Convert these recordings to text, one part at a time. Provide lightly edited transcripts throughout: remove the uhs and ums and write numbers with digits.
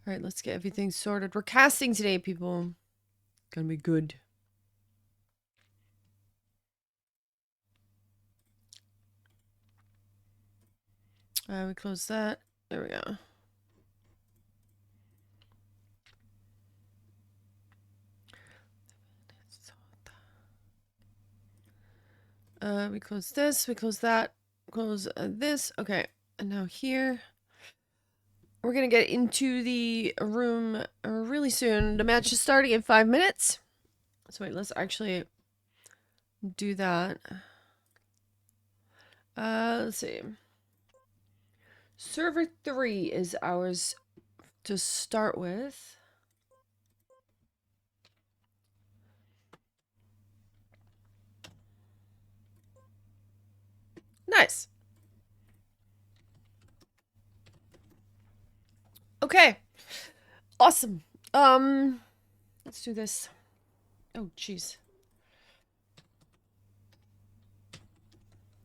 Alright, let's get everything sorted. We're casting today, people. Gonna be good. We close that. There we go. We close this, we close that, close this. Okay, and now here. We're gonna get into the room really soon. The match is starting in 5 minutes. So wait, let's actually do that. Let's see. Server 3 is ours to start with. Nice. Okay. Awesome. Let's do this. Oh, jeez.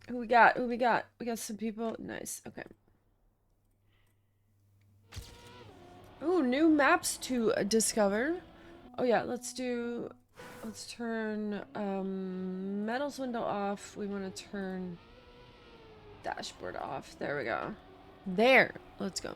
Who we got? Who we got? We got some people. Nice. Okay. Ooh, new maps to discover. Oh yeah, let's turn metals window off. We want to turn dashboard off. There we go. There. Let's go.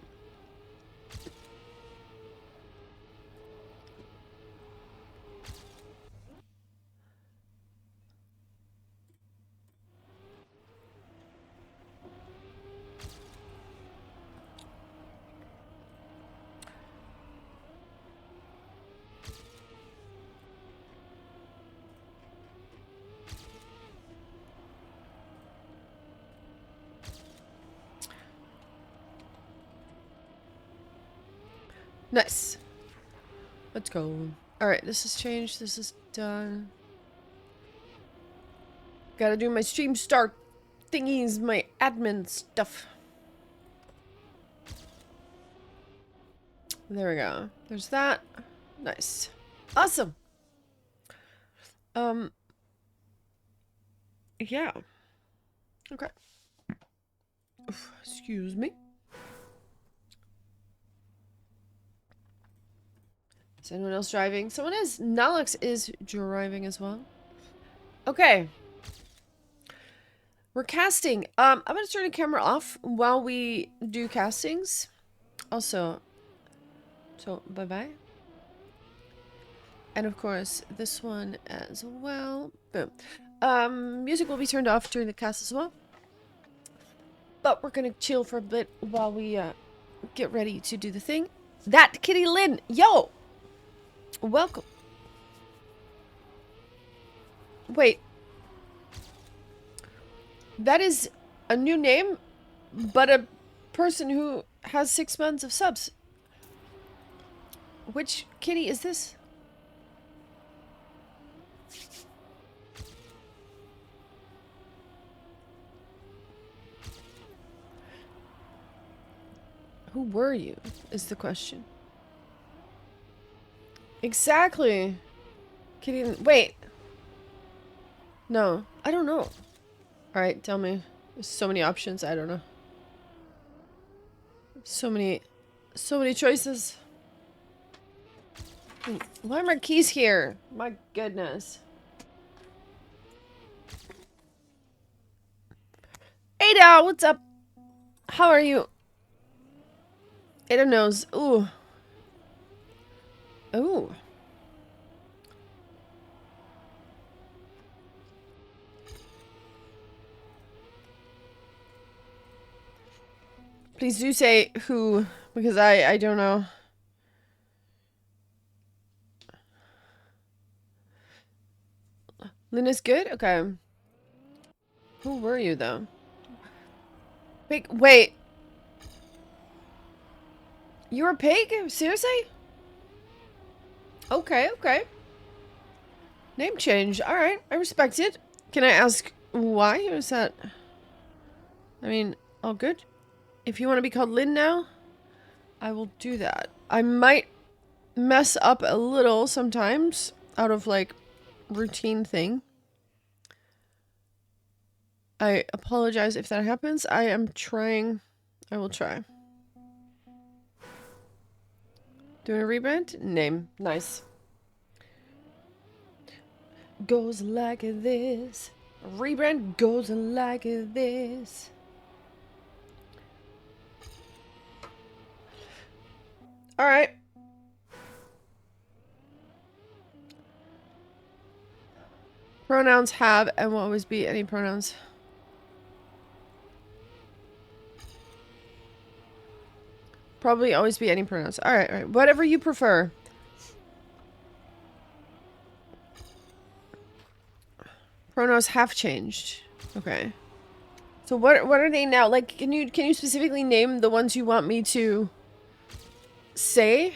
Nice. Let's go. Alright, this is changed. This is done. Gotta do my stream start thingies, my admin stuff. There we go. There's that. Nice. Awesome. Yeah. Okay. Oof, excuse me. Is anyone else driving? Someone is. Nalix is driving as well. Okay. We're casting. I'm gonna turn the camera off while we do castings. Also, so bye-bye. And of course, this one as well. Boom. Music will be turned off during the cast as well. But we're gonna chill for a bit while we get ready to do the thing. That Kitty Lynn, yo! Welcome. Wait. That is a new name, but a person who has 6 months of subs. Which kitty is this? Who were you, is the question. Exactly. Kitty, wait. No, I don't know. Alright, tell me. There's so many options, I don't know. So many choices. Why are my keys here? My goodness. Ada, what's up? How are you? Ada knows. Ooh. Ooh. Please do say who, because I don't know. Lynn is good? Okay. Who were you, though? Wait. You were a pig? Seriously? Okay, okay. Name change. Alright, I respect it. Can I ask why? Or is that... I mean, all good? If you want to be called Lynn now, I will do that. I might mess up a little sometimes out of, like, routine thing. I apologize if that happens. I am trying. I will try. Doing a rebrand? Name. Nice. Goes like this. Rebrand goes like this. Alright. Pronouns have and will always be any pronouns. Probably always be any pronouns. Alright, alright. Whatever you prefer. Pronouns have changed. Okay. So what are they now? Like, can you specifically name the ones you want me to say?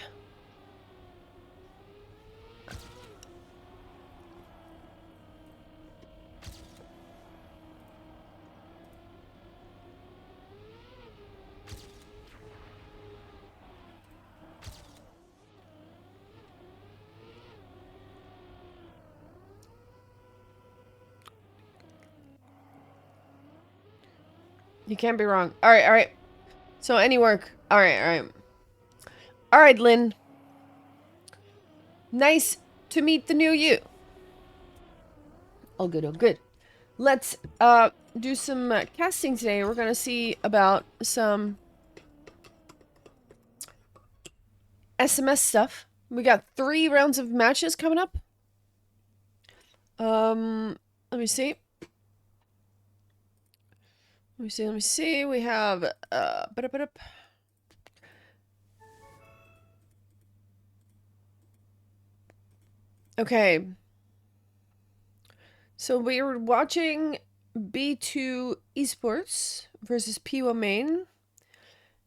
You can't be wrong. Alright, alright. So any work. Alright, alright. Alright, Lynn. Nice to meet the new you. Oh good, oh good. Let's do some casting today. We're gonna see about some SMS stuff. We got 3 rounds of matches coming up. Let me see. Let me see. We have okay. So we were watching B2 Esports versus PIWO Main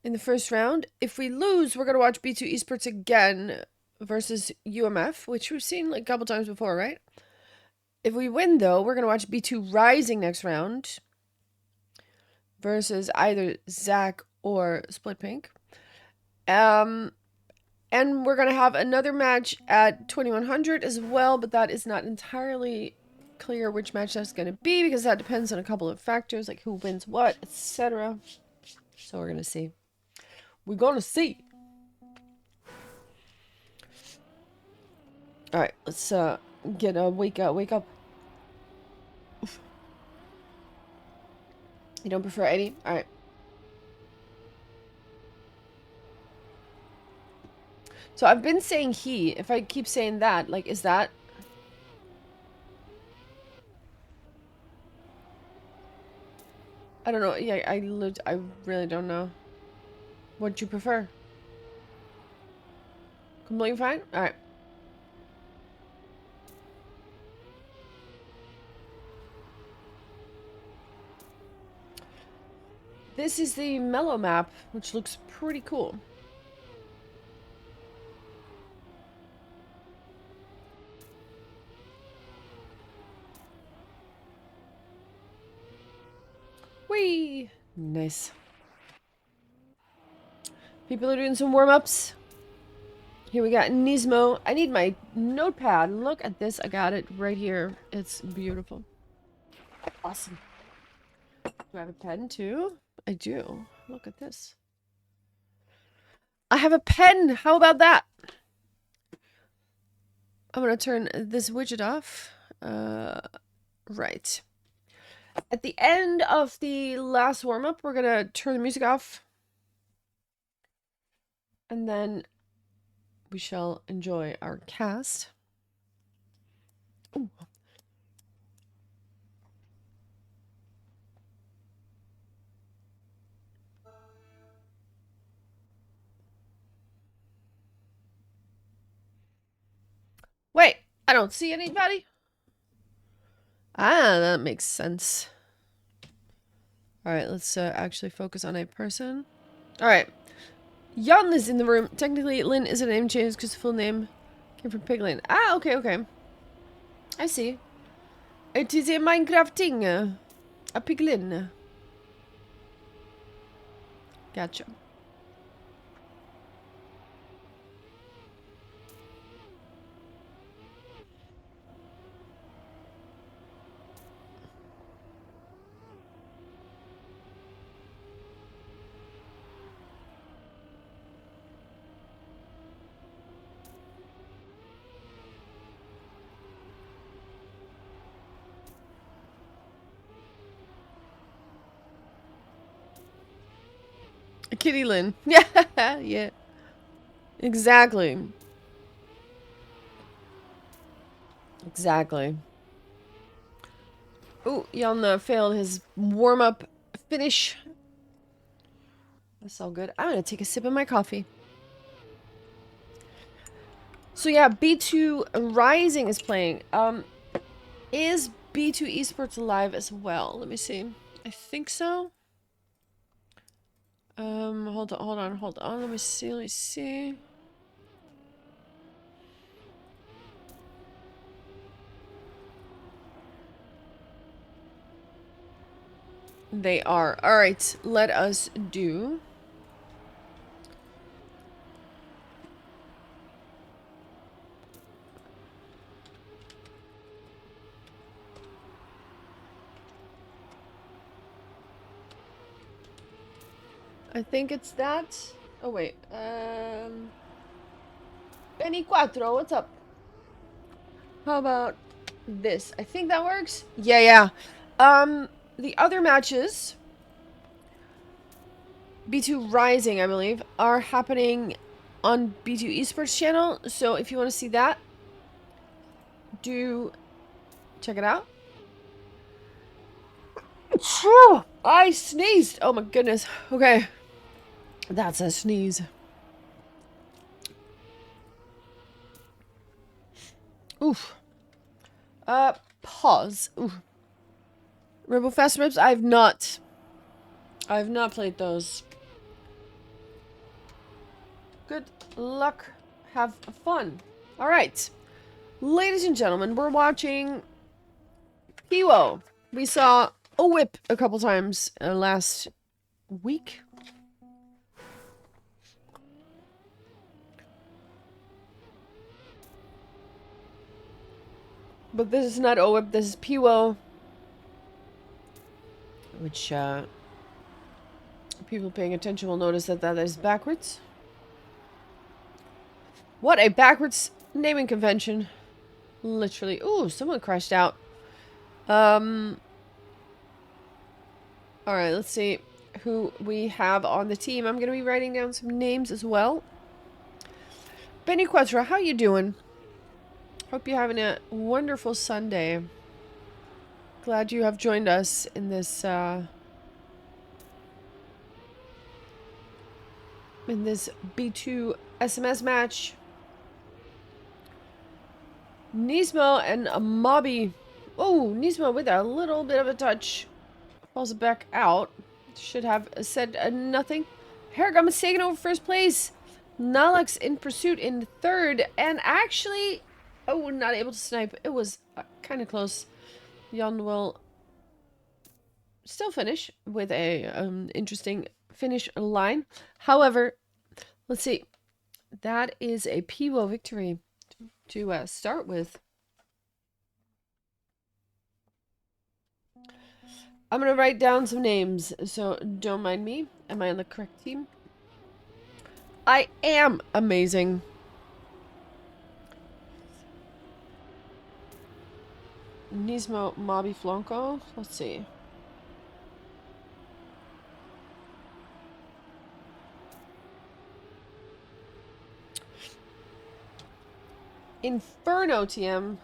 in the first round. If we lose, we're going to watch B2 Esports again versus UMF, which we've seen like a couple times before, right? If we win, though, we're going to watch B2 Rising next round versus either Zach or Split Pink. And we're going to have another match at 2100 as well, but that is not entirely clear which match that's going to be because that depends on a couple of factors like who wins what, etc. So we're going to see. We're going to see. All right, let's get a wake up. Oof. You don't prefer Eddie? All right. So I've been saying he. If I keep saying that, like, is that? I don't know. Yeah, I really don't know. What'd you prefer? Completely fine? Alright. This is the mellow map, which looks pretty cool. Whee! Nice. People are doing some warm-ups. Here we got Nismo. I need my notepad. Look at this. I got it right here. It's beautiful. Awesome. Do I have a pen too? I do. Look at this. I have a pen! How about that? I'm gonna turn this widget off. Right. At the end of the last warm-up, we're gonna turn the music off. And then we shall enjoy our cast. Ooh. Wait, I don't see anybody. Ah, that makes sense. Alright, let's actually focus on a person. Alright. Jan is in the room. Technically, Lynn is a name change because the full name came from Piglin. Ah, okay, okay. I see. It is a Minecraft thing. A Piglin. Gotcha. Kitty Lynn. Yeah, yeah. Exactly. Exactly. Oh, Jan failed his warm-up finish. That's all good. I'm gonna take a sip of my coffee. So yeah, B2 Rising is playing. Is B2 Esports live as well? Let me see. I think so. Hold on. Let me see. They are. Alright, let us do... I think it's that. Oh, wait. Benny Quattro, what's up? How about this? I think that works. Yeah. The other matches, B2 Rising, I believe, are happening on B2 Esports channel. So if you want to see that, do check it out. I sneezed. Oh my goodness. Okay. That's a sneeze. Oof. Pause. Oof. Rebel Fast Rips? I've not played those. Good luck. Have fun. Alright. Ladies and gentlemen, we're watching PIWO. We saw a whip a couple times last week. But this is not OWIP, this is PIWO. Which, people paying attention will notice that that is backwards. What a backwards naming convention. Literally. Ooh, someone crashed out. Alright, let's see who we have on the team. I'm going to be writing down some names as well. Benny Quattro, how you doing? Hope you're having a wonderful Sunday. Glad you have joined us in this, B2 SMS match. Nismo and Mobby. Oh, Nismo with a little bit of a touch. Falls back out. Should have said nothing. Harrogum is taking over first place. Nalex in pursuit in third. And actually, oh, not able to snipe. It was kind of close. Jan will still finish with a interesting finish line. However, let's see. That is a PIWO victory to start with. I'm going to write down some names, so don't mind me. Am I on the correct team? I am amazing. Nismo Mobby Flanco. Let's see. Inferno TM.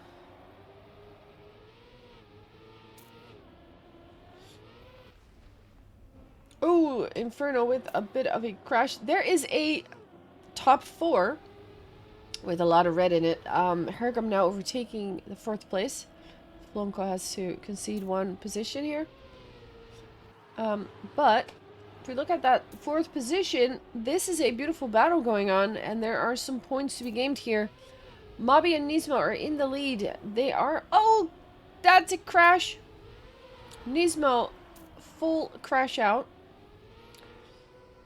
Oh, Inferno with a bit of a crash. There is a top 4 with a lot of red in it. Hergum now overtaking the 4th place. Flonko has to concede 1 position here. But if we look at that 4th position, this is a beautiful battle going on, and there are some points to be gained here. Mobby and Nismo are in the lead. They are... Oh! That's a crash! Nismo, full crash out.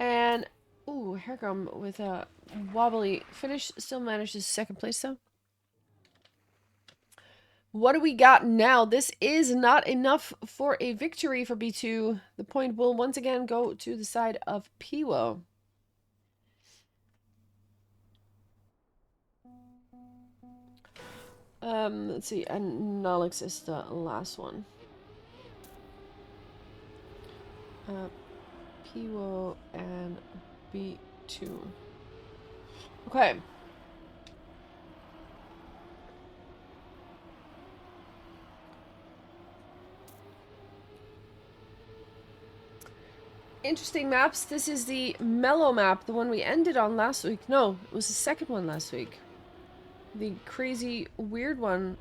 And... Ooh, Hergum with a wobbly finish. Still manages 2nd place, though. What do we got now? This is not enough for a victory for B2. The point will once again go to the side of PIWO. Let's see, and Nolix is the last one. PIWO and B2. Okay. Interesting maps. This is the mellow map, the one we ended on last week. No, it was the second one last week. The crazy, weird one.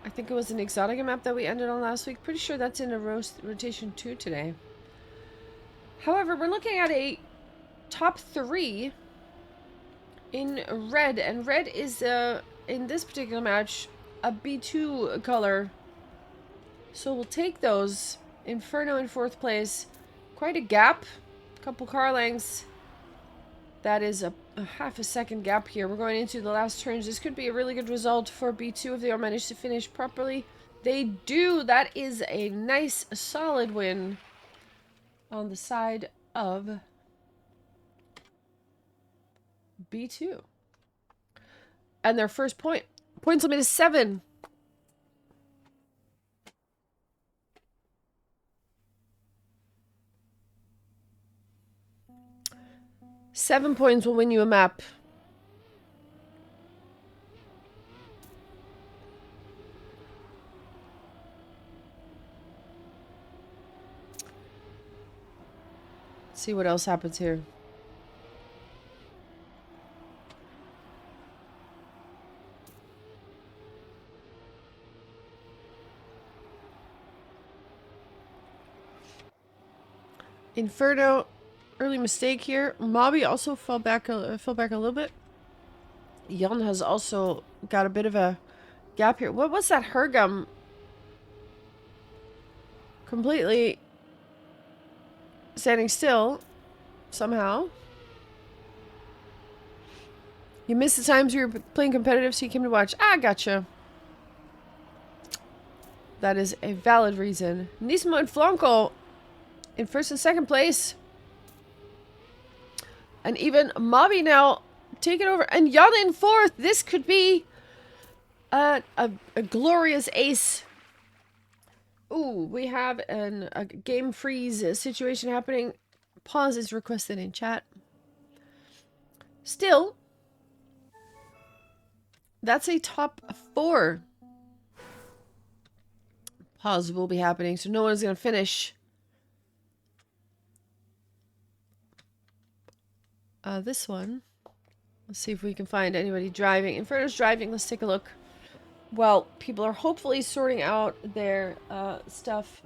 I think it was an Exotica map that we ended on last week. Pretty sure that's in a rotation 2 today. However, we're looking at a top 3 in red. And red is, in this particular match, a B2 color. So we'll take those. Inferno in 4th place. Quite a gap. Couple car lengths. That is a half a second gap here. We're going into the last turns. This could be a really good result for B2 if they all manage to finish properly. They do. That is a nice, solid win on the side of B2. And their first point. Points limit is 7. Seven points will win you a map. Let's see what else happens here. Inferno, early mistake here. Mobby also fell back a little bit. Jan has also got a bit of a gap here. What was that Hergum? Completely standing still somehow. You missed the times you were playing competitive, so you came to watch. Ah, gotcha. That is a valid reason. Nismo and Flanco in 1st and 2nd place. And even Mobby now taking over. And Jan in 4th. This could be a glorious ace. Ooh, we have a game freeze situation happening. Pause is requested in chat. Still, that's a top 4. Pause will be happening, so no one's going to finish. This one. Let's see if we can find anybody driving. Inferno's driving. Let's take a look. Well, people are hopefully sorting out their stuff.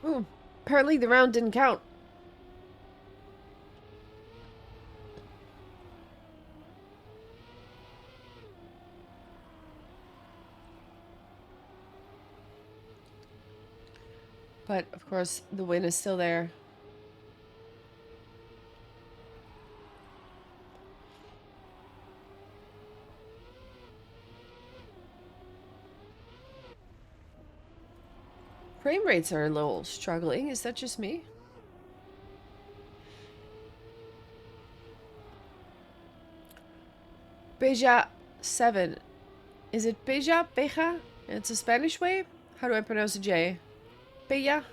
Ooh, apparently the round didn't count. But, of course, the win is still there. Frame rates are a little struggling. Is that just me? Beja 7. Is it Beja? Beja? It's a Spanish way? How do I pronounce a J? Beja?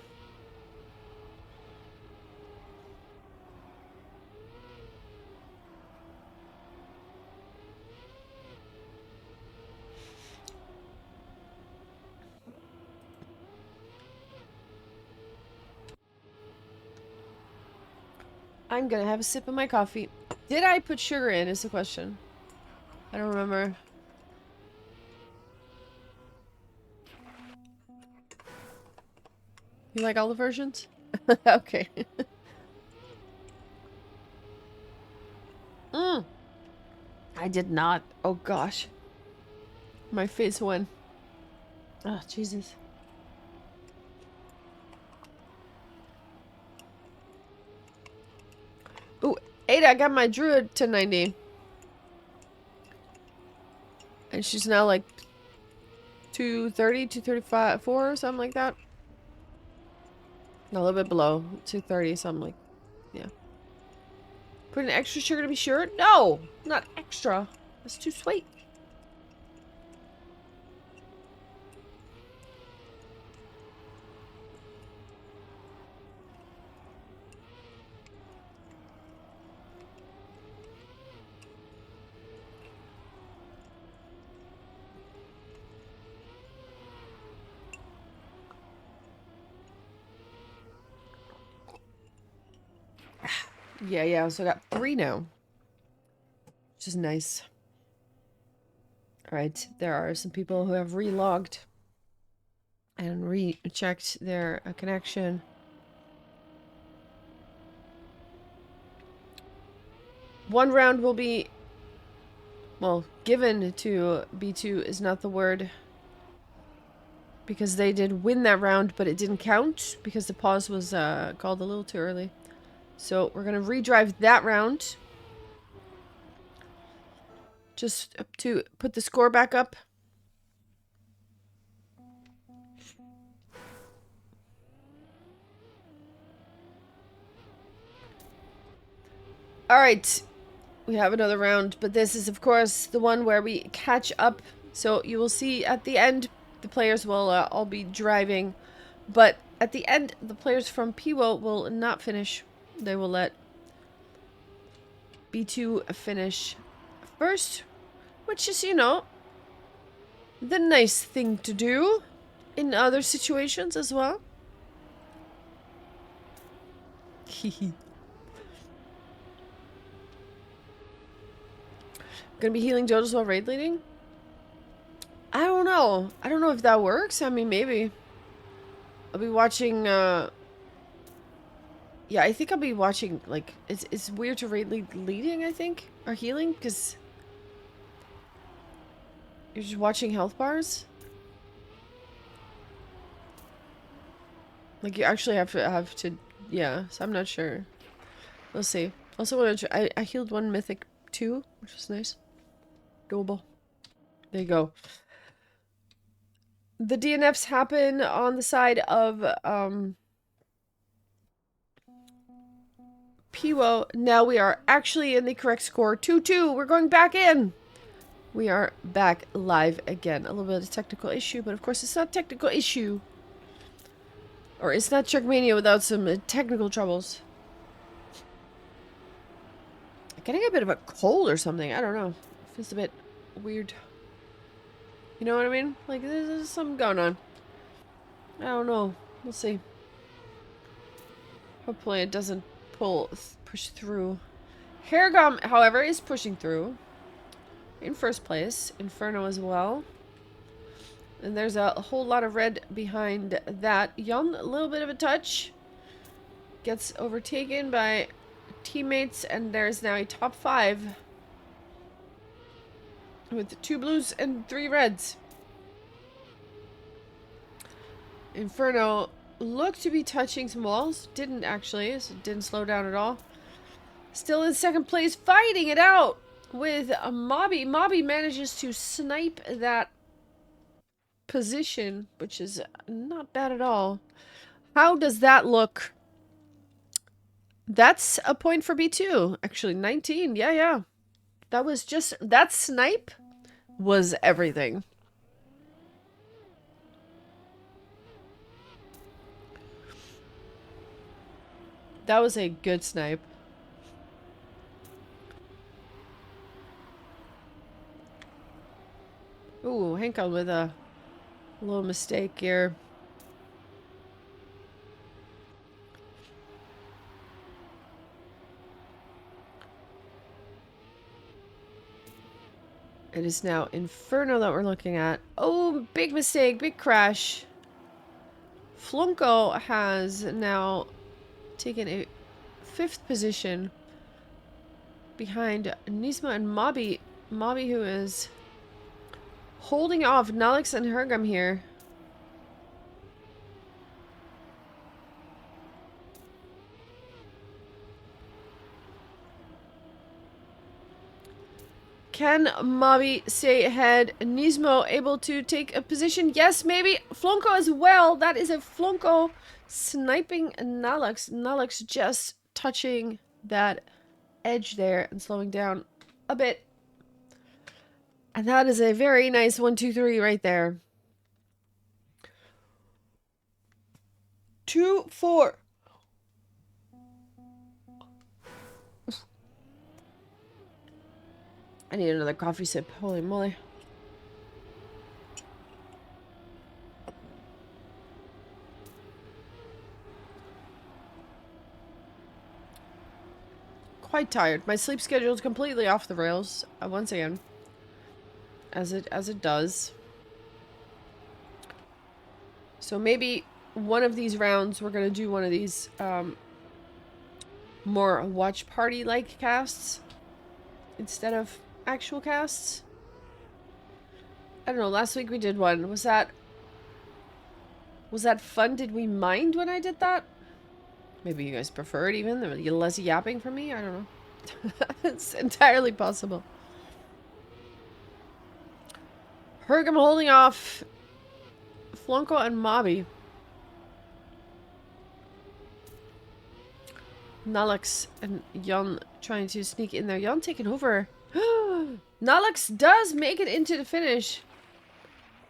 I'm gonna have a sip of my coffee. Did I put sugar in is the question. I don't remember. You like all the versions? Okay. I did not. Oh gosh. My face went. Oh, Jesus. Ooh, Ada, I got my druid to 90. And she's now like 230, 235, 4 or something like that. A little bit below 230, so I'm like, yeah. Put in extra sugar to be sure? No! Not extra. That's too sweet. Yeah, so I got 3 now. Which is nice. Alright, there are some people who have relogged and rechecked their connection. One round will be, well, given to B2 is not the word. Because they did win that round, but it didn't count because the pause was called a little too early. So we're going to redrive that round. Just to put the score back up. Alright. We have another round, but this is, of course, the one where we catch up. So you will see at the end, the players will all be driving. But at the end, the players from PIWO will not finish. They will let B2 finish first. Which is, you know, the nice thing to do in other situations as well. Gonna be healing Jojo's while raid leading? I don't know. I don't know if that works. I mean, maybe. I'll be watching, yeah, I think I'll be watching, like, it's weird to raid leading, I think, or healing, because you're just watching health bars. Like, you actually have to, yeah, so I'm not sure. We'll see. Also, want to try, I healed one mythic too, which was nice. Doable. There you go. The DNFs happen on the side of, PIWO. Now we are actually in the correct score. 2-2. We're going back in. We are back live again. A little bit of a technical issue, but of course it's not a technical issue. Or it's not Checkmania without some technical troubles. Getting a bit of a cold or something. I don't know. It feels a bit weird. You know what I mean? Like, there's something going on. I don't know. We'll see. Hopefully it doesn't push through. Hairgum, however, is pushing through. In first place. Inferno as well. And there's a whole lot of red behind that. Yon, a little bit of a touch. Gets overtaken by teammates, and there's now a top 5. With 2 blues and 3 reds. Inferno looked to be touching some walls. Didn't actually. So it didn't slow down at all. Still in second place, fighting it out with a Mobby. Mobby manages to snipe that position, which is not bad at all. How does that look? That's a point for B2. Actually, 19. Yeah. That was just... That snipe was everything. That was a good snipe. Ooh, Hank with a little mistake here. It is now Inferno that we're looking at. Oh, big mistake, big crash. Flunko has now taken a 5th position behind Nisma and Mobby. Mobby, who is holding off Nalix and Hergum here. Can Mobby stay ahead? Nismo able to take a position? Yes, maybe. Flonko as well. That is a Flonko sniping Nalux. Nalux just touching that edge there and slowing down a bit. And that is a very nice 1-2-3 right there. 2-4. I need another coffee sip. Holy moly. Quite tired. My sleep schedule is completely off the rails once again. As it does. So maybe one of these rounds we're gonna do one of these more watch party like casts instead of actual casts. I don't know, last week we did one. Was that fun? Did we mind when I did that? Maybe you guys prefer it even? Less yapping from me? I don't know. It's entirely possible. Hergum holding off Flonko and Mobby. Nalux and Jan trying to sneak in there. Jan taking over. Nalux does make it into the finish.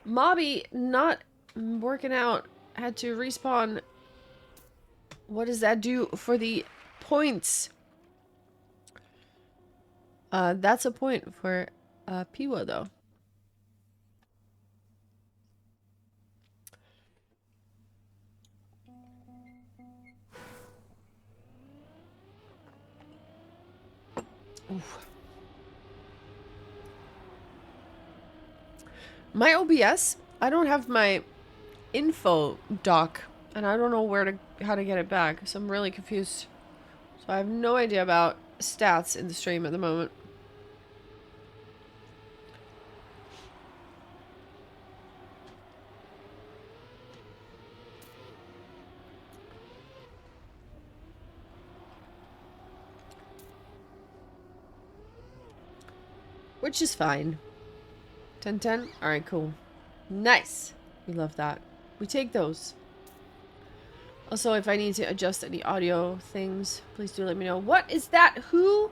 Mobby not working out. Had to respawn. What does that do for the points? That's a point for PIWO though. Oof. My OBS, I don't have my info doc, and I don't know how to get it back, so I'm really confused. So I have no idea about stats in the stream at the moment. Which is fine. 10-10? Alright, cool. Nice! We love that. We take those. Also, if I need to adjust any audio things, please do let me know. What is that? Who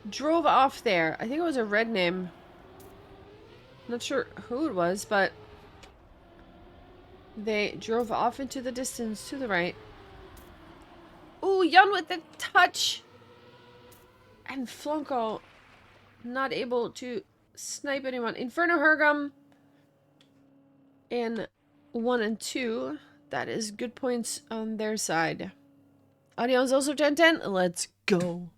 drove off there? I think it was a red name. Not sure who it was, but they drove off into the distance to the right. Ooh, Jan with the touch! And Flonko not able to snipe anyone. Inferno Hergum in 1 and 2. That is good points on their side. Audio is also 10-10. Let's go.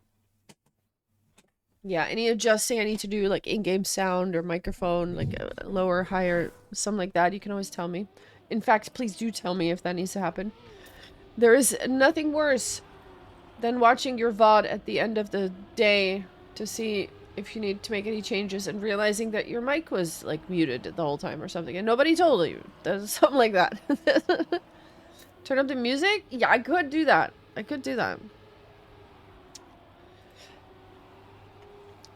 Yeah, any adjusting I need to do, like in-game sound or microphone, like lower, higher, something like that, you can always tell me. In fact, please do tell me if that needs to happen. There is nothing worse than watching your VOD at the end of the day to see if you need to make any changes and realizing that your mic was like muted the whole time or something and nobody told you. There's something like that. Turn up the music? Yeah, I could do that. I could do that.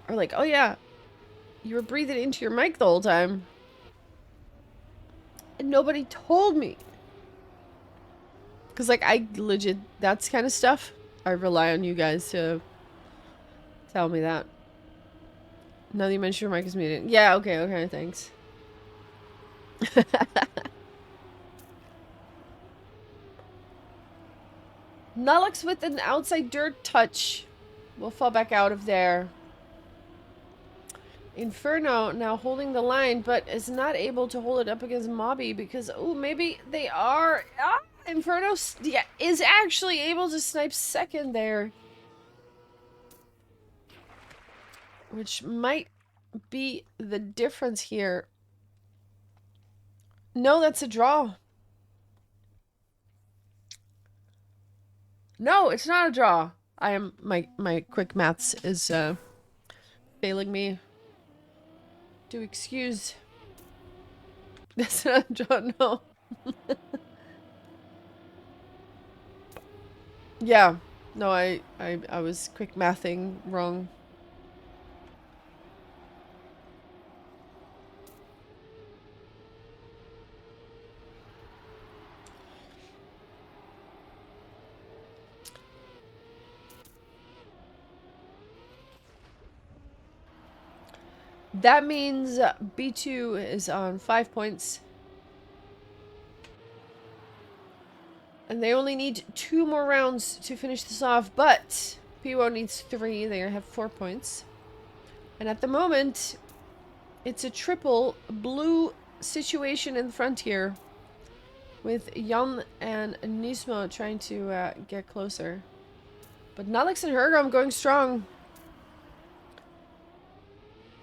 Or like, oh yeah, you were breathing into your mic the whole time and nobody told me. Because like I legit, that's kind of stuff. I rely on you guys to tell me that. Now that you mentioned your mic is muted. Yeah, okay, thanks. Nulux with an outside dirt touch. We'll fall back out of there. Inferno now holding the line, but is not able to hold it up against Mobby because, oh, maybe they are. Inferno is actually able to snipe second there. Which might be the difference here. No, that's a draw. No, it's not a draw. My quick maths is failing me. Do excuse. That's not a draw, no. Yeah. No, I was quick mathing wrong. That means B2 is on 5 points. And they only need 2 more rounds to finish this off, but PIWO needs 3. They have 4 points. And at the moment, it's a triple blue situation in the frontier, with Jan and Nismo trying to get closer. But Nalix and Hergam going strong.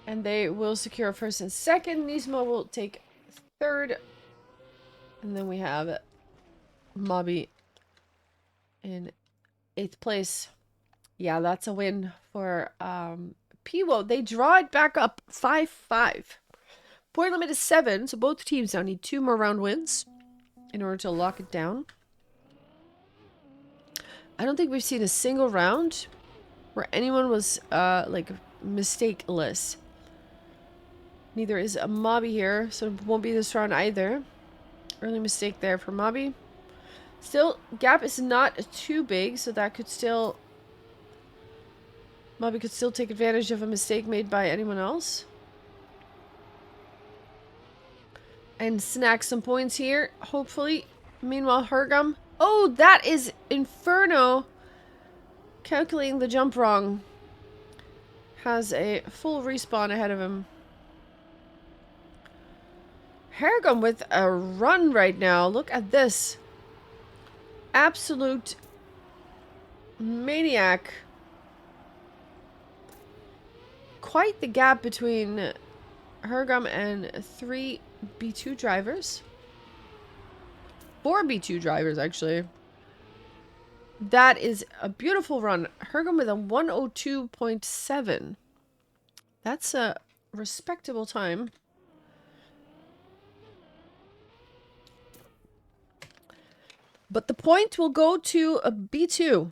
And they will secure first and second. Nismo will take third. And then we have Mobby in 8th place. Yeah, that's a win for PIWO. They draw it back up 5-5. Point limit is 7, so both teams now need 2 more round wins in order to lock it down. I don't think we've seen a single round where anyone was like mistakeless. Neither is a Mobby here, so it won't be this round either. Early mistake there for Mobby. Still, gap is not too big, so that could still... Mobby could still take advantage of a mistake made by anyone else. And snag some points here, hopefully. Meanwhile, Hergam... Oh, that is Inferno! Calculating the jump wrong. Has a full respawn ahead of him. Hergam with a run right now. Look at this. Absolute maniac. Quite the gap between Hergam and 3 B2 drivers. 4 B2 drivers, actually. That is a beautiful run. Hergam with a 102.7. That's a respectable time. But the point will go to a B2.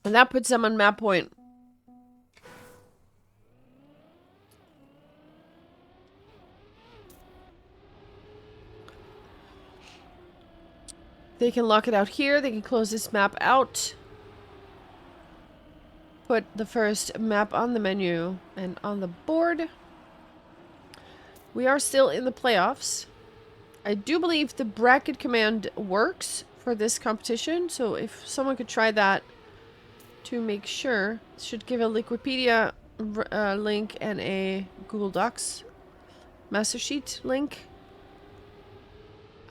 And that puts them on map point. They can lock it out here. They can close this map out. Put the first map on the menu and on the board. We are still in the playoffs. I do believe the bracket command works for this competition. So if someone could try that to make sure. Should give a Liquipedia link and a Google Docs master sheet link.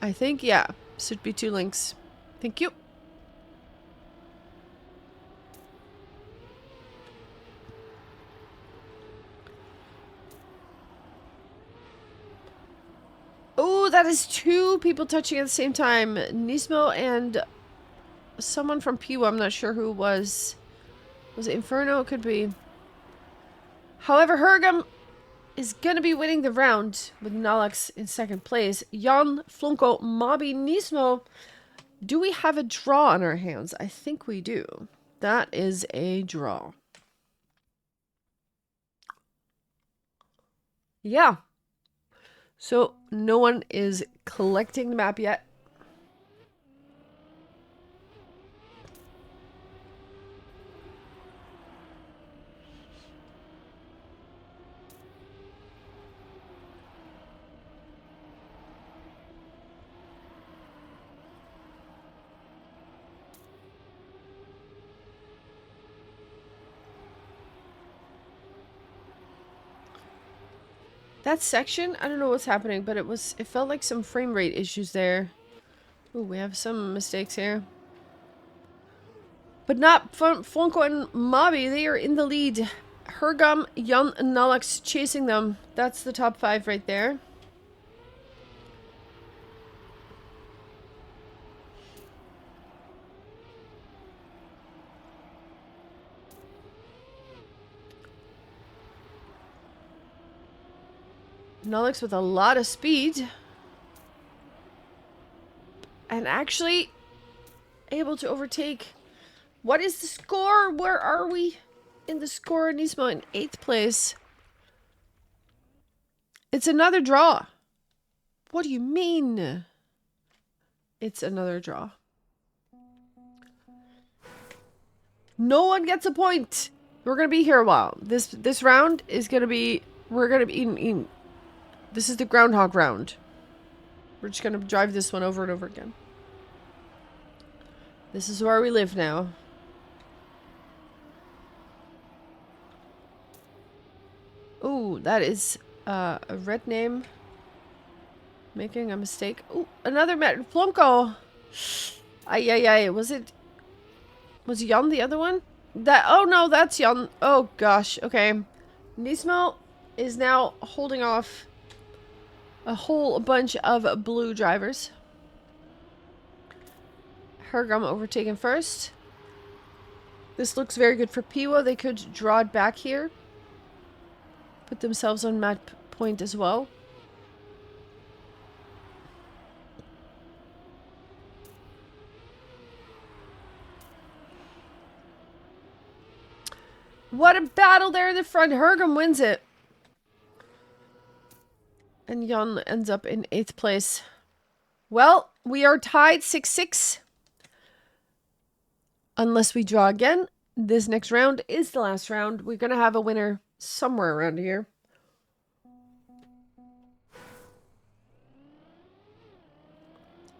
I think, yeah. Should be 2 links. Thank you. Oh, that is 2 people touching at the same time. Nismo and someone from PIWO. I'm not sure who it was. Was it Inferno? It could be. However, Hergam is going to be winning the round with Nalix in 2nd place. Jan, Flonko, Mobby, Nismo. Do we have a draw on our hands? I think we do. That is a draw. Yeah. So, no one is collecting the map yet. That section, I don't know what's happening, but it felt like some frame rate issues there. Ooh, we have some mistakes here. But not Flonko and Mobby, they are in the lead. Hergam, Jan, and Nalix chasing them. That's the top 5 right there. Nalix with a lot of speed. And actually able to overtake. What is the score? Where are we in the score? Nismo in 8th place. It's another draw. What do you mean? It's another draw. No one gets a point. We're gonna be here a while. This round is gonna be. We're gonna be eating. This is the groundhog round. We're just gonna drive this one over and over again. This is where we live now. Ooh, that is a red name. Making a mistake. Ooh, another Flonko. Ay. Was Jan the other one? Oh no, that's Jan. Oh gosh, okay. Nismo is now holding off a whole bunch of blue drivers. Hergum overtaken first. This looks very good for PIWO. They could draw it back here. Put themselves on map point as well. What a battle there in the front. Hergum wins it. And Jan ends up in 8th place. Well, we are tied 6-6. Unless we draw again. This next round is the last round. We're going to have a winner somewhere around here.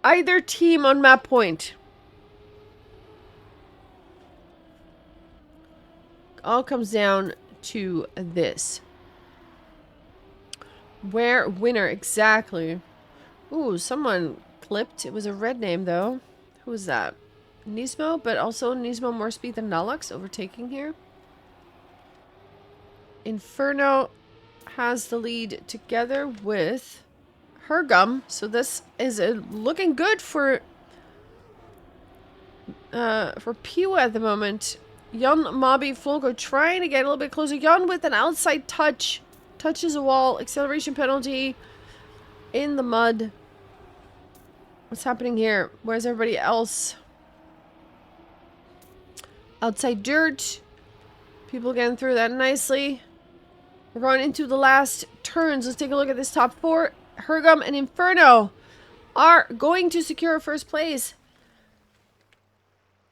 Either team on map point. All comes down to this. Where winner exactly? Ooh, someone clipped. It was a red name though. Who was that? Nismo, but also Nismo more speed than Nalux overtaking here. Inferno has the lead together with Hergum. So this is looking good for PIWO at the moment. Jan, Mobby, Flonko trying to get a little bit closer. Jan with an outside touch. Touches a wall. Acceleration penalty. In the mud. What's happening here? Where's everybody else? Outside dirt. People getting through that nicely. We're going into the last turns. Let's take a look at this top 4. Hergum and Inferno are going to secure first place.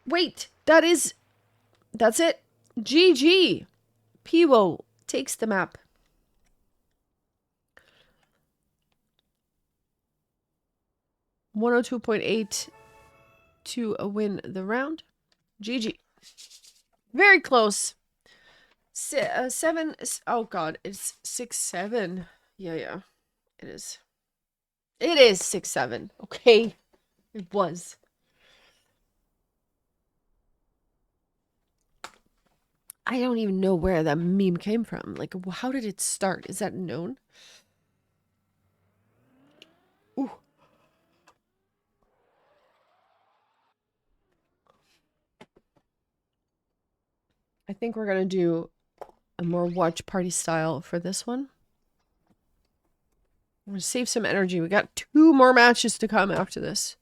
Wait, that's it. GG. PIWO takes the map. .102.8 to win the round. GG. Very close. 7. Oh god, it's 6-7. Yeah. It is. It is 6-7. Okay. It was. I don't even know where that meme came from. Like, how did it start? Is that known? Ooh. I think we're going to do a more watch party style for this one. I'm going to save some energy. We got 2 more matches to come after this.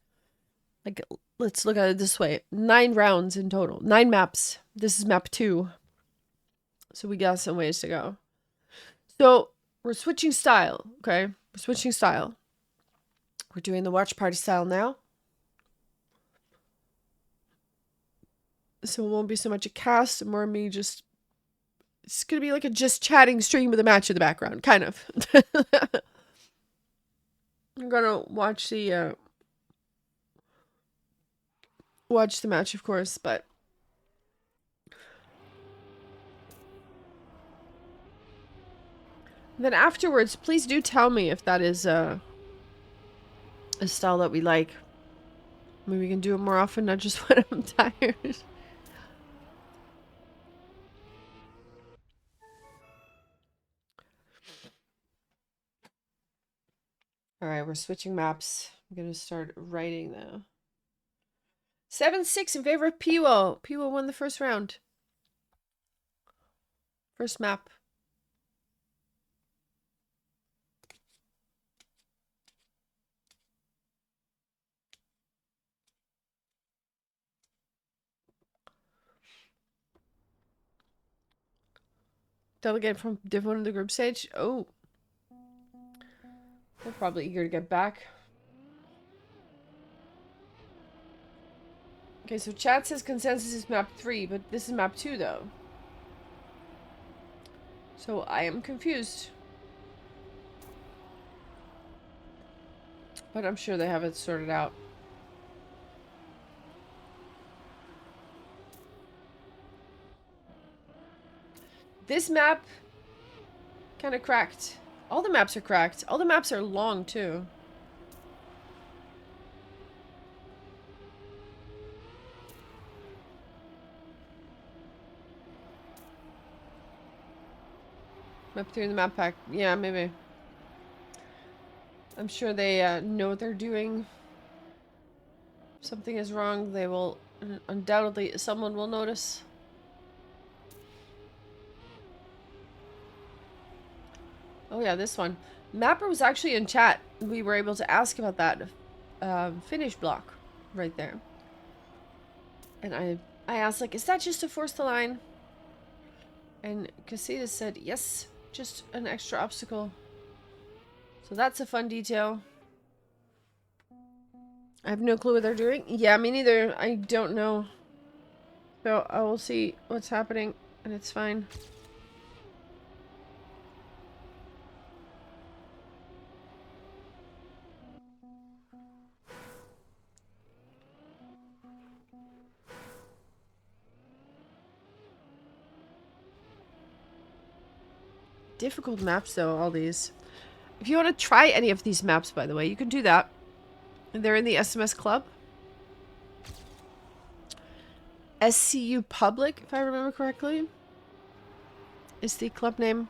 Like, let's look at it this way. 9 rounds in total. 9 maps. This is map 2. So we got some ways to go. So we're switching style. Okay. We're switching style. We're doing the watch party style now. So it won't be so much a cast, more me just... It's going to be like a just chatting stream with a match in the background. Kind of. I'm going to watch the... watch the match, of course, but... Then afterwards, please do tell me if that is a style that we like. Maybe we can do it more often, not just when I'm tired. Alright, we're switching maps. I'm going to start writing now. 7-6 in favor of PIWO. PIWO won the first round. First map. Delegate from different in the group stage. Oh. They're probably eager to get back. Okay, so chat says consensus is map 3, but this is map 2, though. So I am confused. But I'm sure they have it sorted out. This map kind of cracked. All the maps are cracked. All the maps are long, too. Map 3 in the map pack. Yeah, maybe. I'm sure they know what they're doing. If something is wrong, they will... Undoubtedly, someone will notice. Oh yeah, this one. Mapper was actually in chat. We were able to ask about that finish block right there. And I asked, like, is that just to force the line? And Casita said, yes, just an extra obstacle. So that's a fun detail. I have no clue what they're doing. Yeah, me neither. I don't know. So I will see what's happening, and it's fine. Difficult maps, though, all these. If you want to try any of these maps, by the way, you can do that. They're in the SMS club. SCU Public, if I remember correctly, is the club name.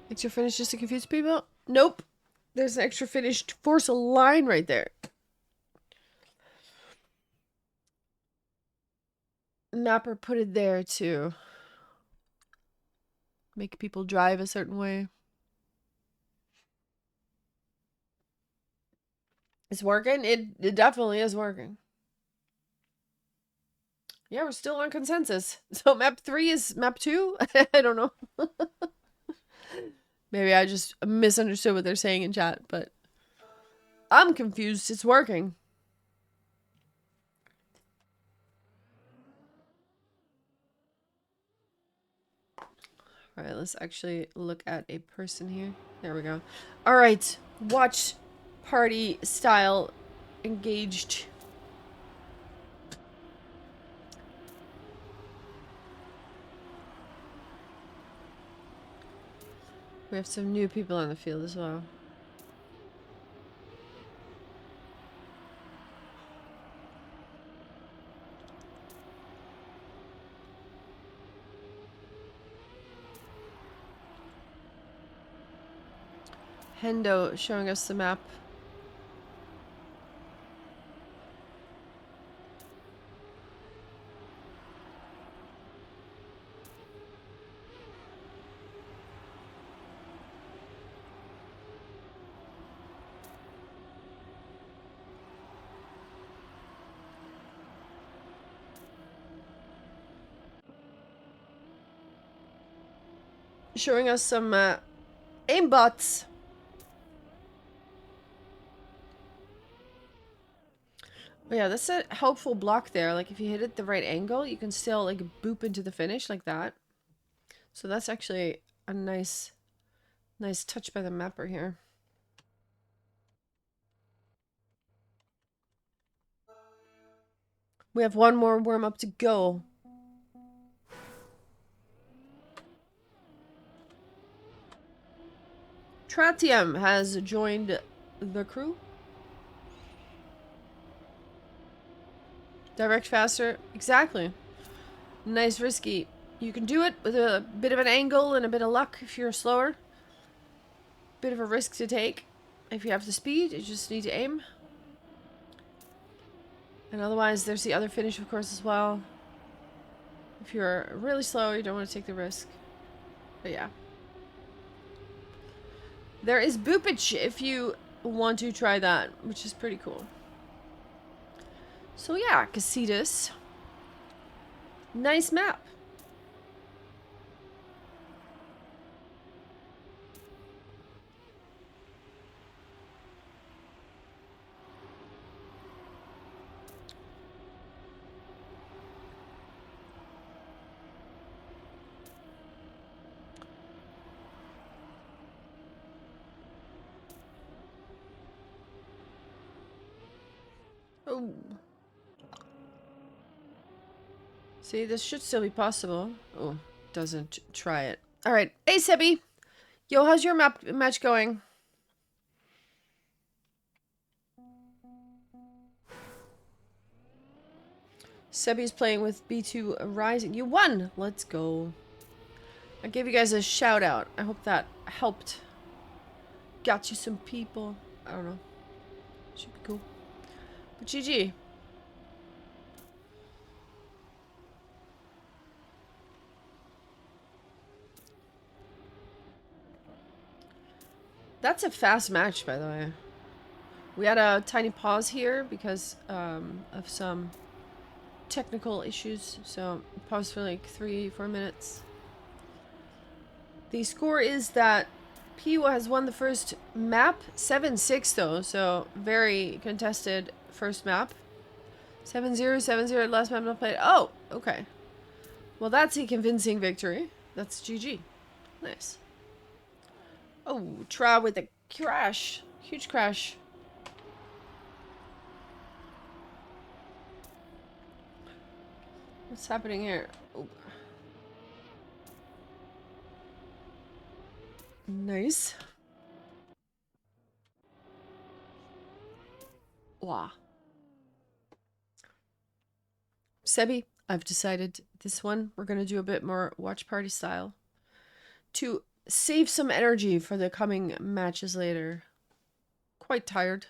Extra finish just to confuse people? Nope. There's an extra finish to force a line right there. Mapper put it there to make people drive a certain way. It's working. It definitely is working. Yeah, we're still on consensus. So map 3 is map 2? I don't know. Maybe I just misunderstood what they're saying in chat, but I'm confused. It's working. Alright, let's actually look at a person here. There we go. Alright, watch party style engaged. We have some new people on the field as well. Hendo showing us the map. Showing us some aimbots. Oh yeah, that's a helpful block there. Like if you hit it the right angle, you can still like boop into the finish like that. So that's actually a nice touch by the mapper here. We have one more warm up to go. Tratium has joined the crew. Direct faster. Exactly. Nice risky. You can do it with a bit of an angle and a bit of luck if you're slower. Bit of a risk to take. If you have the speed, you just need to aim. And otherwise, there's the other finish, of course, as well. If you're really slow, you don't want to take the risk. But yeah. There is boopage if you want to try that, which is pretty cool. So yeah, Casitas. Nice map. Oh. See, this should still be possible. Oh, doesn't. Try it. All right. Hey, Sebby. Yo, how's your match going? Sebby's playing with B2 Rising. You won! Let's go. I gave you guys a shout out. I hope that helped. Got you some people. I don't know. Should be cool. But GG. That's a fast match, by the way. We had a tiny pause here because of some technical issues. So, paused for like 3-4 minutes. The score is that PIWO has won the first map. 7-6 though, so very contested first map. 7-0, 7-0, last map not played. Oh, okay. Well, that's a convincing victory. That's GG. Nice. Oh, Tra with a crash. Huge crash. What's happening here? Oh. Nice. Wow. Sebi, I've decided this one we're going to do a bit more watch party style to save some energy for the coming matches later. Quite tired.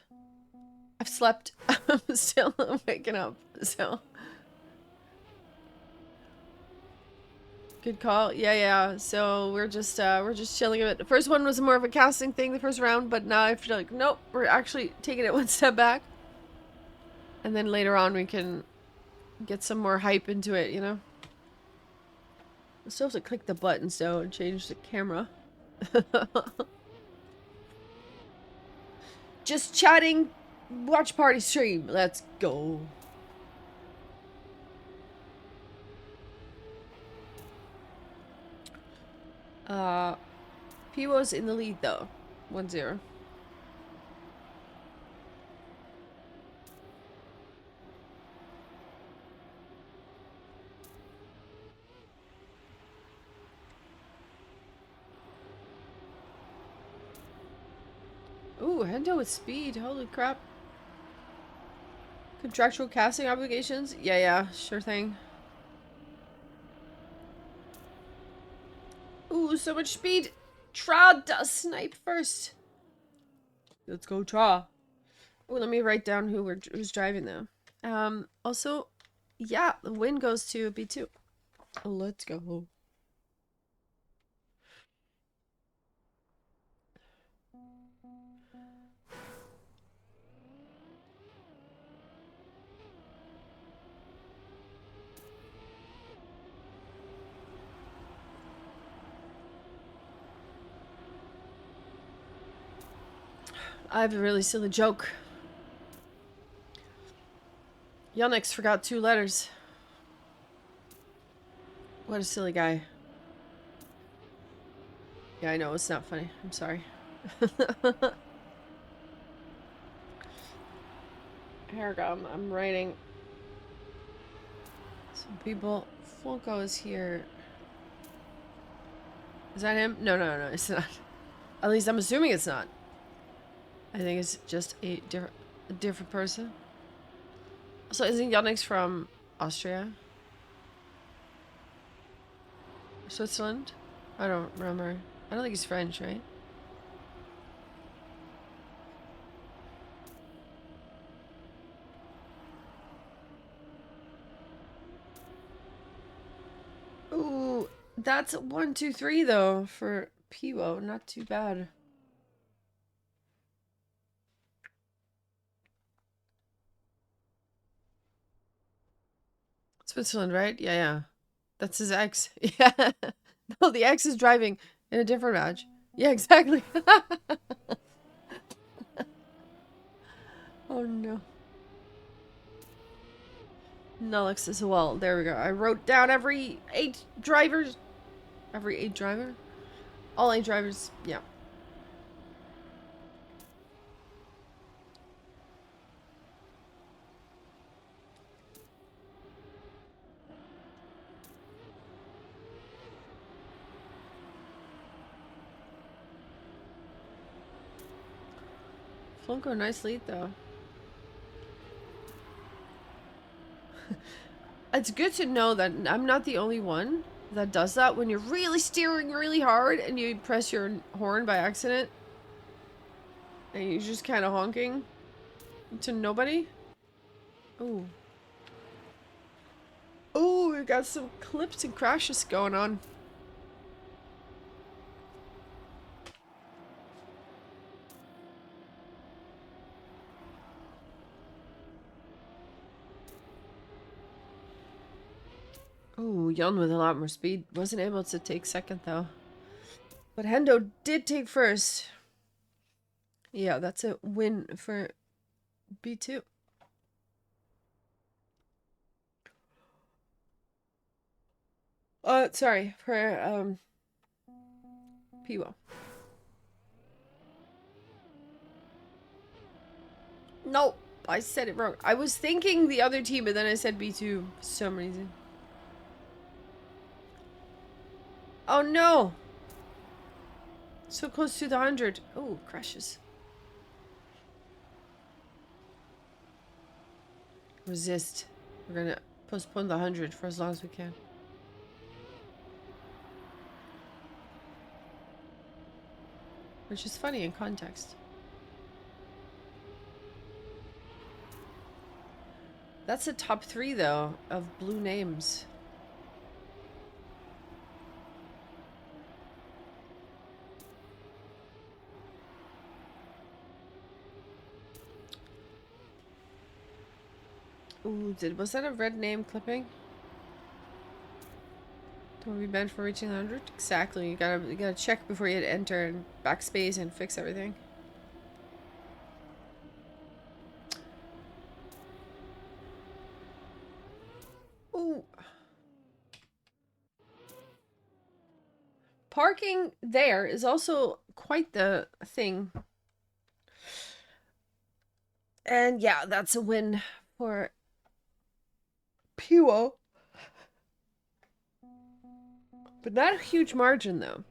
I've slept. I'm still waking up, so. Good call. Yeah. So we're just chilling a bit. The first one was more of a casting thing, the first round, but now I feel like nope, we're actually taking it one step back. And then later on we can get some more hype into it, you know? I still have to click the buttons though and change the camera. Just chatting, watch party stream. Let's go. PIWO's in the lead though. 1-0. Ooh, Hendo with speed. Holy crap. Contractual casting obligations? Yeah, sure thing. Ooh, so much speed. Tra does snipe first. Let's go, Tra. Oh, let me write down who's driving though. Also, yeah, the win goes to B2. Let's go. I have a really silly joke. Yannick's forgot 2 letters. What a silly guy. Yeah, I know, it's not funny. I'm sorry. Here we go. I'm writing. Some people. Funko is here. Is that him? No, it's not. At least I'm assuming it's not. I think it's just a different person. So isn't Yannick's from Austria? Switzerland? I don't remember. I don't think he's French, right? Ooh, that's 1, 2, 3 though for PIWO. Not too bad. Switzerland, right? Yeah. That's his ex. Yeah. No, the ex is driving in a different match. Yeah, exactly. Oh no. Nullix as well. There we go. I wrote down every 8 drivers. Every 8 driver? All 8 drivers. Yeah. Flunko, nice lead though. It's good to know that I'm not the only one that does that when you're really steering really hard and you press your horn by accident. And you're just kind of honking to nobody. Oh. Oh, we got some clips and crashes going on. Oh, Jan with a lot more speed. Wasn't able to take second though. But Hendo did take first. Yeah, that's a win for B2. Sorry, for PIWO. No, I said it wrong. I was thinking the other team, but then I said B2 for some reason. Oh no! So close to the 100. Oh, crashes. Resist. We're gonna postpone the 100 for as long as we can. Which is funny in context. That's a top 3 though of blue names. Ooh, was that a red name clipping? Don't be banned for reaching 100? Exactly. You gotta check before you hit enter and backspace and fix everything. Ooh. Parking there is also quite the thing. And yeah, that's a win for PIWO. But not a huge margin though.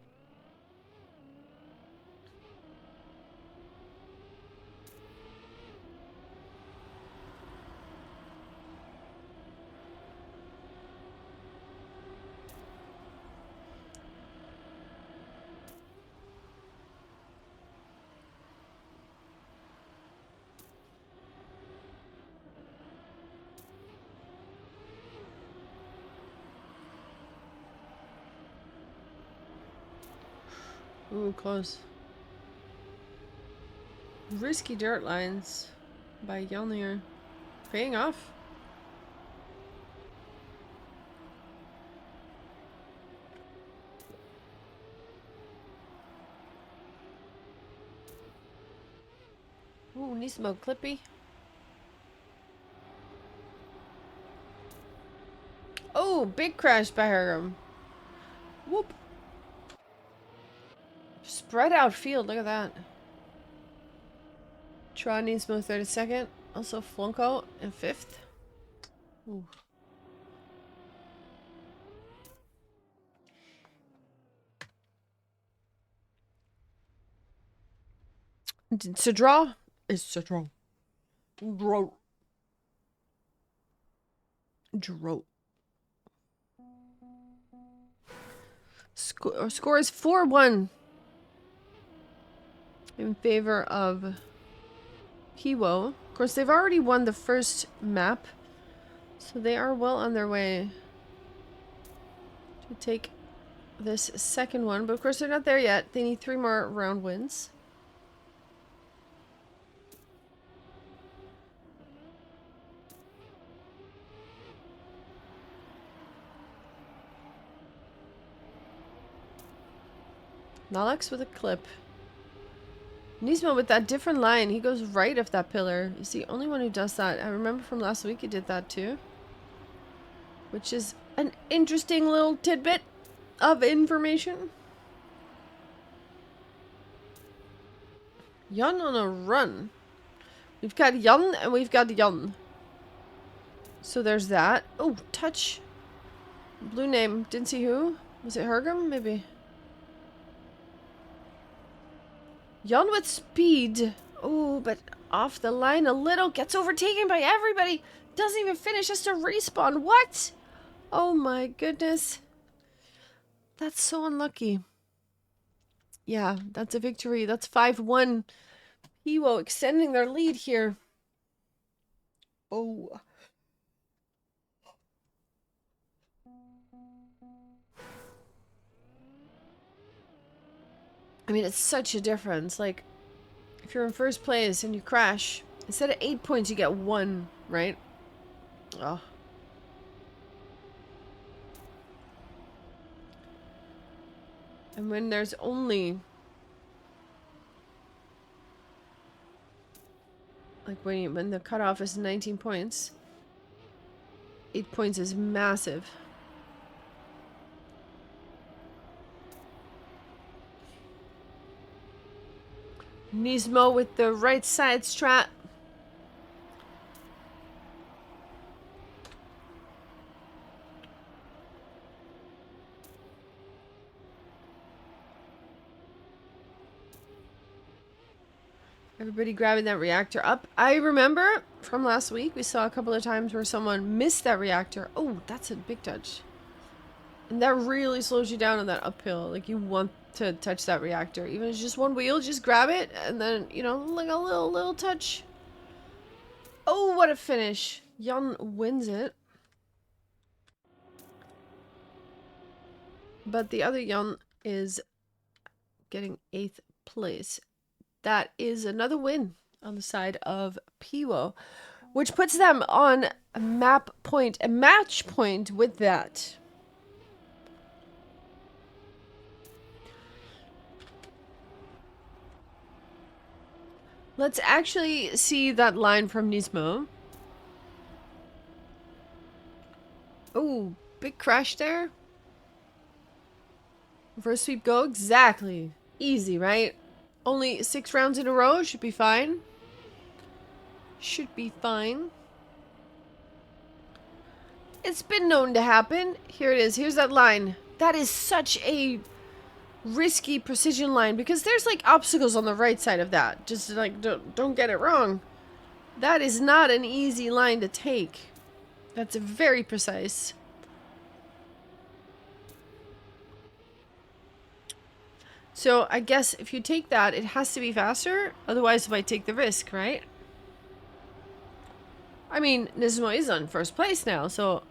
Ooh, close. Risky dirt lines by Yelnir. Paying off. Ooh, Nismo Clippy. Oh, big crash by Hergum. Whoop. Spread out field, look at that. Tron Nismo 32nd. Also Flunko in 5th. Ooh. It's a draw. It's a draw. Draw. Draw. Score is 4-1 in favor of PIWO. Of course, they've already won the first map, so they are well on their way to take this second one. But of course, they're not there yet. They need 3 more round wins. Nalex with a clip. Nismo with that different line. He goes right of that pillar. He's the only one who does that. I remember from last week he did that too. Which is an interesting little tidbit of information. Jan on a run. We've got Jan and we've got Jan. So there's that. Oh, touch. Blue name. Didn't see who. Was it Hergum? Maybe. Jan with speed Oh, but off the line a little. Gets overtaken by everybody. Doesn't even finish. Has to respawn. What? Oh my goodness. That's so unlucky. Yeah, that's a victory. That's 5-1. PIWO extending their lead here. Oh. I mean, it's such a difference. Like, if you're in first place and you crash, instead of 8 points, you get 1, right? Oh. And when there's only... Like, when the cutoff is 19 points, 8 points is massive. Nismo with the right side strat. Everybody grabbing that reactor up. I remember from last week, we saw a couple of times where someone missed that reactor. Oh, that's a big touch. And that really slows you down on that uphill. Like, you want to touch that reactor. Even if it's just one wheel, just grab it. And then, you know, like a little touch. Oh, what a finish. Jan wins it. But the other Jan is getting 8th place. That is another win on the side of PIWO, which puts them on a match point with that. Let's actually see that line from Nismo. Oh, big crash there. First sweep go. Exactly. Easy, right? Only 6 rounds in a row. Should be fine. Should be fine. It's been known to happen. Here it is. Here's that line. That is such a risky precision line because there's like obstacles on the right side of that. Just like, don't get it wrong. That is not an easy line to take. That's very precise. So I guess if you take that, it has to be faster. Otherwise, if I take the risk, right? I mean, Nismo is on first place now, so...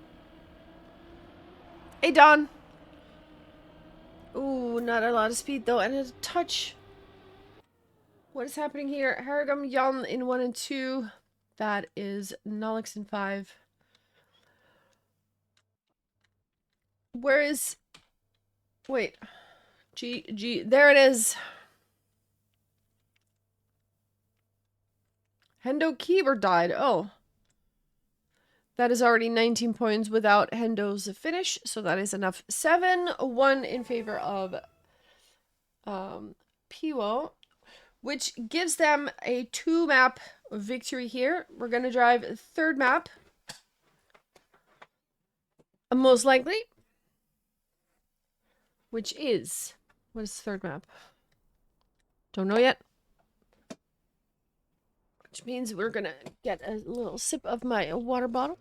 Hey, Don. Ooh, not a lot of speed, though, and a touch. What is happening here? Haragam Jan in 1 and 2. That is Nolix in 5. Where is... Wait... G, there it is. Hendo Kieber died. Oh. That is already 19 points without Hendo's finish. So that is enough. 7-1 in favor of PIWO, which gives them a 2-map victory here. We're going to drive a 3rd map. Most likely. Which is... What is the 3rd map? Don't know yet. Which means we're gonna get a little sip of my water bottle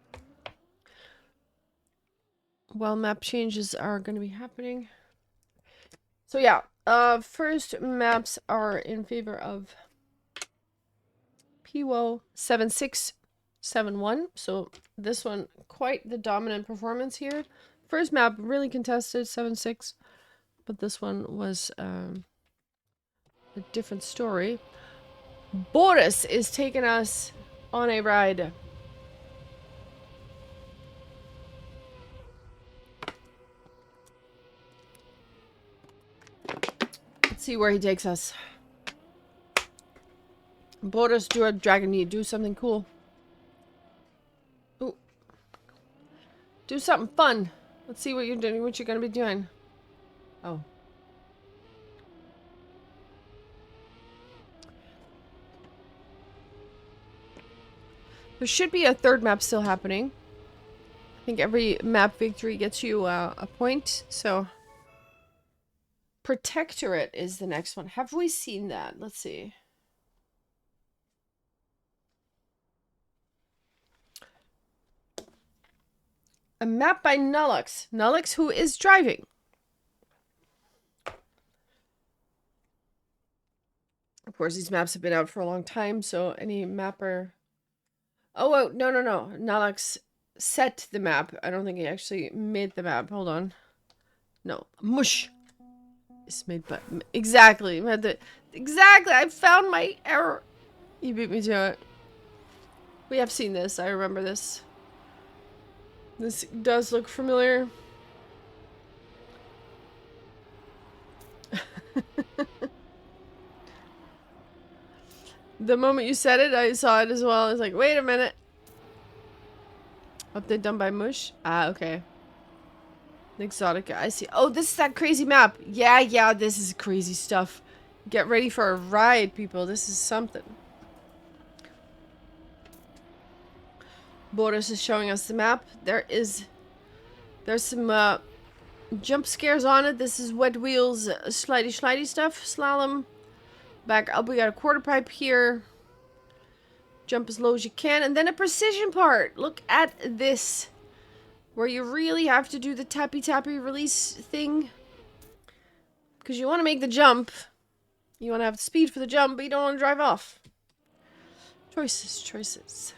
while map changes are gonna be happening. So yeah, first maps are in favor of PIWO 7-6, 7-1. So this one, quite the dominant performance here. First map, really contested, 7-6. But this one was a different story. Boris is taking us on a ride. Let's see where he takes us. Boris, do a dragon need. Do something cool. Ooh. Do something fun. Let's see what you're doing. What you're gonna be doing. Oh. There should be a 3rd map still happening. I think every map victory gets you a point, so... Protectorate is the next one. Have we seen that? Let's see. A map by Nullux. Nullux, who is driving. Of course, these maps have been out for a long time, so any mapper... Oh, no. Nullux set the map. I don't think he actually made the map. Hold on. No. Mush. It's made by... Exactly. Exactly. I found my error. You beat me to it. We have seen this. I remember this. This does look familiar. The moment you said it, I saw it as well. I was like, wait a minute. Update done by Mush? Ah, okay. Exotica, I see. Oh, this is that crazy map. Yeah, this is crazy stuff. Get ready for a ride, people. This is something. Boris is showing us the map. There's some jump scares on it. This is Wet Wheels slidey stuff. Slalom. Back up, we got a quarter pipe here. Jump as low as you can. And then a precision part. Look at this. Where you really have to do the tappy release thing. Because you want to make the jump. You want to have the speed for the jump, but you don't want to drive off. Choices.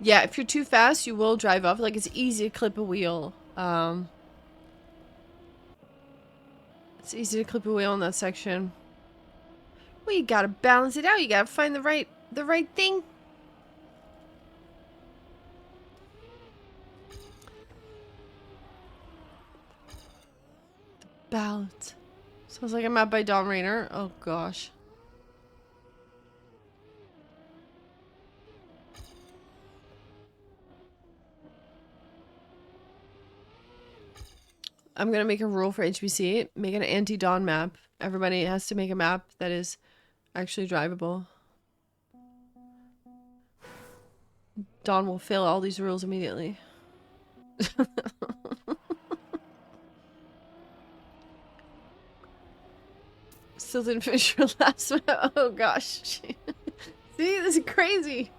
Yeah, if you're too fast, you will drive off. Like, it's easy to clip a wheel. It's easy to clip a wheel in that section. Well, you gotta balance it out. You gotta find the right thing. The balance. Sounds like a map by Dom Rainer. Oh, gosh. I'm gonna make a rule for HBC. Make an anti-Dawn map. Everybody has to make a map that is actually drivable. Dawn will fail all these rules immediately. Still didn't finish your last map. Oh gosh. See, this is crazy.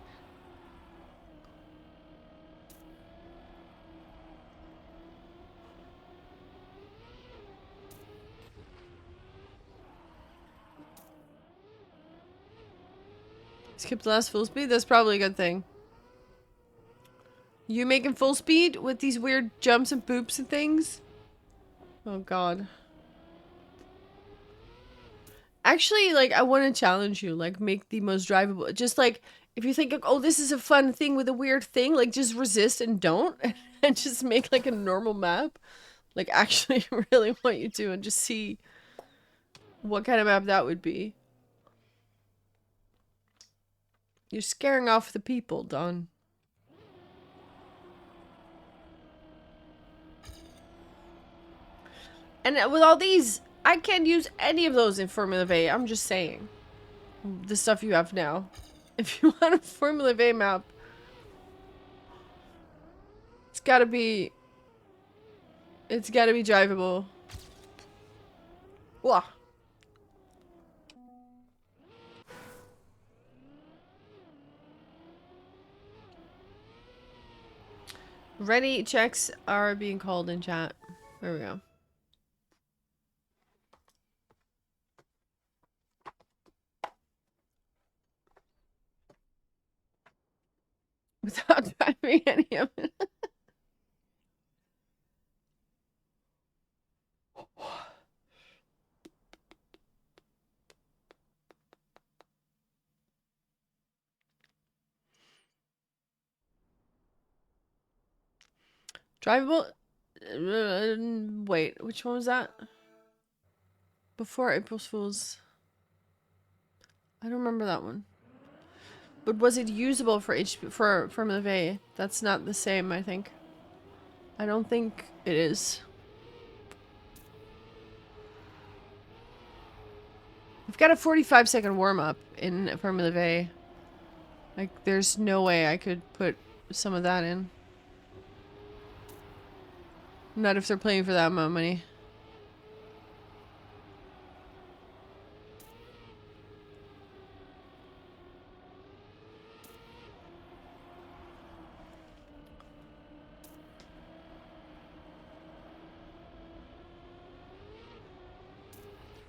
Skip the last full speed? That's probably a good thing. You making full speed with these weird jumps and boops and things? Oh god. Actually, like, I want to challenge you. Like, make the most drivable. Just like, if you think, oh, this is a fun thing with a weird thing, like, just resist and don't. And just make, like, a normal map. Like, actually really want you to and just see what kind of map that would be. You're scaring off the people, Don. And with all these, I can't use any of those in Formula V. I'm just saying. The stuff you have now. If you want a Formula V map, it's gotta be drivable. Wah. Ready checks are being called in chat. There we go. Without driving any of it. Drivable? Wait, which one was that? Before April Fool's. I don't remember that one. But was it usable for Formula V? That's not the same, I think. I don't think it is. We've got a 45-second warm-up in Formula V. Like, there's no way I could put some of that in. Not if they're playing for that amount of money.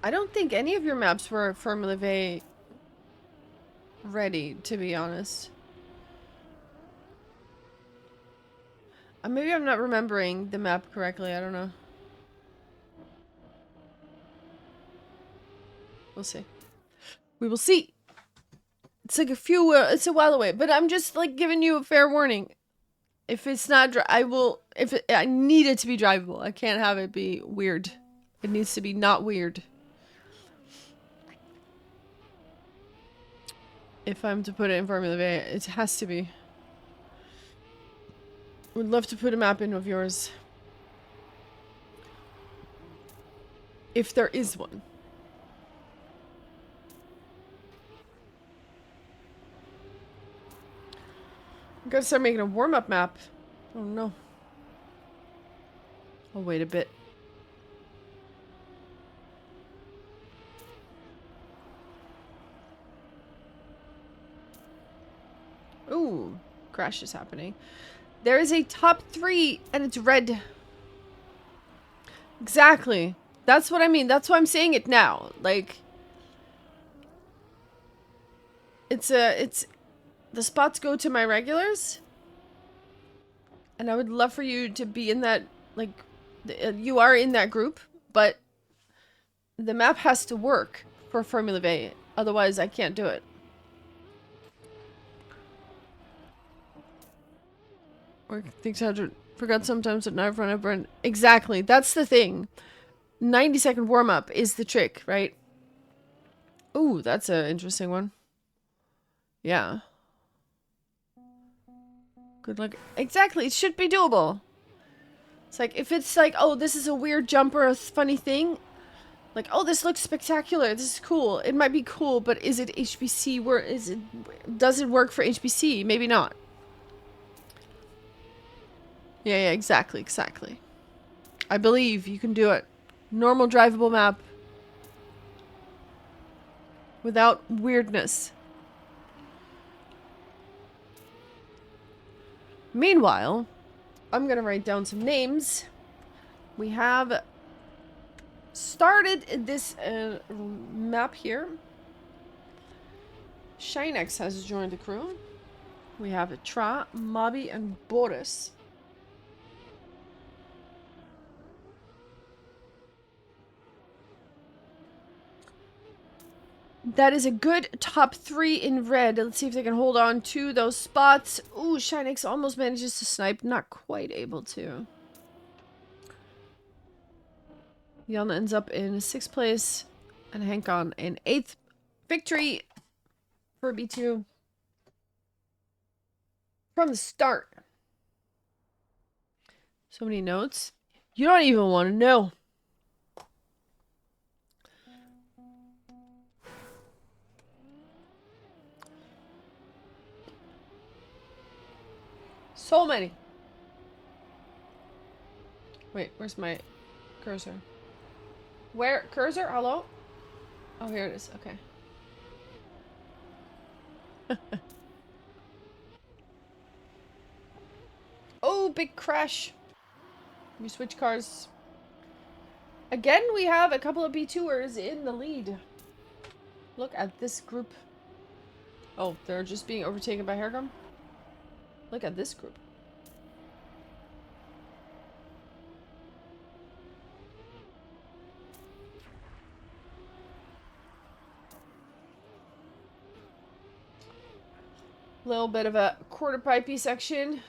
I don't think any of your maps were Formula V ready, to be honest. Maybe I'm not remembering the map correctly, I don't know. We'll see. We will see. It's like it's a while away, but I'm just like giving you a fair warning. If it's not, I need it to be drivable. I can't have it be weird. It needs to be not weird. If I'm to put it in Formula V, it has to be. Would love to put a map in of yours. If there is one. I'm gonna start making a warm-up map. Oh no. I'll wait a bit. Ooh, crash is happening. There is a top 3 and it's red. Exactly. That's what I mean. That's why I'm saying it now. Like, it's the spots go to my regulars. And I would love for you to be in that, like, you are in that group, but the map has to work for Formula V. Otherwise, I can't do it. Or things I forgot sometimes that I've run. Exactly. That's the thing. 90-second warm-up is the trick, right? Ooh, that's an interesting one. Yeah. Good luck. Exactly. It should be doable. It's like, if it's like, oh, this is a weird jump or a funny thing. Like, oh, this looks spectacular. This is cool. It might be cool, but is it HBC? Does it work for HBC? Maybe not. Yeah, exactly. I believe you can do it. Normal drivable map. Without weirdness. Meanwhile, I'm gonna write down some names. We have started this map here. Shinex has joined the crew. We have Tra, Mobby, and Boris. That is a good top 3 in red. Let's see if they can hold on to those spots. Ooh, Shinex almost manages to snipe. Not quite able to. Jan ends up in 6th place. And Hankon in 8th. Victory for B2. From the start. So many notes. You don't even want to know. So many. Wait, where's my cursor? Where? Cursor? Hello? Oh, here it is. Okay. Oh, big crash. We switch cars. Again, we have a couple of B2ers in the lead. Look at this group. Oh, they're just being overtaken by Hergum? Look at this group. Little bit of a quarter pipey section.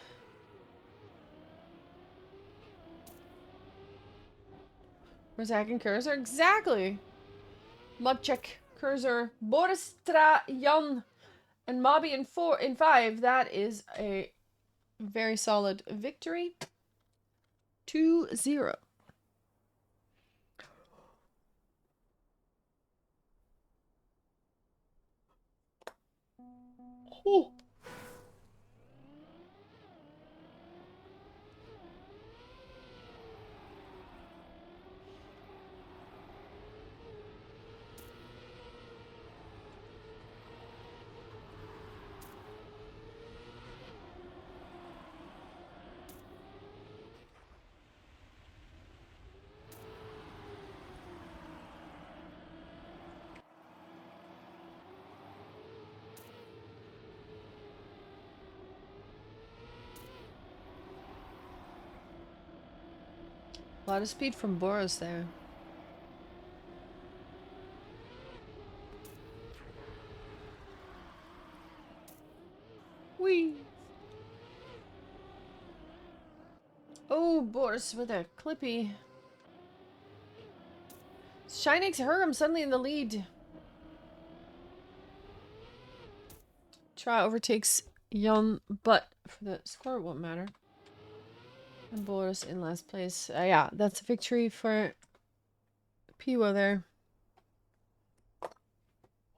Where's Hack and Cursor? Exactly. Mudcheck, Cursor, Boris, Tra, Jan, And Mobby in 5, that is a very solid victory. 2-0. Oh. A lot of speed from Boris there. Whee! Oh, Boris with a clippy. Shinex Hergum suddenly in the lead. Tra overtakes Jan, but for the score it won't matter. And Boris in last place. Yeah, that's a victory for PIWO there.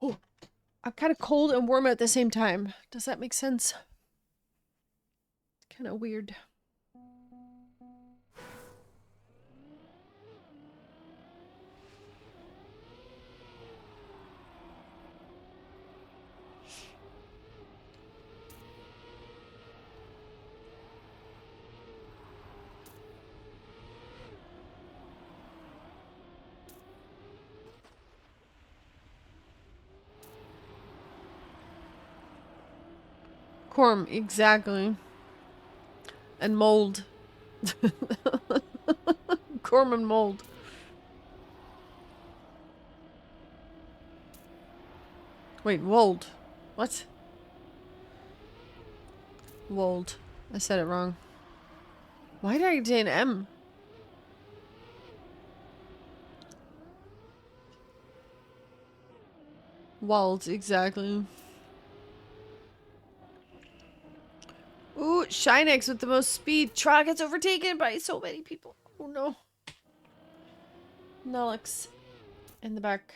Oh, I'm kind of cold and warm at the same time. Does that make sense? Kind of weird. Corm, exactly. And mold. Corm and mold. Wait, wold. What? Wold. I said it wrong. Why did I say an M? Wold, exactly. Ooh, Shinex with the most speed. Tra gets overtaken by so many people. Oh no. Nullix in the back.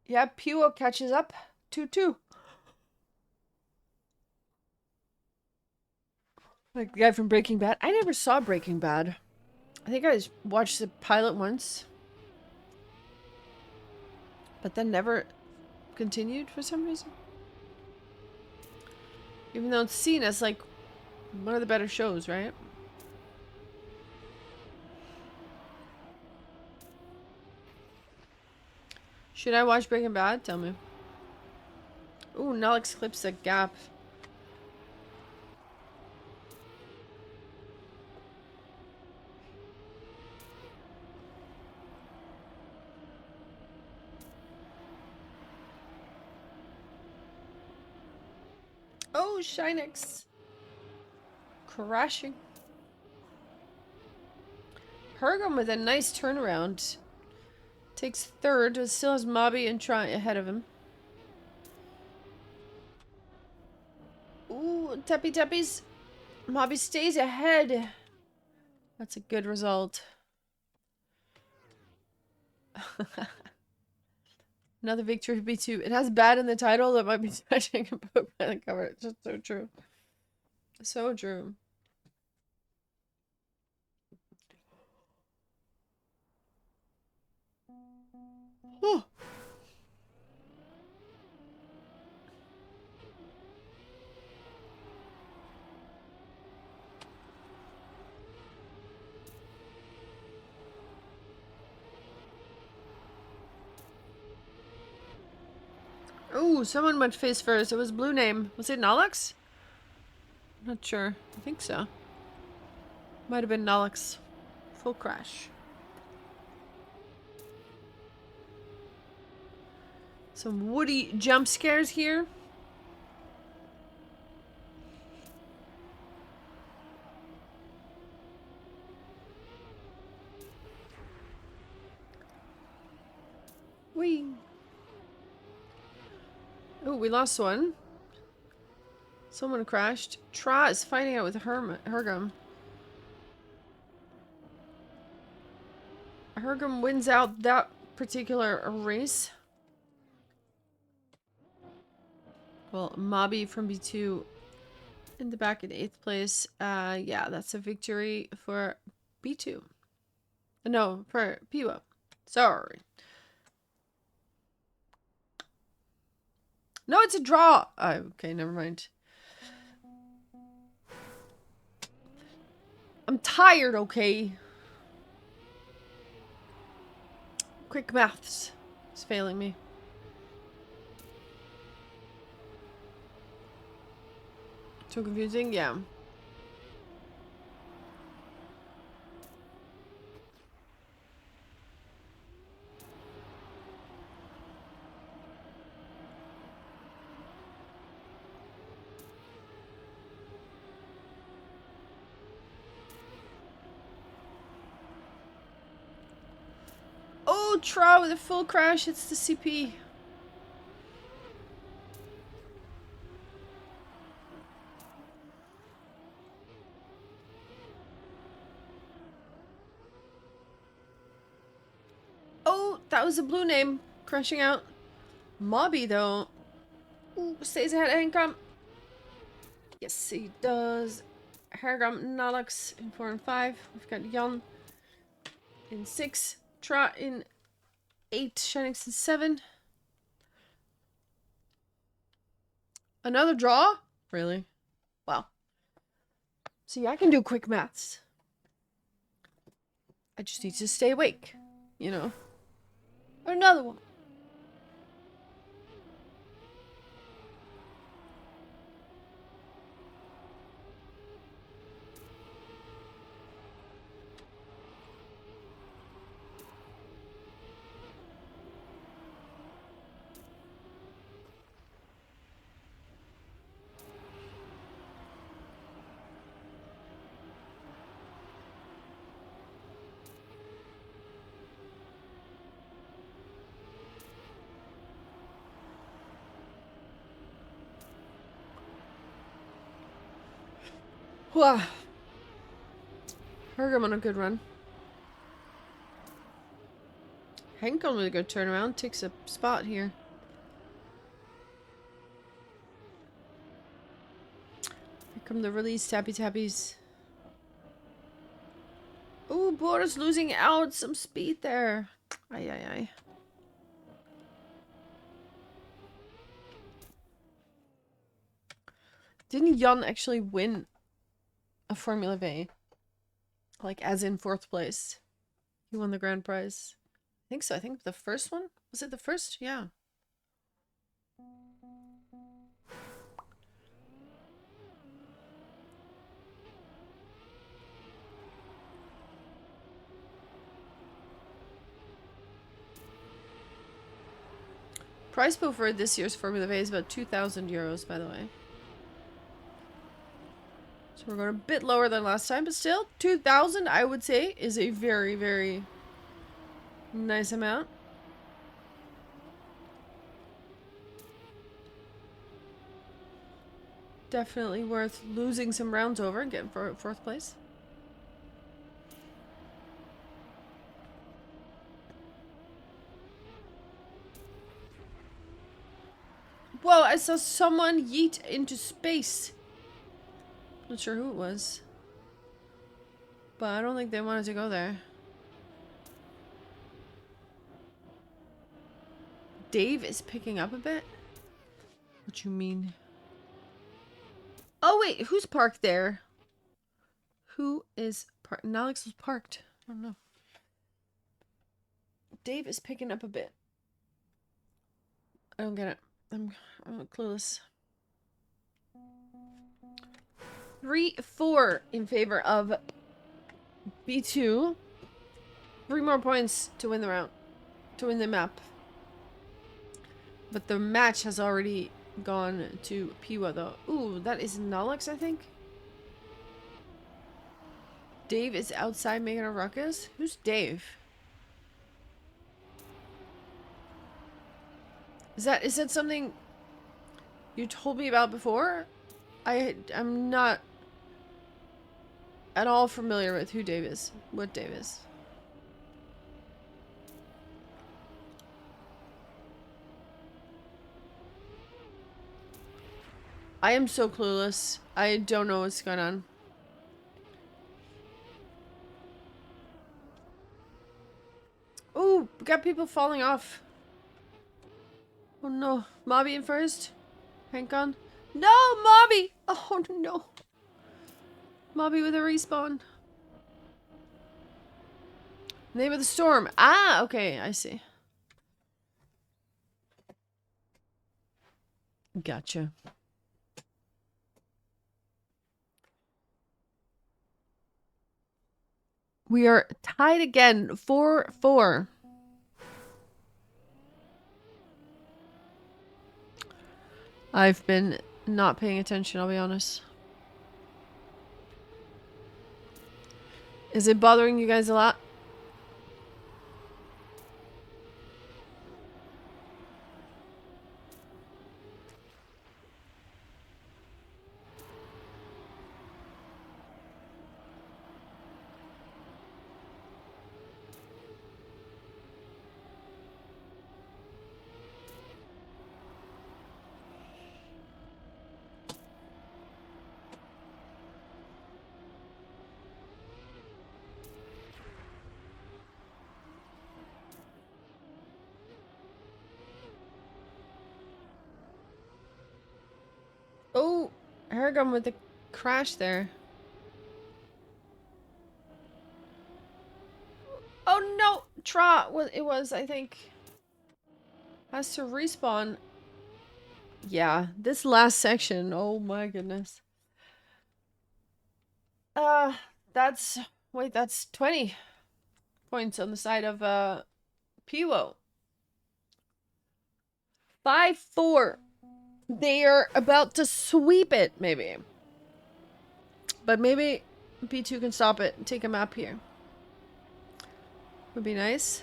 Yeah, PIWO catches up. 2-2. Like the guy from Breaking Bad. I never saw Breaking Bad. I think I just watched the pilot once. But then never continued for some reason. Even though it's seen as like one of the better shows, right? Should I watch Breaking Bad? Tell me. Ooh, Nullix clips a gap. Oh, Shinex. Crashing. Hergum with a nice turnaround. Takes third, but still has Mobby and Try ahead of him. Ooh, Teppy Teppies. Mobby stays ahead. That's a good result. Another victory for B2. It has bad in the title. That might be judging a book by the cover. It's just so true. So true. Oh. Ooh, someone went face first. It was blue name. Was it Nolux? Not sure. I think so. Might have been Nolux. Full crash. Some woody jump scares here. Whee! Oh, we lost one. Someone crashed. Tra is fighting out with Hergum. Hergum wins out that particular race. Well, Mobby from B2 in the back in 8th place. Yeah, that's a victory for B2. No, for PIWO. Sorry. No, it's a draw. Oh, okay, never mind. I'm tired, okay? Quick maths is failing me. Too confusing? Yeah. Oh, Tra with a full crash. It's the CP. Oh, that was a blue name. Crashing out. Mobby, though. Ooh, stays ahead of Hancom. Yes, he does. Hergum, Nalux in 4 and 5. We've got Jan in 6. Tra in 8. Shinix in 7. Another draw? Really? Wow. See, I can do quick maths. I just need to stay awake. You know? Another one. Wow. Hergum on a good run. Henkel with a good turnaround. Takes a spot here. Here come the release tappy tappies. Ooh, Boris losing out some speed there. Ay, ay, ay. Didn't Jan actually win a Formula V? Like, as in 4th place. He won the grand prize. I think so. I think the first one? Was it the first? Yeah. Prize pool for this year's Formula V is about 2,000 euros, by the way. So we're going a bit lower than last time, but still, 2,000, I would say, is a very, very nice amount. Definitely worth losing some rounds over and getting for 4th place. Whoa, I saw someone yeet into space. Not sure who it was. But I don't think they wanted to go there. Dave is picking up a bit? What you mean? Oh wait, who's parked there? Who is parked? Alex was parked. I don't know. Dave is picking up a bit. I don't get it. I'm clueless. 3-4 in favor of B2. 3 more points to win the round. To win the map. But the match has already gone to PIWO though. Ooh, that is Nolux, I think. Dave is outside making a ruckus. Who's Dave? Is that something you told me about before? I'm not at all familiar with who Dave is. What Dave is. I am so clueless. I don't know what's going on. Ooh, we got people falling off. Oh no. Mobby in first? Hank on? No, Mobby! Oh no. Mobby with a respawn. Name of the storm. Ah, okay, I see. Gotcha. We are tied again. 4-4. I've been not paying attention, I'll be honest. Is it bothering you guys a lot? Oh, Harrigan with the crash there. Oh no! Trot, what it was, I think. Has to respawn. Yeah, this last section, oh my goodness. That's, wait, that's 20 points on the side of, PIWO. 5-4. They are about to sweep it, maybe. But maybe B2 can stop it and take a map here. Would be nice.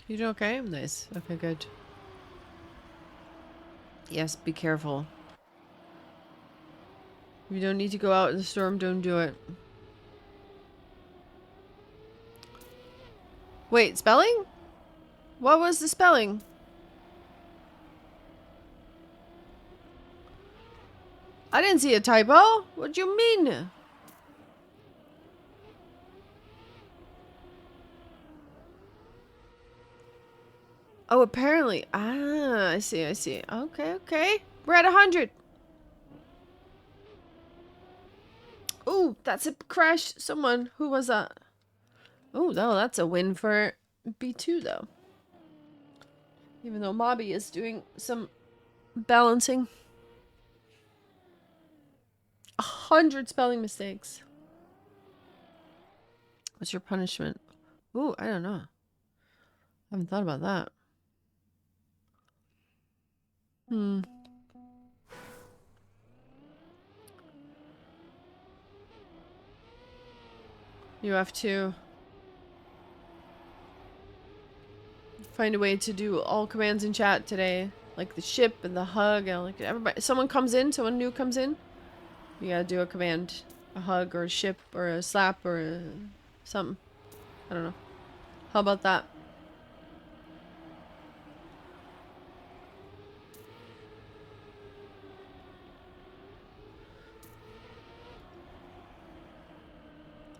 You doing okay? Nice. Okay, good. Yes, be careful. If you don't need to go out in the storm, don't do it. Wait, spelling? What was the spelling? I didn't see a typo. What do you mean? Oh, apparently. Ah, I see, I see. Okay, okay. We're at 100. Ooh, that's a crash. Someone. Who was that? Oh, no, that's a win for B2, though. Even though Mobby is doing some balancing. 100 spelling mistakes. What's your punishment? Ooh, I don't know. I haven't thought about that. You have to find a way to do all commands in chat today. Like the ship and the hug and like everybody. Someone comes in, someone new comes in. You gotta do a command. A hug or a ship or a slap or a something. I don't know. How about that?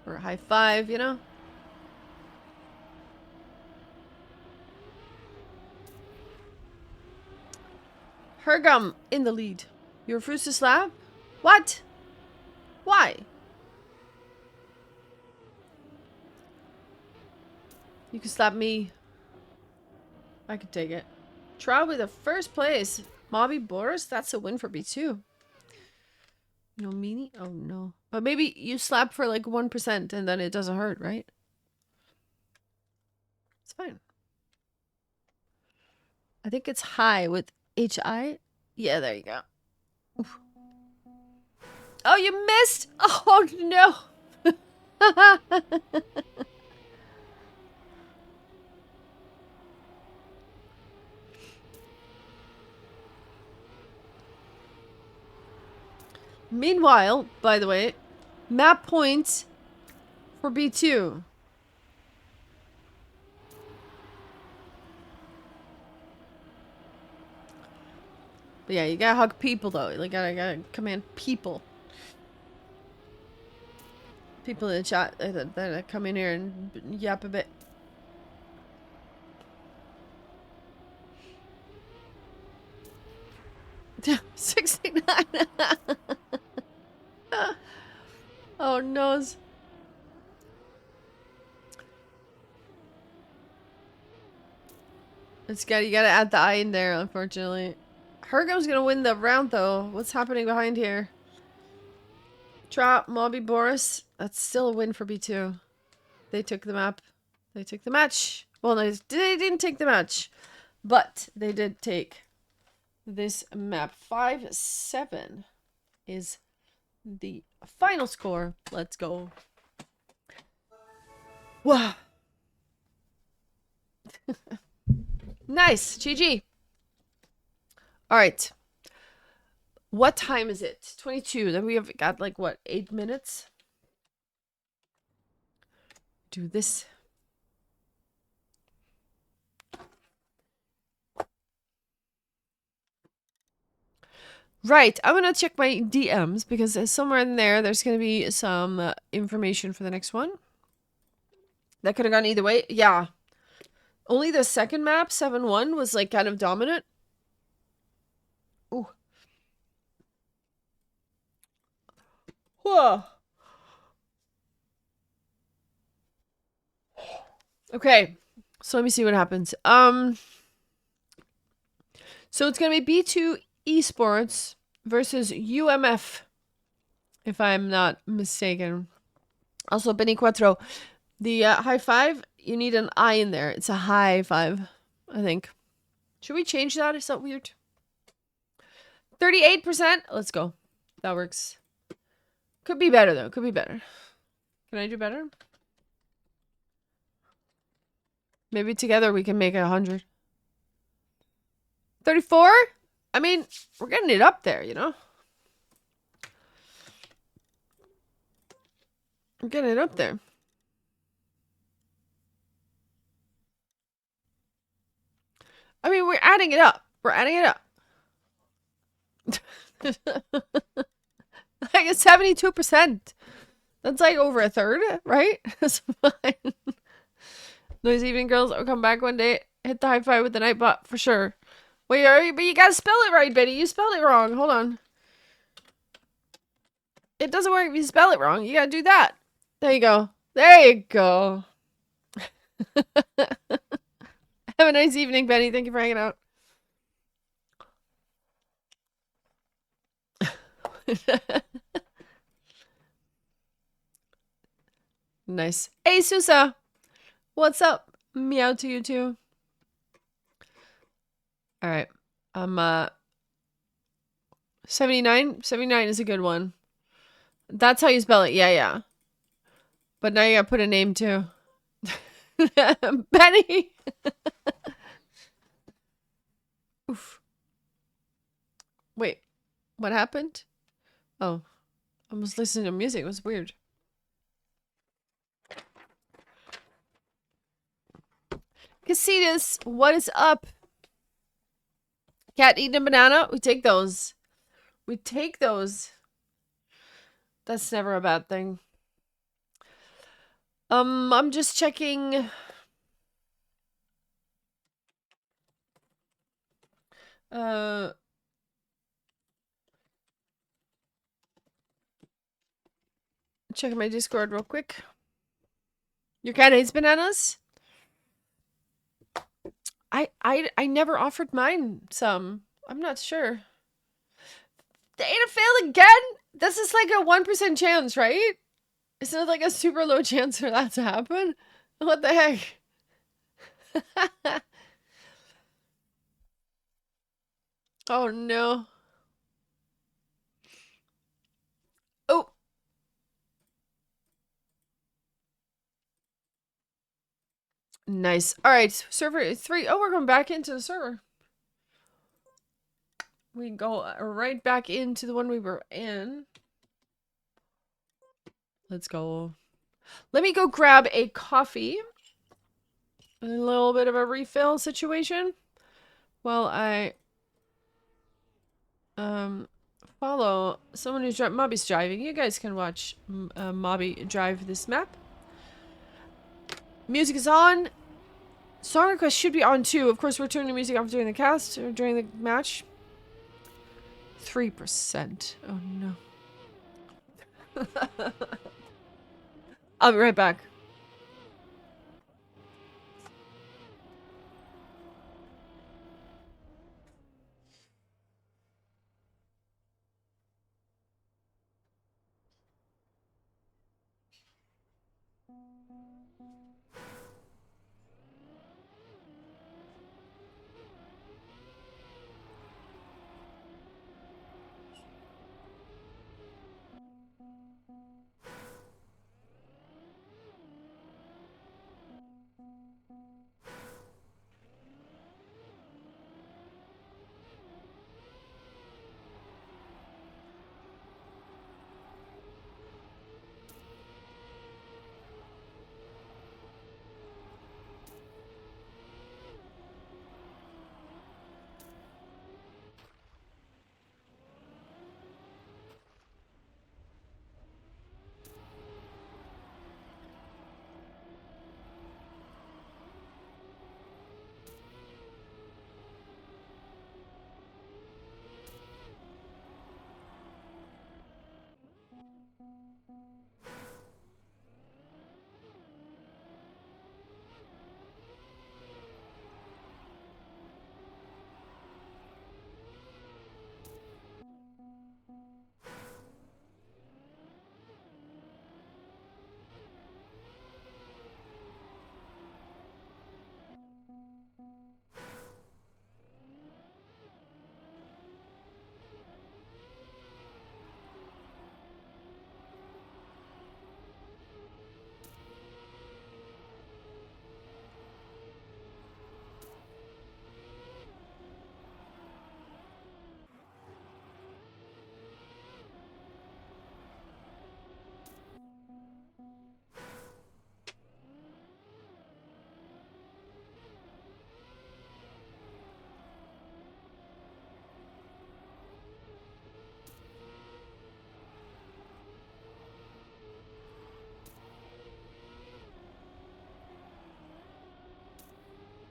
Or a high five, you know? Hergum in the lead. You refuse to slap? What? Why? You can slap me. I could take it. Try with the first place. Mobby Boris? That's a win for B2. No meanie? Oh no. But maybe you slap for like 1% and then it doesn't hurt, right? It's fine. I think it's high with H-I. Yeah, there you go. Oof. Oh, you missed! Oh, no! Meanwhile, by the way, map points for B2. But yeah, you gotta hug people though. You gotta command people. People in the chat that come in here and yap a bit. $69. Oh no. You gotta add the I in there, unfortunately. Hergum's gonna win the round though. What's happening behind here? Trap, Mobby, Boris. That's still a win for B2. They took the map. They took the match. Well, no, they didn't take the match. But they did take this map. 5-7 is the final score. Let's go. Wow. Nice. GG. All right. What time is it? 22. Then we have got like, what, 8 minutes? Do this. Right. I'm going to check my DMs because somewhere in there's going to be some information for the next one. That could have gone either way. Yeah. Only the second map, 7-1, was like kind of dominant. Ooh. Whoa. Okay. So let me see what happens. So it's going to be B2 Esports versus UMF, if I'm not mistaken. Also, Benny Quattro. The high five, you need an I in there. It's a high five, I think. Should we change that? Is that weird? 38%? Let's go. That works. Could be better, though. Could be better. Can I do better? Maybe together we can make it 100. 34? I mean, we're getting it up there, you know? We're getting it up there. I mean, we're adding it up. We're adding it up. Like a 72%. That's like over a third, right? That's fine. Those evening girls will come back one day, hit the high five with the Nightbot for sure. Wait, but you gotta spell it right, Betty. You spelled it wrong. Hold on. It doesn't work if you spell it wrong. You gotta do that. There you go. There you go. Have a nice evening, Benny. Thank you for hanging out. Nice. Hey, Susa. What's up? Meow to you too. All right. 79. 79 is a good one. That's how you spell it. Yeah, yeah. But now you gotta put a name too. Benny. Oof. Wait. What happened? Oh. I was listening to music. It was weird. Casitas, what is up? Cat eating a banana? We take those. We take those. That's never a bad thing. I'm just checking. Checking my Discord real quick. Your cat eats bananas? I never offered mine some. I'm not sure. Data failed again? This is like a 1% chance, right? Isn't it like a super low chance for that to happen? What the heck? Oh no. Nice. All right, server 3. Oh, we're going back into the server. We go right back into the one we were in. Let's go. Let me go grab a coffee. A little bit of a refill situation while I follow someone who's Mobby's driving. You guys can watch Mobby drive this map. Music is on. Song request should be on too. Of course, we're turning music off during the cast or during the match. 3%. Oh no. I'll be right back.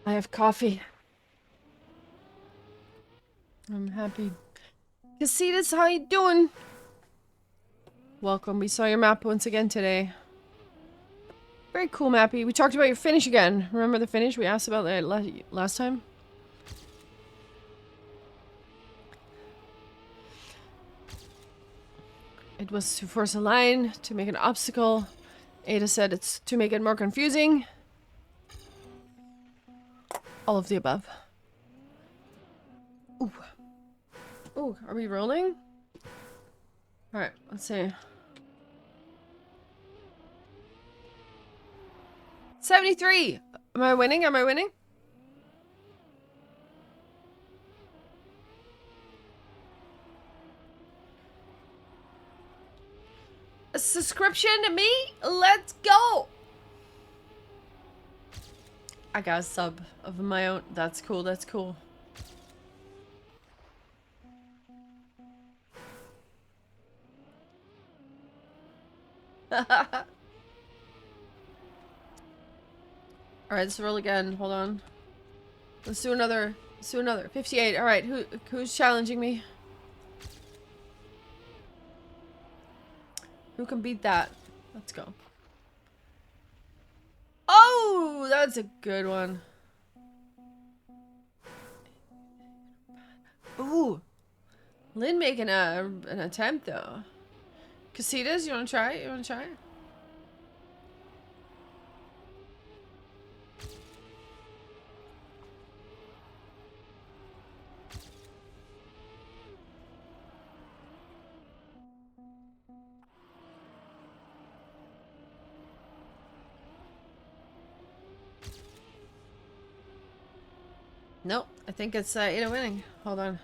I have coffee. I'm happy. Casitas, how you doing? Welcome. We saw your map once again today. Very cool, Mappy. We talked about your finish again. Remember the finish? We asked about that last time. It was to force a line, to make an obstacle. Ada said it's to make it more confusing. All of the above. Ooh. Ooh, are we rolling? Alright, let's see. 73! Am I winning? Am I winning? A subscription to me? Let's go! I got a sub of my own. That's cool, that's cool. Alright, let's roll again. Hold on. Let's do another. Let's do another. 58. Alright, who's challenging me? Who can beat that? Let's go. Oh, that's a good one. Ooh. Lynn making an attempt though. Casitas, you wanna try it? You wanna try it? I think it's Ada winning. Hold on.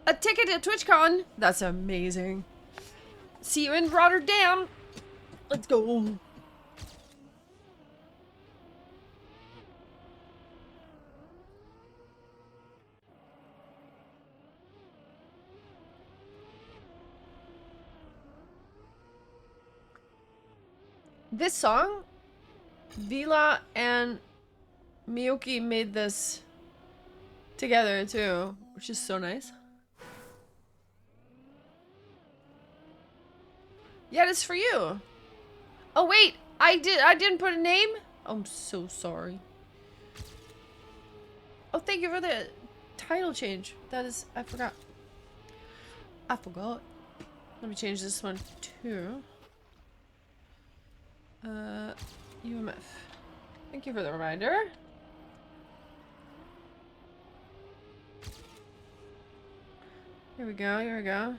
A ticket to TwitchCon! That's amazing. See you in Rotterdam! Let's go! This song, Vila and Miyuki made this together too, which is so nice. Yeah, it's for you. Oh wait, I didn't put a name? I'm so sorry. Oh, thank you for the title change. That is, I forgot. Let me change this one too. UMF. Thank you for the reminder. Here we go, here we go.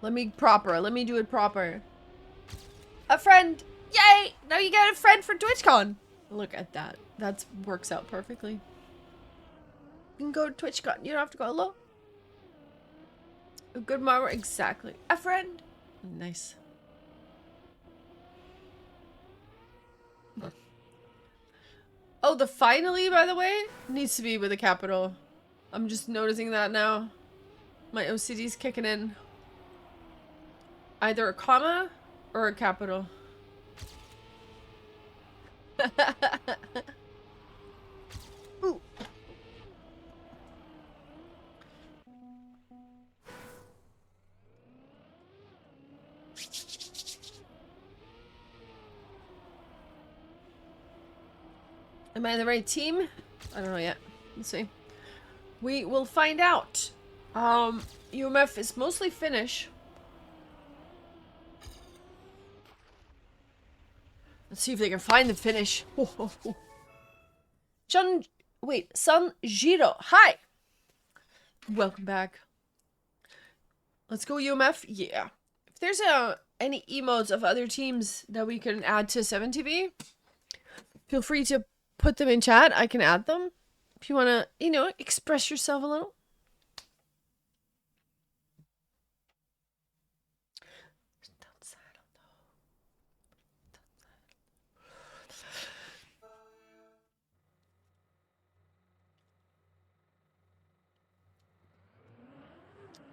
Let me do it proper. A friend! Yay! Now you got a friend for TwitchCon! Look at that. That works out perfectly. You can go to TwitchCon. You don't have to go alone. A good mama, exactly. A friend. Nice. Oh, the finally, by the way, needs to be with a capital. I'm just noticing that now. My OCD's kicking in. Either a comma or a capital. Ooh. Am I the right team? I don't know yet. Let's see. We will find out. UMF is mostly Finnish. Let's see if they can find the Finnish. Sanjiro. Hi! Welcome back. Let's go UMF. Yeah. If there's any emotes of other teams that we can add to 7TV, feel free to put them in chat. I can add them. If you want to, you know, express yourself a little.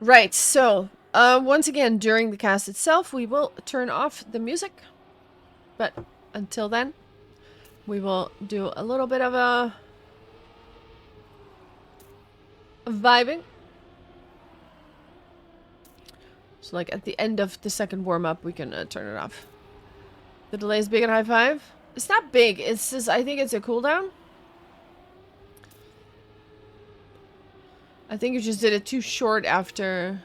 Right, so, once again, during the cast itself, we will turn off the music. But until then, we will do a little bit of a vibing. So, like, at the end of the second warm-up, we can turn it off. The delay is big and high five. It's not big, it's just, I think it's a cooldown. I think you just did it too short after...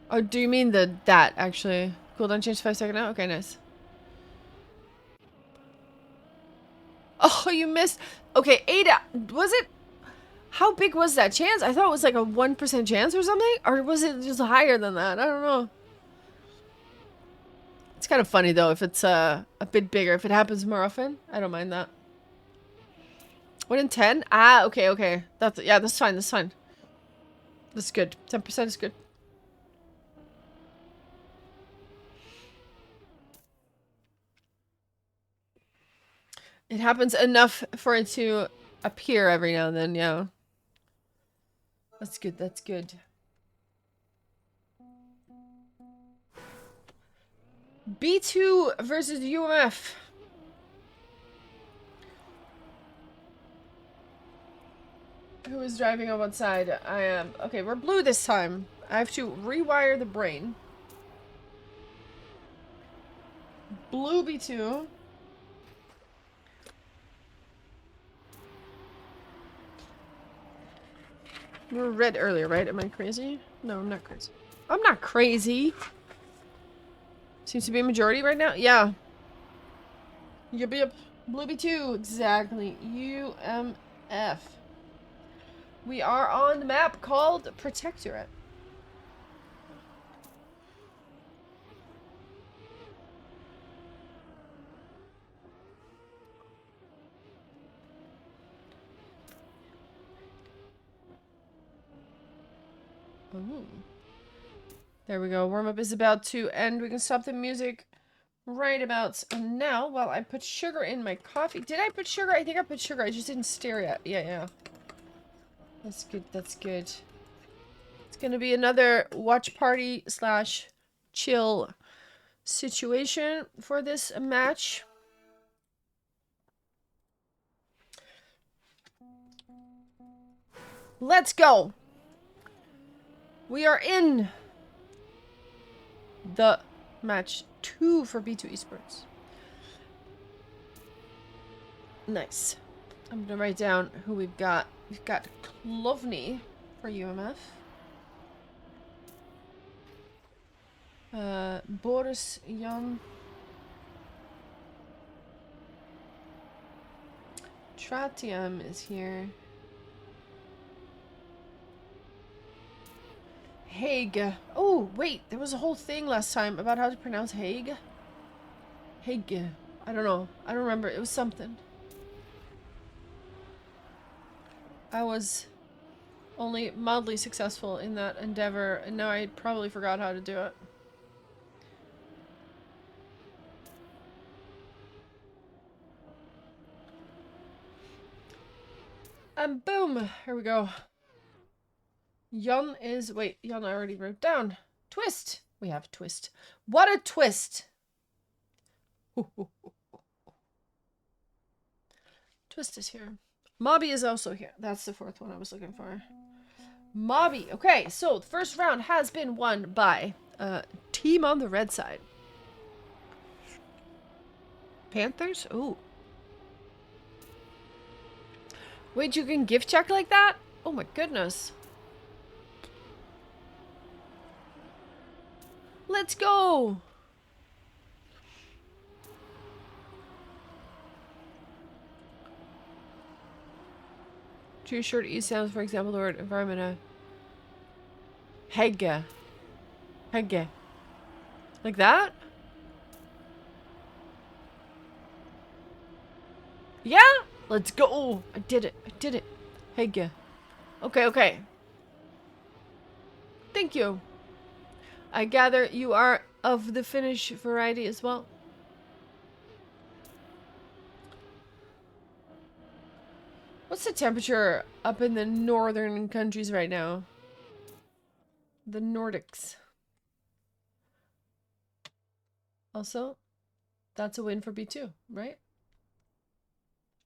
Oh, do you mean that, actually? Cooldown changed 5 seconds now? Okay, nice. Oh, you missed. Okay, Ada, was it... How big was that chance? I thought it was like a 1% chance or something? Or was it just higher than that? I don't know. It's kind of funny, though, if it's a bit bigger. If it happens more often, I don't mind that. 1 in 10? Ah, okay, okay. Yeah, that's fine, that's fine. That's good. 10% is good. It happens enough for it to appear every now and then, yeah. That's good, that's good. B2 versus UMF. Who is driving on what side? I am. Okay, we're blue this time. I have to rewire the brain. Blue B2. We were red earlier, right? Am I crazy? No, I'm not crazy. I'm not crazy. Seems to be a majority right now. Yeah. Yep, yep. Blue B2. Exactly. UMF. We are on the map called Protectorate. Ooh. There we go. Warm-up is about to end. We can stop the music right about now while I put sugar in my coffee. Did I put sugar? I think I put sugar. I just didn't stare at. Yeah. That's good. That's good. It's gonna be another watch party slash chill situation for this match. Let's go. We are in the match 2 for B2 Esports. Nice. I'm gonna write down who we've got. We've got Klovny for UMF. Boris Jan. Tratium is here. Hague. Oh, wait. There was a whole thing last time about how to pronounce Hague. Hague. I don't know. I don't remember. It was something. I was only mildly successful in that endeavor, and now I probably forgot how to do it. And boom! Here we go. Jan is... Wait, Jan I already wrote down. Twist! We have twist. What a twist! Twist is here. Mobby is also here. That's the fourth one I was looking for. Mobby. Okay, so the first round has been won by team on the red side. Panthers? Ooh. Wait, you can gift check like that? Oh my goodness. Let's go! True short E sounds, for example, the word environment. Hegge. Hegge. Like that? Yeah? Let's go! I did it. I did it. Hegge. Okay, okay. Thank you. I gather you are of the Finnish variety as well. What's the temperature up in the northern countries right now? The Nordics. Also, that's a win for B2, right?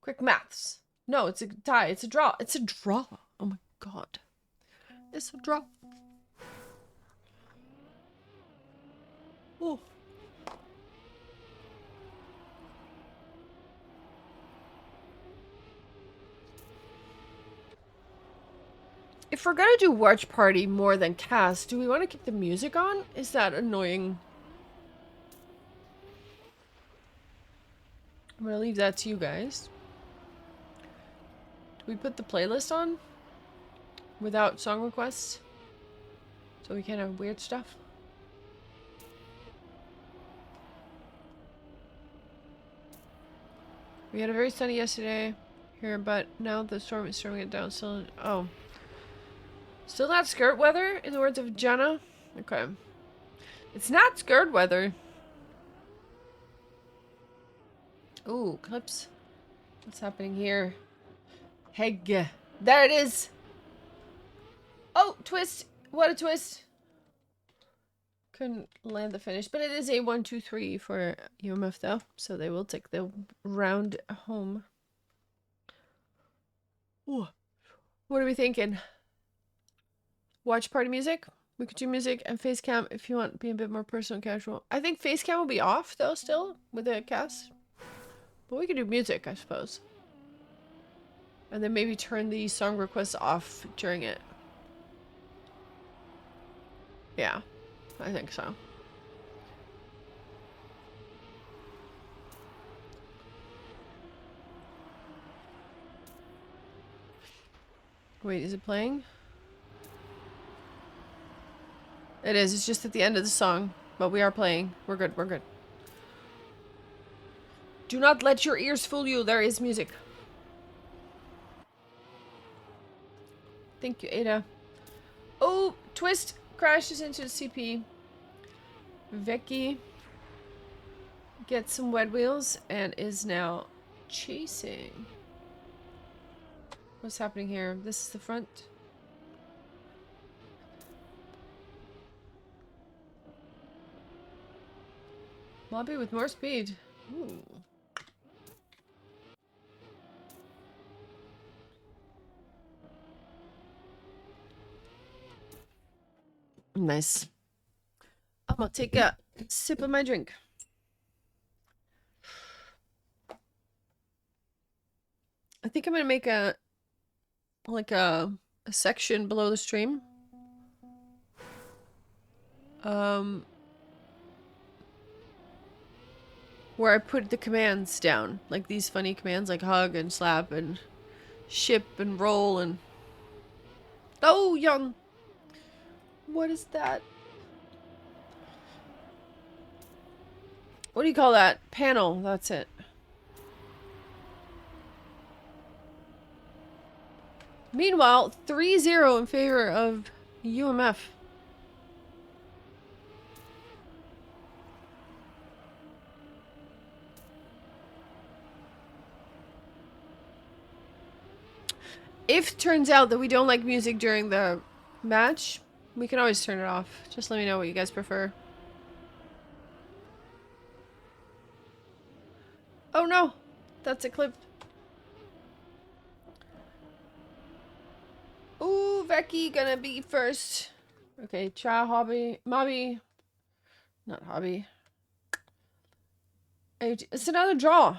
Quick maths. No, it's a tie. It's a draw. It's a draw. Oh my god. It's a draw. Oh. If we're gonna do watch party more than cast, do we want to keep the music on? Is that annoying? I'm gonna leave that to you guys. Do we put the playlist on? Without song requests? So we can't have weird stuff? We had a very sunny yesterday here, but now the storm is storming it down. Still, oh. Still not skirt weather, in the words of Jenna? Okay. It's not skirt weather. Ooh, clips. What's happening here? Hegge. There it is! Oh, twist! What a twist! Couldn't land the finish, but it is a 1-2-3 for UMF though, so they will take the round home. Ooh. What are we thinking? Watch party music? We could do music and face cam if you want to be a bit more personal and casual. I think face cam will be off though still with the cast. But we could do music, I suppose. And then maybe turn the song requests off during it. Yeah, I think so. Wait, is it playing? It is. It's just at the end of the song. But we are playing. We're good. We're good. Do not let your ears fool you. There is music. Thank you, Ada. Oh, Twist crashes into the CP. Vicky gets some wet wheels and is now chasing. What's happening here? This is the front. Mobby with more speed. Ooh. Nice. I'm gonna take a sip of my drink. I think I'm gonna make a section below the stream. Where I put the commands down, like these funny commands like hug and slap and ship and roll and oh young. What is that? What do you call that? Panel, that's it. Meanwhile, 3-0 in favor of UMF. If it turns out that we don't like music during the match, we can always turn it off. Just let me know what you guys prefer. Oh no! That's a clip. Ooh, Becky gonna be first. Okay, try hobby. Mobby. Not hobby. It's another draw.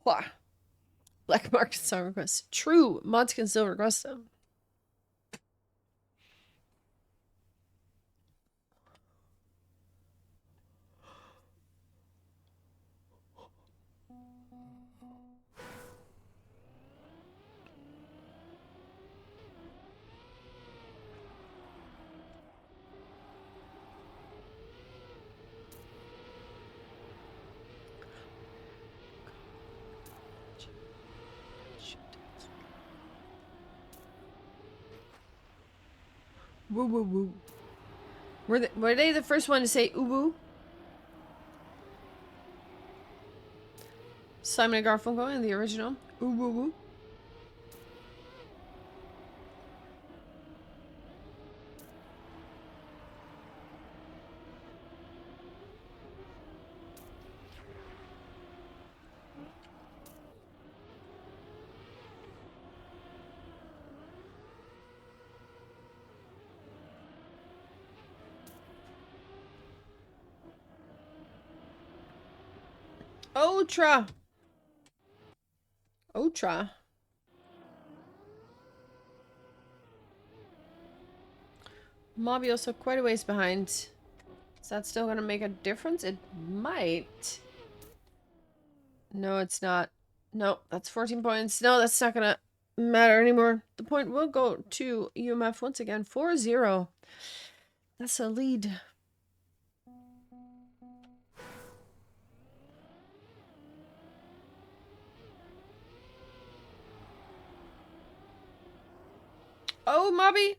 What? Black market song requests. True. Mods can still request them. Woo woo woo. Were they the first one to say ooh woo? Simon and Garfunkel in the original. Ooh woo woo. Ultra. Ultra. Mobby also quite a ways behind. Is that still gonna make a difference? It might. No, it's not. No, that's 14 points. No, that's not gonna matter anymore. The point will go to UMF once again. 4-0. That's a lead. Oh, Mobby!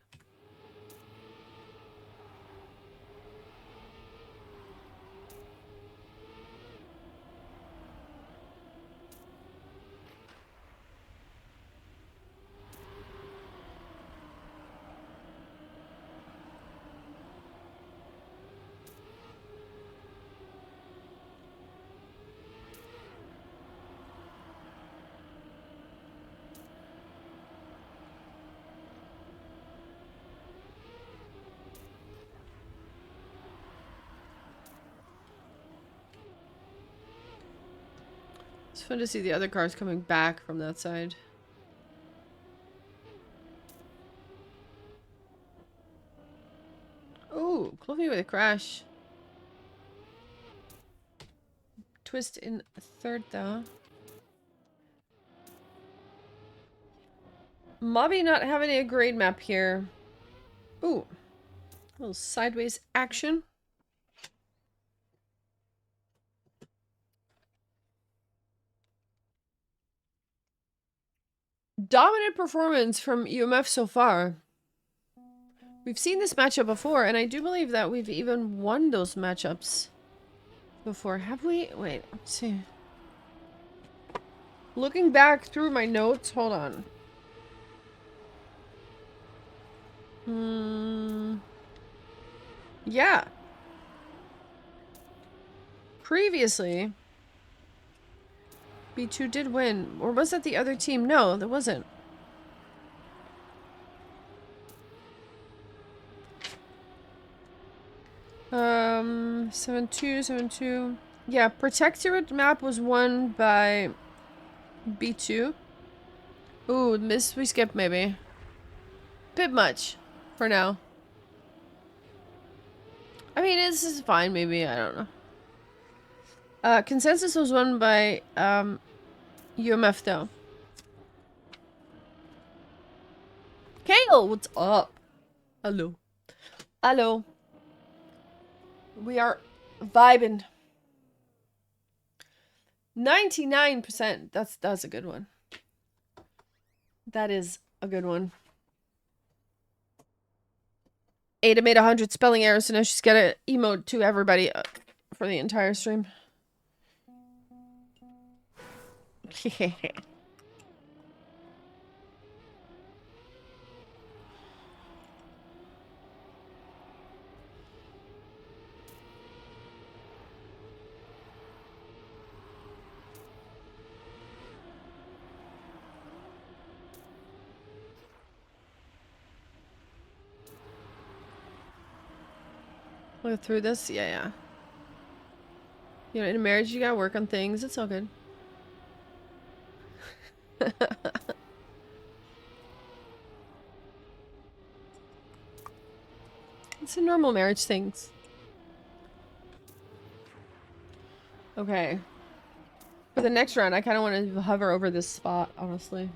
It's fun to see the other cars coming back from that side. Oh, Clovey with a crash. Twist in third though. Mobby not having a grade map here. Ooh. A little sideways action. Dominant performance from UMF so far. We've seen this matchup before, and I do believe that we've even won those matchups before. Have we? Wait, let's see. Looking back through my notes, hold on. Yeah. Previously, B2 did win. Or was that the other team? No, that wasn't. Um, 7-2, 7-2. Yeah, Protectorate map was won by B2. Ooh, we skipped maybe. Bit much for now. I mean, this is fine, maybe. I don't know. Consensus was won by UMF though. Kale, what's up? Hello. Hello. We are vibing. 99%. That's a good one. That is a good one. Ada made 100 spelling errors, so now she's got to emote to everybody for the entire stream. Look through this? Yeah. You know, in a marriage, you gotta work on things. It's all good. It's a normal marriage things. Okay. For the next round, I kind of want to hover over this spot, honestly.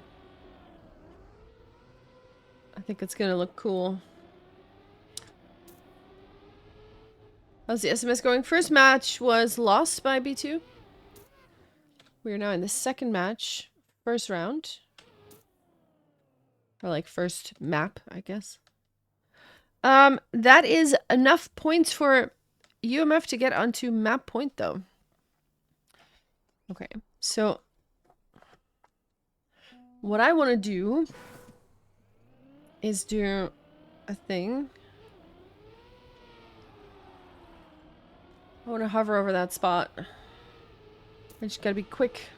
I think it's gonna look cool. How's the SMS going? First match was lost by B2. We are now in the second match. First round. Or like first map, I guess. That is enough points for UMF to get onto map point though. Okay, so what I want to do is do a thing. I want to hover over that spot. I just gotta be quick.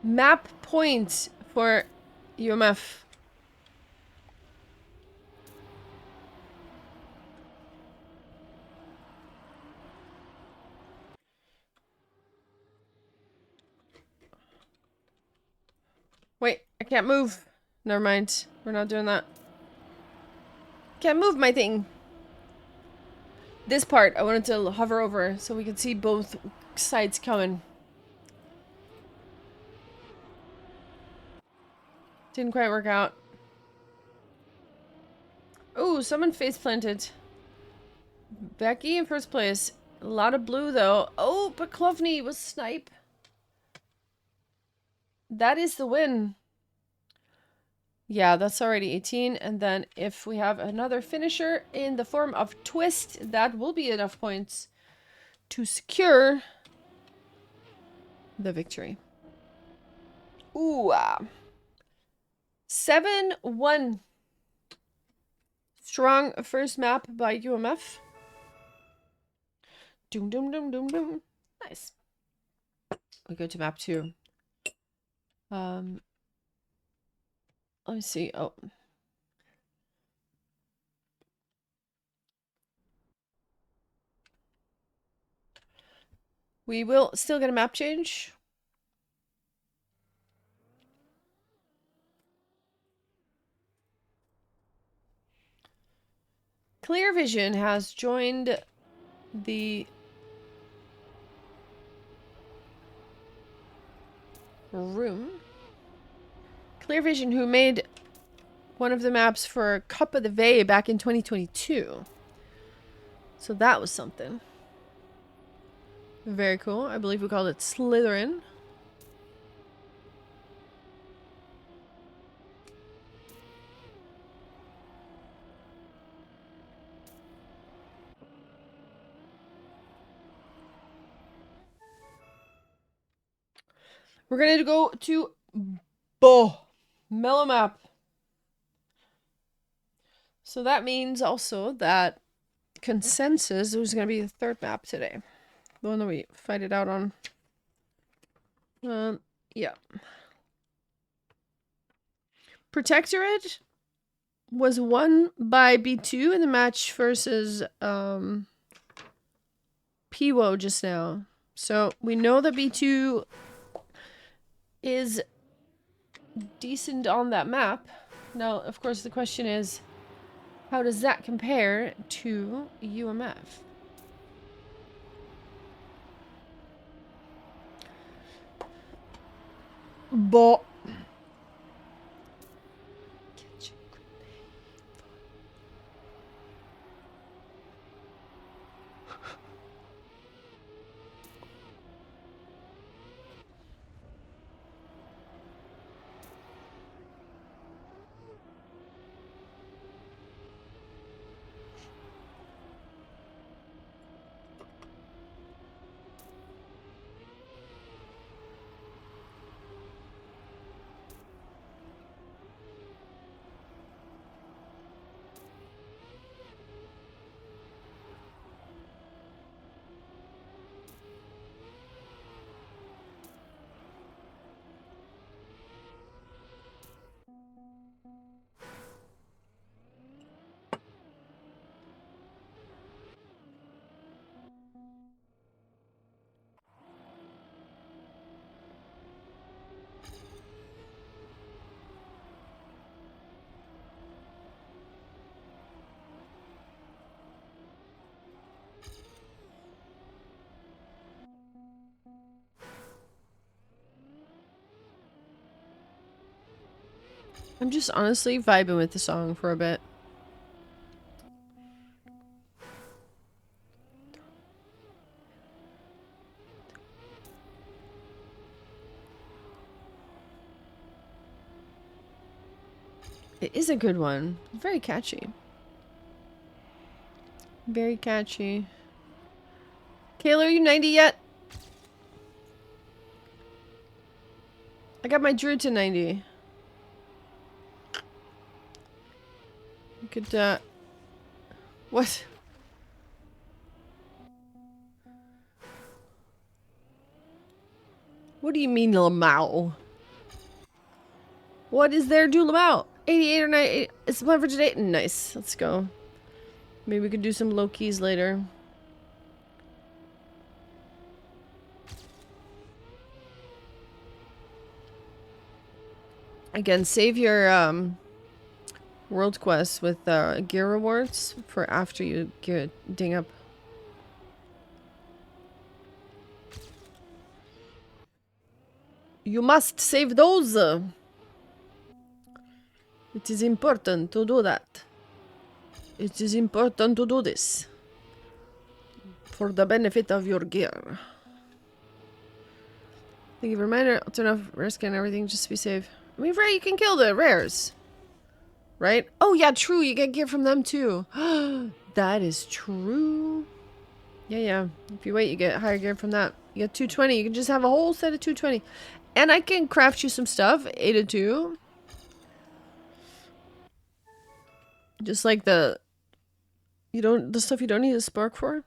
Map point for UMF. Wait, I can't move. Never mind. We're not doing that. Can't move my thing. This part, I wanted to hover over so we could see both sides coming. Didn't quite work out. Ooh, someone face planted. Becky in first place. A lot of blue though. Oh, but Clovney was snipe. That is the win. Yeah, that's already 18. And then if we have another finisher in the form of Twist, that will be enough points to secure the victory. Ooh. 7-1. Strong first map by UMF. Doom, doom, doom, doom, doom. Nice. We go to map 2. Let me see. Oh. We will still get a map change. Clear Vision has joined the room. Clear Vision, who made one of the maps for Cup of the Vey back in 2022. So that was something. Very cool. I believe we called it Slytherin. We're going to go to Mellow Map. So that means also that Consensus is going to be the third map today. The one that we fight it out on. Yeah. Protectorate was won by B2 in the match versus PIWO just now. So we know that B2 is decent on that map. Now, of course, the question is, how does that compare to UMF? But I'm just honestly vibing with the song for a bit. It is a good one. Very catchy. Very catchy. Kayla, are you 90 yet? I got my druid to 90. You could, what? What do you mean, Lamau? What is there to do, Lamau? 88 or 98? It's the plan for today? Nice. Let's go. Maybe we could do some low keys later. Again, save your, world quests with, gear rewards for after you gear ding up. You must save those! It is important to do that. It is important to do this. For the benefit of your gear. Thank you for a reminder. I'll turn off rare scan and everything just to be safe. I mean, rare, you can kill the rares. Right? Oh, yeah, true. You get gear from them, too. That is true. Yeah. If you wait, you get higher gear from that. You get 220. You can just have a whole set of 220. And I can craft you some stuff. 8 to 2. Just like the stuff you don't need a spark for.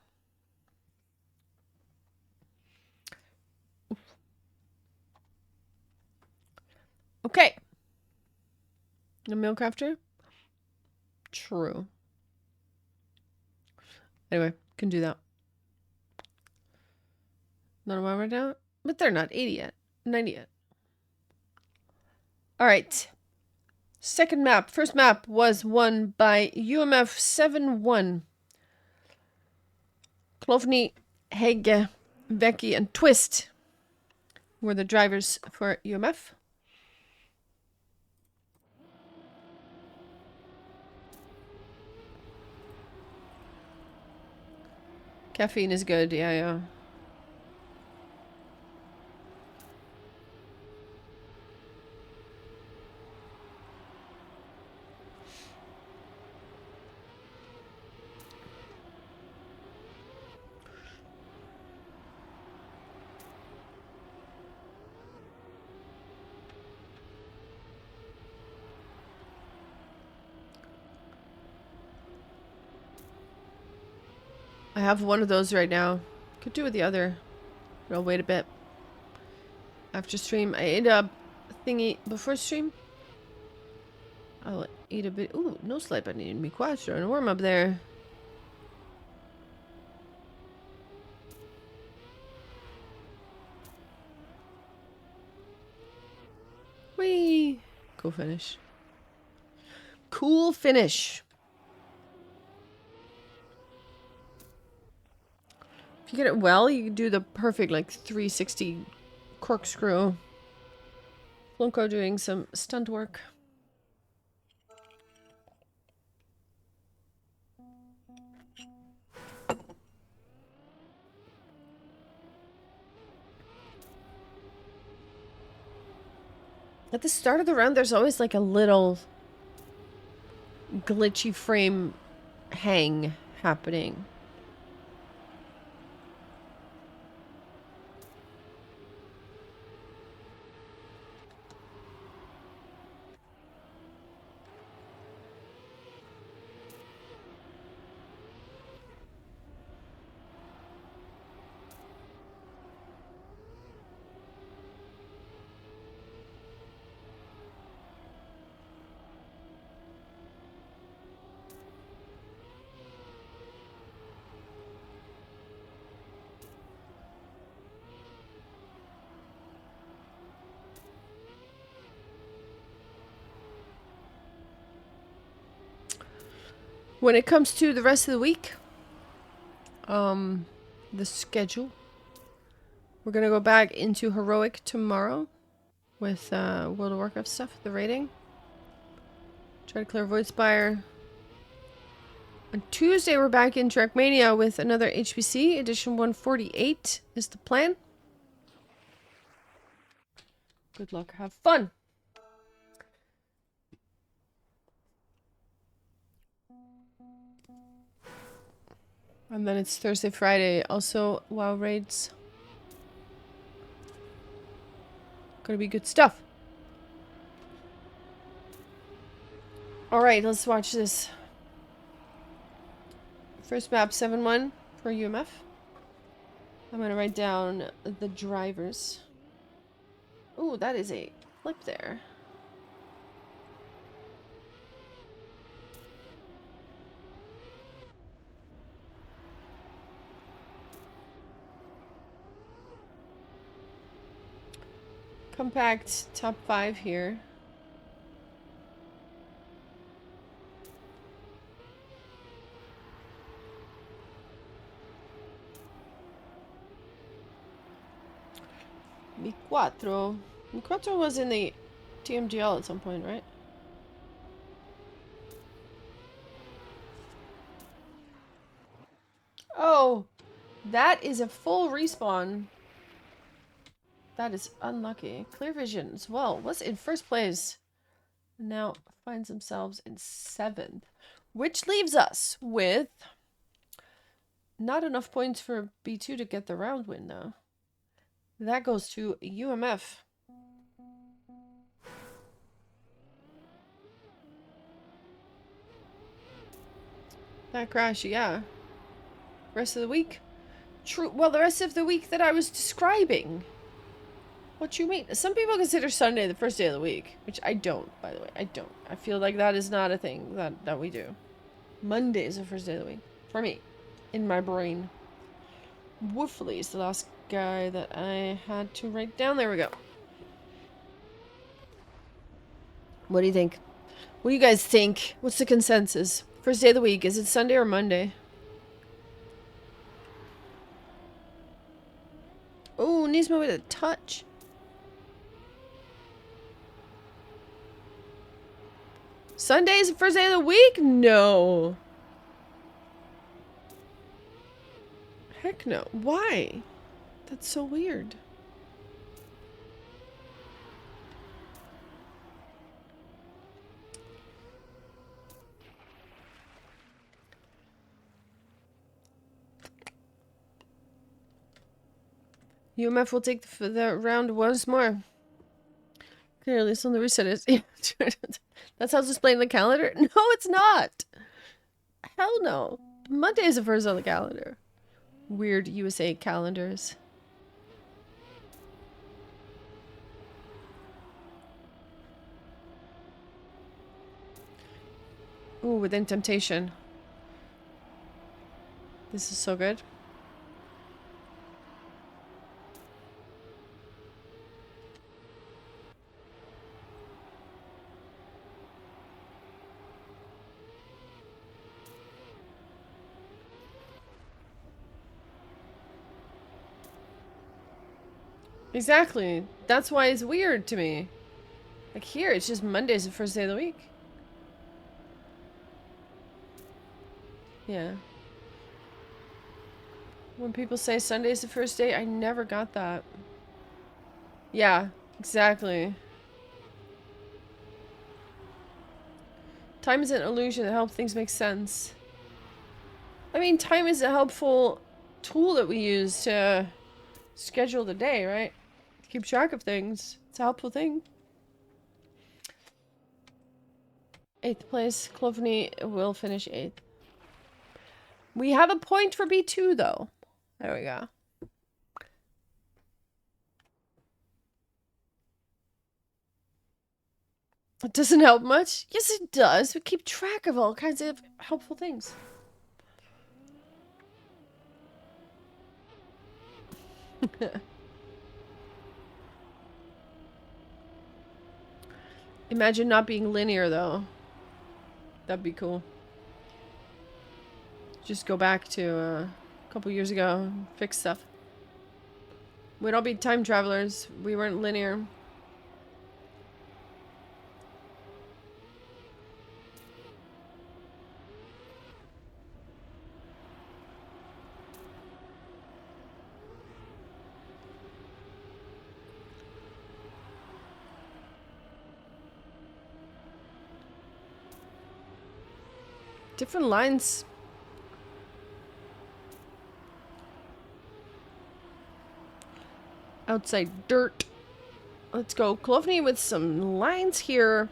Okay. A meal crafter? True. Anyway, can do that. Not a while right now? But they're not 80 yet. 90 yet. Alright. Second map. First map was won by UMF 7-1. Klofny, Hege, Becky, and Twist were the drivers for UMF. Caffeine is good, yeah. I have one of those right now. Could do with the other. But I'll wait a bit. After stream, I ate a thingy before stream. I'll eat a bit. Ooh, no sleep. I need me quiet and warm up there. Whee! Cool finish. Cool finish. If you get it well, you can do the perfect like 360 corkscrew. Flunko doing some stunt work. At the start of the round, there's always like a little glitchy frame hang happening. When it comes to the rest of the week, the schedule, we're gonna go back into Heroic tomorrow with World of Warcraft stuff, the rating. Try to clear Voidspire. On Tuesday, we're back in Trackmania with another HBC. Edition 148 is the plan. Good luck. Have fun. And then it's Thursday, Friday. Also, WoW raids. Gonna be good stuff. Alright, let's watch this. First map, 7-1 for UMF. I'm gonna write down the drivers. Ooh, that is a flip there. Compact top 5 here. Mi Quattro. Mi Quattro was in the TMGL at some point, right? Oh, that is a full respawn. That is unlucky. Clear Vision as well was in first place. Now finds themselves in 7th. Which leaves us with not enough points for B2 to get the round win, though. That goes to UMF. That crash, yeah. Rest of the week? True. Well, the rest of the week that I was describing. What you mean? Some people consider Sunday the first day of the week, which I don't, by the way. I don't. I feel like that is not a thing that we do. Monday is the first day of the week. For me. In my brain. Woofley is the last guy that I had to write down. There we go. What do you think? What do you guys think? What's the consensus? First day of the week. Is it Sunday or Monday? Oh, Nismo with a touch. Sunday is the first day of the week? No. Heck no. Why? That's so weird. UMF will take the round once more. Clearly, it's on the reset is. That's how it's displayed in the calendar? No, it's not. Hell no. Monday is the first on the calendar. weird USA calendars. Ooh, Within Temptation. This is so good. Exactly. That's why it's weird to me. Like here, it's just Monday's the first day of the week. Yeah. When people say Sunday's the first day, I never got that. Yeah, exactly. Time is an illusion that helps things make sense. I mean, time is a helpful tool that we use to schedule the day, right? To keep track of things. It's a helpful thing. 8th place. Clovny will finish 8th. We have a point for B2, though. There we go. It doesn't help much. Yes, it does. We keep track of all kinds of helpful things. Imagine not being linear, though. That'd be cool. Just go back to a couple years ago and fix stuff. We'd all be time travelers. We weren't linear. Different lines. Outside dirt. Let's go. Clovny with some lines here.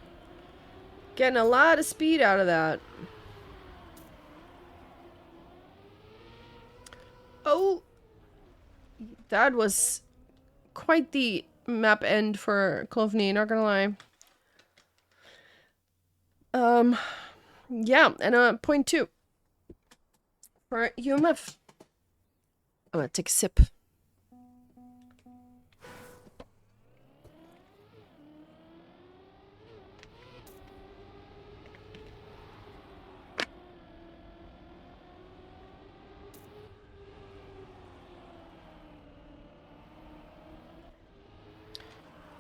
Getting a lot of speed out of that. Oh! That was quite the map end for Clovny, not gonna lie. Yeah, and point 2 for UMF. I'm gonna take a sip.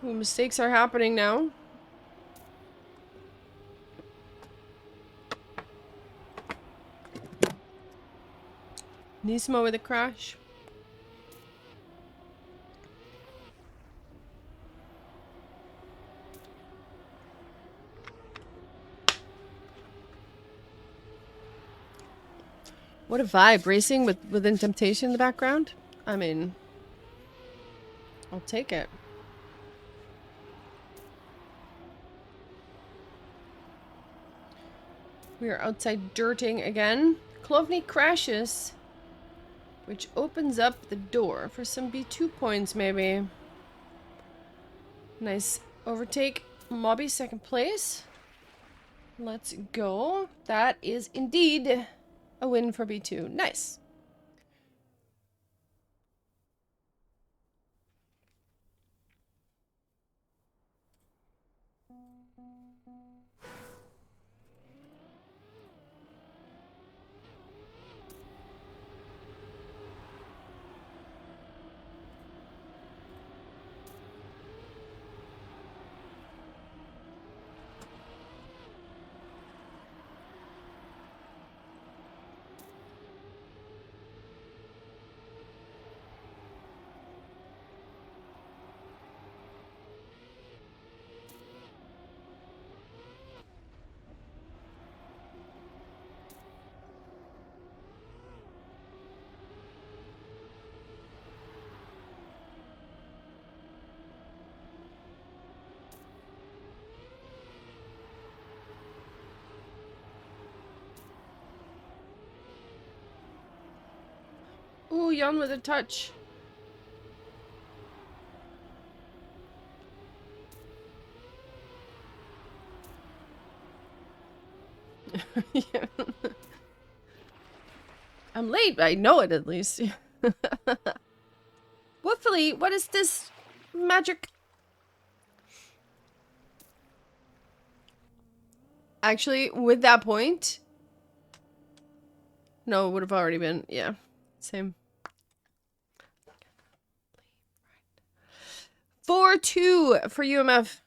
Ooh, mistakes are happening now. Nismo with a crash. What a vibe. Racing with Within Temptation in the background. I mean, I'll take it. We are outside dirting again. Clovny crashes, which opens up the door for some B2 points, maybe. Nice overtake. Mobby second place. Let's go. That is indeed a win for B2. Nice. Ooh, Jan with a touch. Yeah. I'm late, but I know it at least. Woofily, what is this magic? Actually, with that point... No, it would have already been, yeah. Same. 4-2 for UMF.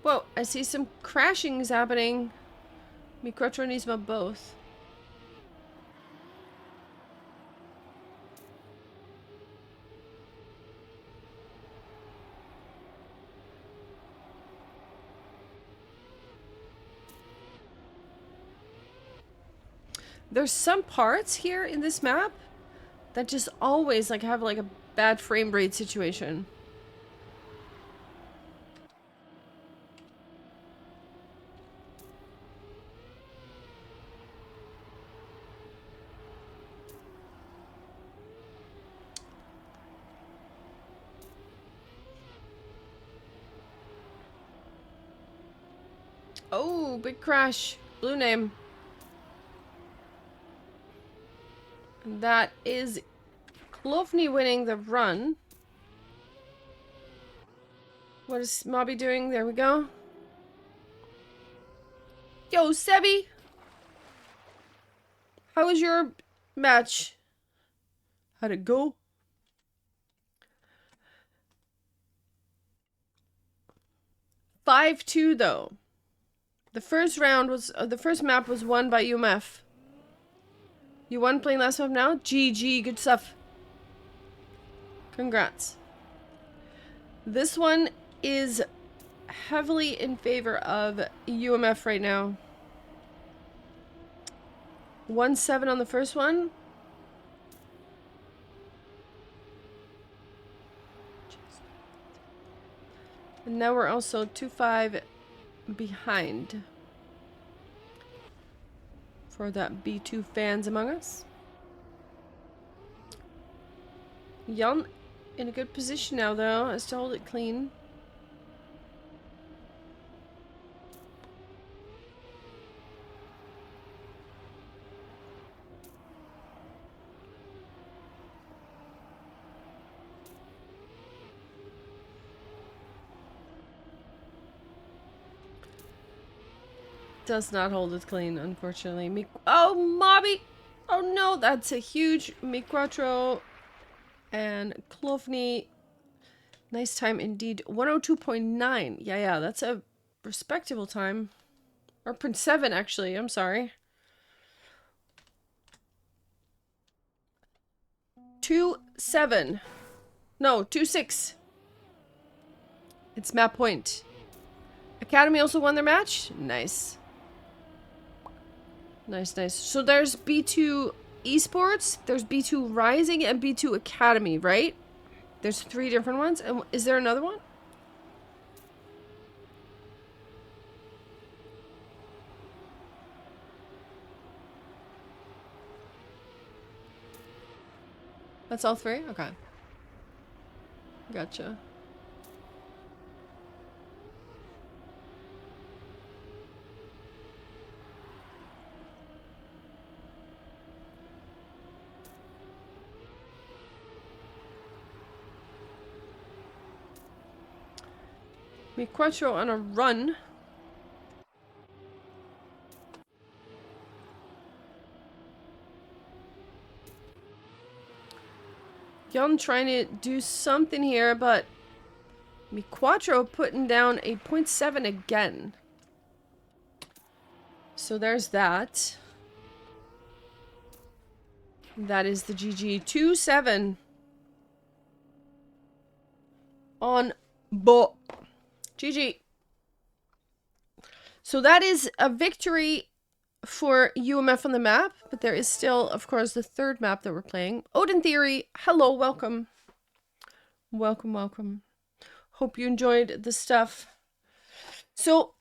Whoa, I see some crashings happening. Microtro needs about both. There's some parts here in this map that just always like have like a bad frame rate situation. Oh, big crash. Blue name. And that is Klofny winning the run. What is Mobby doing? There we go. Yo, Sebi! How was your match? How'd it go? (5-2) though. The first round was the first map was won by UMF. You won playing last map now? GG, good stuff. Congrats. This one is heavily in favor of UMF right now. 1-7 on the first one. And now we're also 2-5 behind. For that B2 fans among us. Jan in a good position now though, has to hold it clean. Does not hold it clean, unfortunately. Oh, Mobby! Oh no, that's a huge Miquatro and Klofny. Nice time indeed. 102.9. Yeah, that's a respectable time. Or 0.7 actually, I'm sorry. 2-7. No, 2-6. It's map point. Academy also won their match? Nice. Nice, nice. So there's B2 Esports, there's B2 Rising, and B2 Academy, right? There's 3 different ones. And is there another one? That's all 3? Okay. Gotcha. Miquatro on a run. Jan trying to do something here, but Miquatro putting down a 0.7 again. So there's that. That is the GG. 2-7. On Bo. GG. So that is a victory for UMF on the map, but there is still, of course, the third map that we're playing. Odin Theory, hello, welcome. Welcome, welcome. Hope you enjoyed the stuff. So,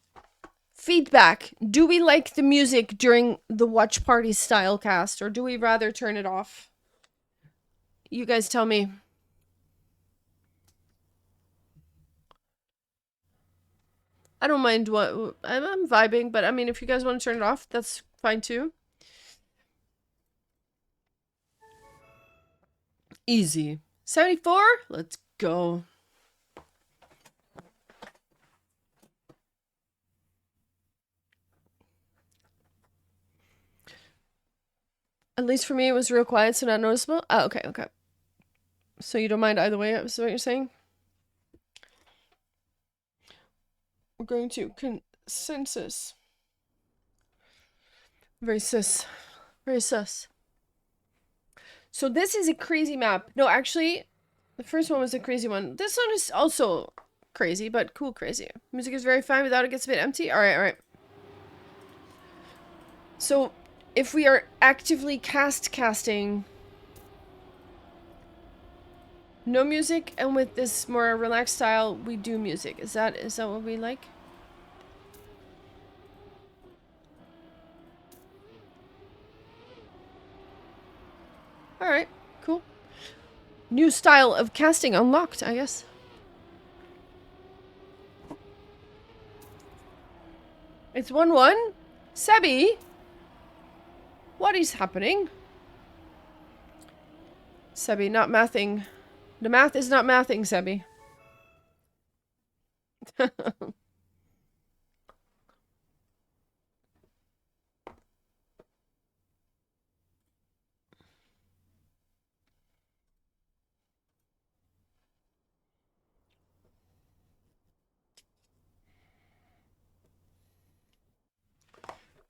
feedback. Do we like the music during the watch party style cast, or do we rather turn it off? You guys tell me. I don't mind what I'm vibing, but I mean, if you guys want to turn it off, that's fine too. Easy. 74? Let's go. At least for me, it was real quiet, so not noticeable. Oh, okay, okay. So you don't mind either way, is what you're saying? We're going to consensus. Very sus. Very sus. So this is a crazy map. No, actually, the first one was a crazy one. This one is also crazy, but cool crazy. Music is very fine without it gets a bit empty. Alright, alright. So, if we are actively casting no music, and with this more relaxed style, we do music. Is that what we like? Alright, cool. New style of casting unlocked, I guess. It's 1-1. Sebi? What is happening? Sebi, not mathing. The math is not mathing, Sebi.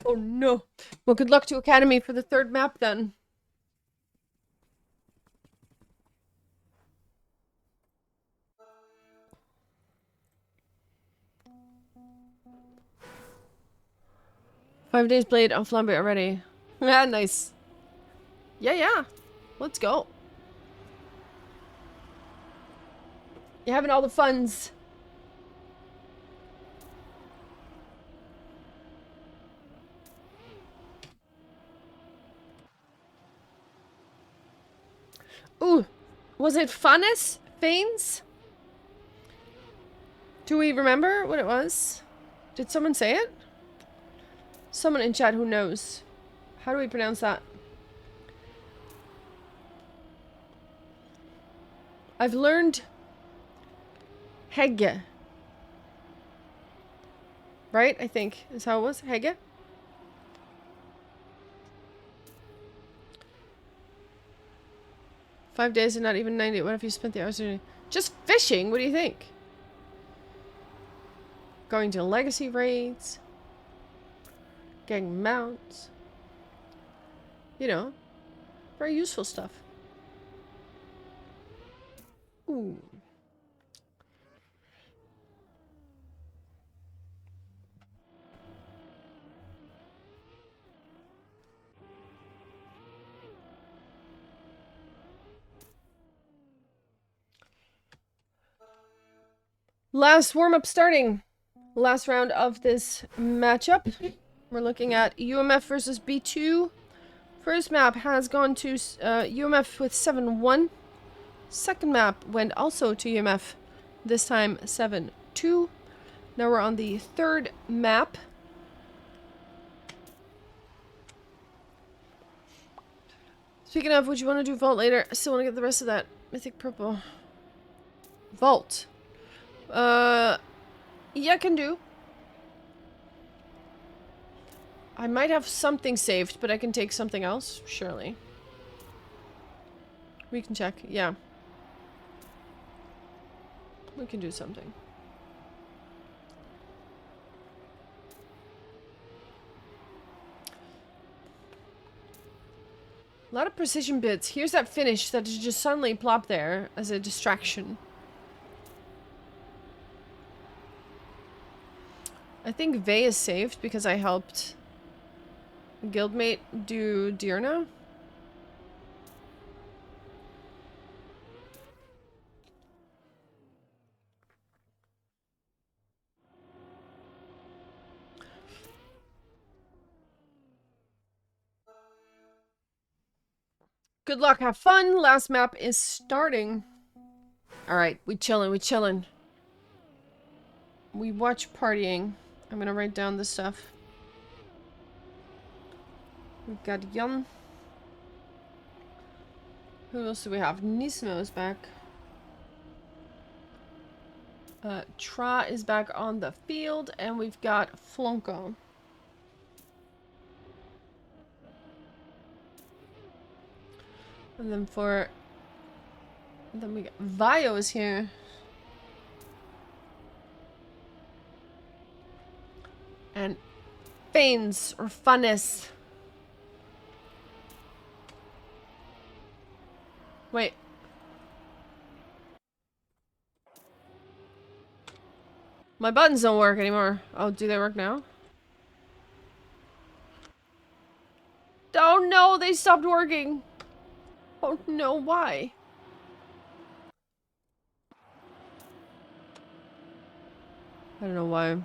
Oh no. Well, good luck to Academy for the third map then. Five days played on Flambe already. Yeah, nice. Yeah, yeah. Let's go. You're having all the funs. Ooh. Was it Funness? Fanes? Do we remember what it was? Did someone say it? Someone in chat who knows. How do we pronounce that? I've learned Hegge. Right? I think is how it was. Hegge? Five days and not even 90. What if you spent the hours doing? Just fishing? What do you think? Going to legacy raids. Getting mounts. You know. Very useful stuff. Ooh. Last warm-up starting. Last round of this matchup. We're looking at UMF versus B2. First map has gone to UMF with 7-1. Second map went also to UMF. This time 7-2. Now we're on the third map. Speaking of, would you want to do Vault later? I still want to get the rest of that Mythic Purple. Vault. Yeah, can do. I might have something saved, but I can take something else, surely. We can check, yeah. We can do something. A lot of precision bits. Here's that finish that just suddenly plopped there as a distraction. I think Vey is saved because I helped guildmate do Dirna. Good luck, have fun. Last map is starting. Alright, we chillin', we chillin'. We watch partying. I'm gonna write down this stuff. We've got Jan. Who else do we have? Nismo is back. Tra is back on the field, and we've got Flonko. And then we got Vio is here. And Fanes or Funness. Wait. My buttons don't work anymore. Oh, do they work now? Oh no, they stopped working. Oh no, why? I don't know why.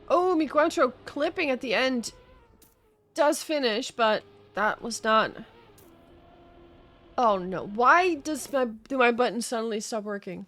Oh, mi quattro clipping at the end does finish, but that was not... Oh no, why do my buttons suddenly stop working?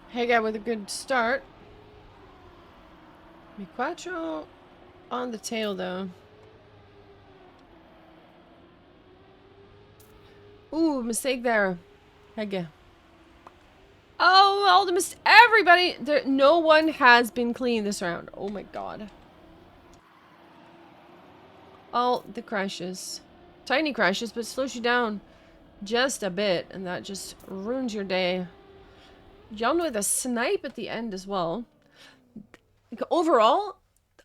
Hey guy with a good start. Mi quattro on the tail though. Ooh, mistake there. Hege. Oh, all the everybody there, no one has been clean this round. Oh my god. All the crashes. Tiny crashes, but slows you down just a bit, and that just ruins your day. Jan with a snipe at the end as well. Like, overall,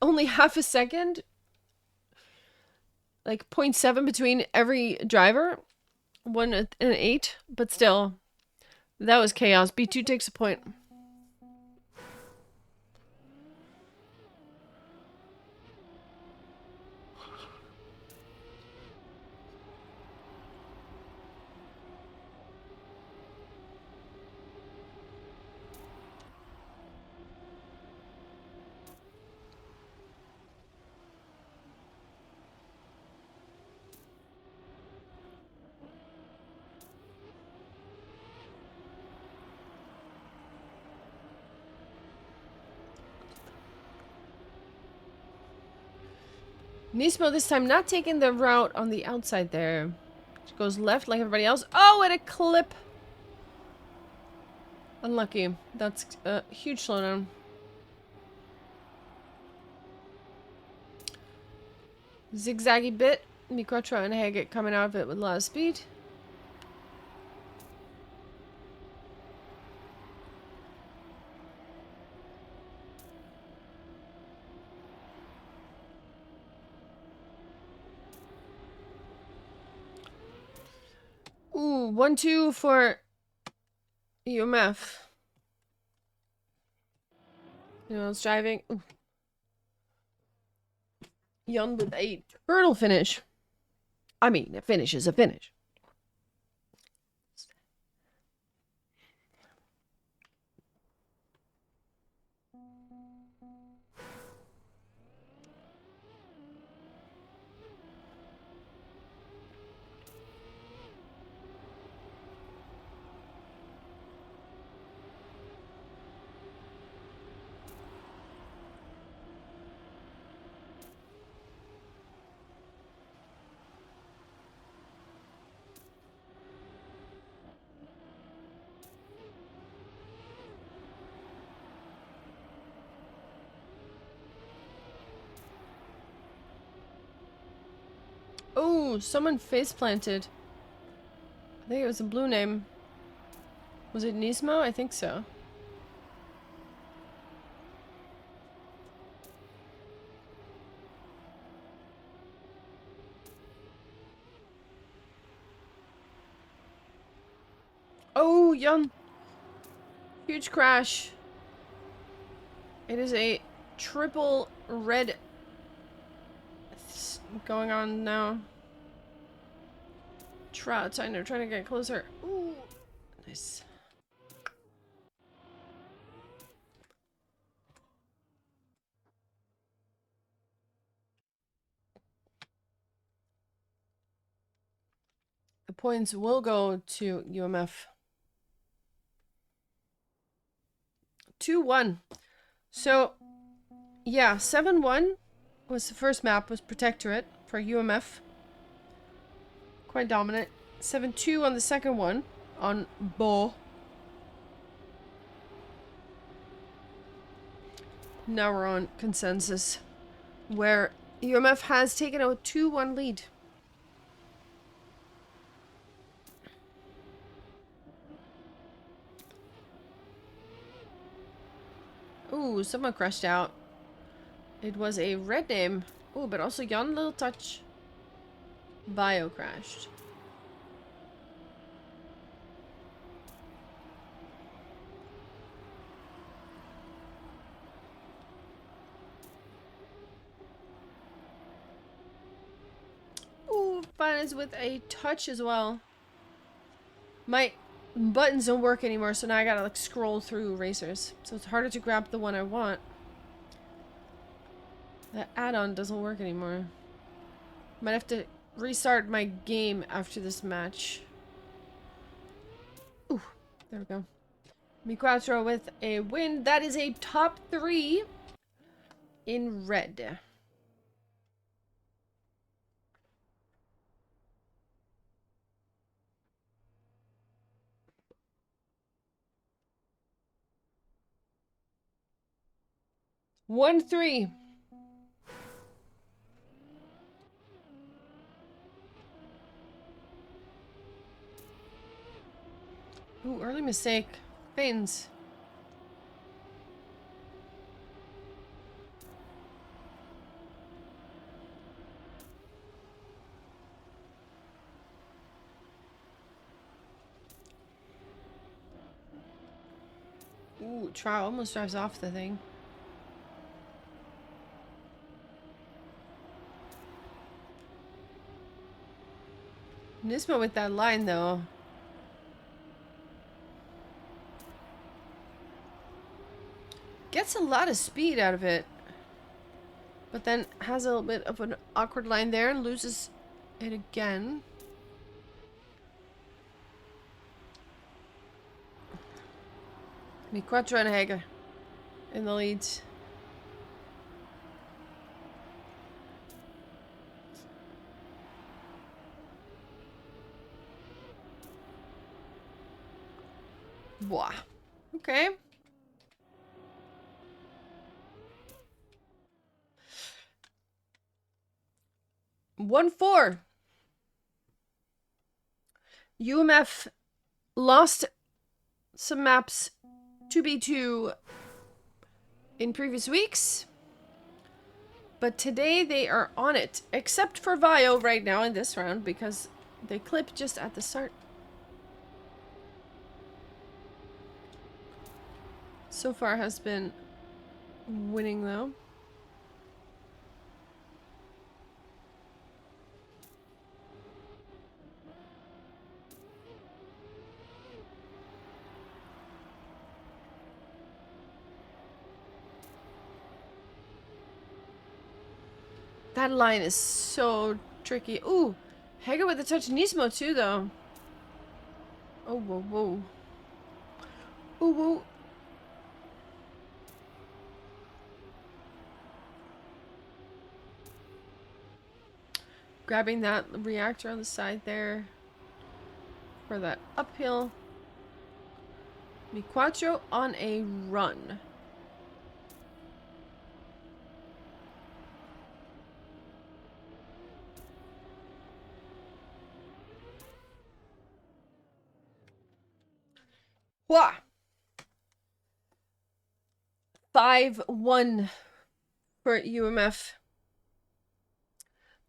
only half a second. Like 0.7 between every driver. 1 and 8, but still. That was chaos. B2 takes a point. Nismo this time not taking the route on the outside there. She goes left like everybody else. Oh, and a clip. Unlucky. That's a huge slowdown. Zigzaggy bit. Mi quattro and Haggett coming out of it with a lot of speed. Ooh, 1-2 for UMF. You know, it's driving. Ooh. Jan with a turtle finish. I mean, a finish is a finish. Oh, someone face planted. I think it was a blue name. Was it Nismo? I think so. Oh, Jan. Huge crash. It is a triple red going on now. Trout, I know, trying to get closer. Ooh, nice. The points will go to UMF. 2-1. So, yeah, 7-1 was the first map, was Protectorate for UMF. Quite dominant. 7-2 on the second one, on Bo. Now we're on Consensus, where UMF has taken a 2-1 lead. Ooh, someone crashed out. It was a red name. Ooh, but also Jan Little Touch. Bio crashed. Ooh, fun is with a touch as well. My buttons don't work anymore, so now I gotta like scroll through racers. So it's harder to grab the one I want. The add-on doesn't work anymore. Might have to restart my game after this match. Ooh, there we go. Mi4 with a win. That is a top 3 in red. One, 3. Ooh, early mistake. Fins. Ooh, Trout almost drives off the thing. Nismo with that line, though. Gets a lot of speed out of it. But then has a little bit of an awkward line there and loses it again. Mi4 and Hager in the leads. Wow. Okay. One, 4. UMF lost some maps 2v2 in previous weeks. But today they are on it. Except for Vio right now in this round because they clip just at the start. So far has been winning though. That line is so tricky. Ooh, Hager with the touch Nismo too though. Oh, whoa, whoa. Ooh, whoa. Grabbing that reactor on the side there for that uphill. Mi4 on a run. Wah! 5-1 for UMF.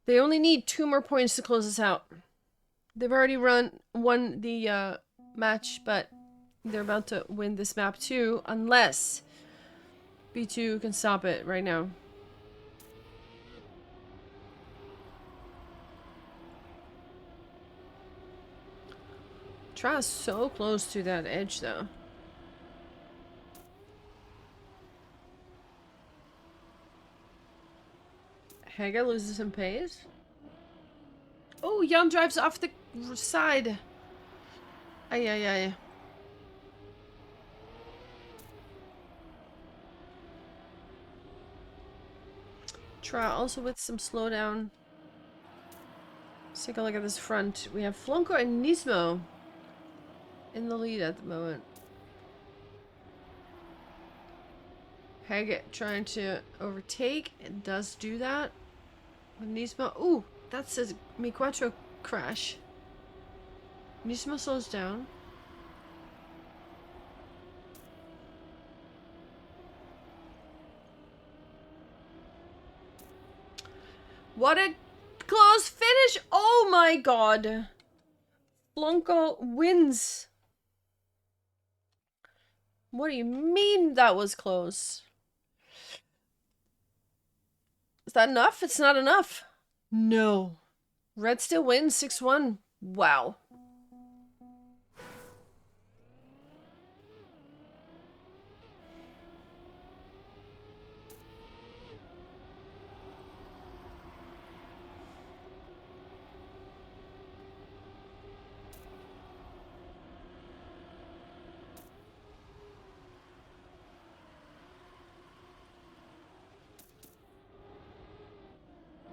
They only need 2 more points to close us out. They've already won the match, but they're about to win this map too, unless B2 can stop it right now. Tra's so close to that edge though. Haga loses some pace. Oh, Jan drives off the side. Ay, ay, ay. Tra also with some slowdown. Let's take a look at this front. We have Flonko and Nismo in the lead at the moment. Haggett trying to overtake. It does do that. Nismo. Ooh, that's a Mi Quattro crash. Nismo slows down. What a close finish! Oh my god! Blanco wins. What do you mean that was close? Is that enough? It's not enough. No. Red still wins 6-1. Wow.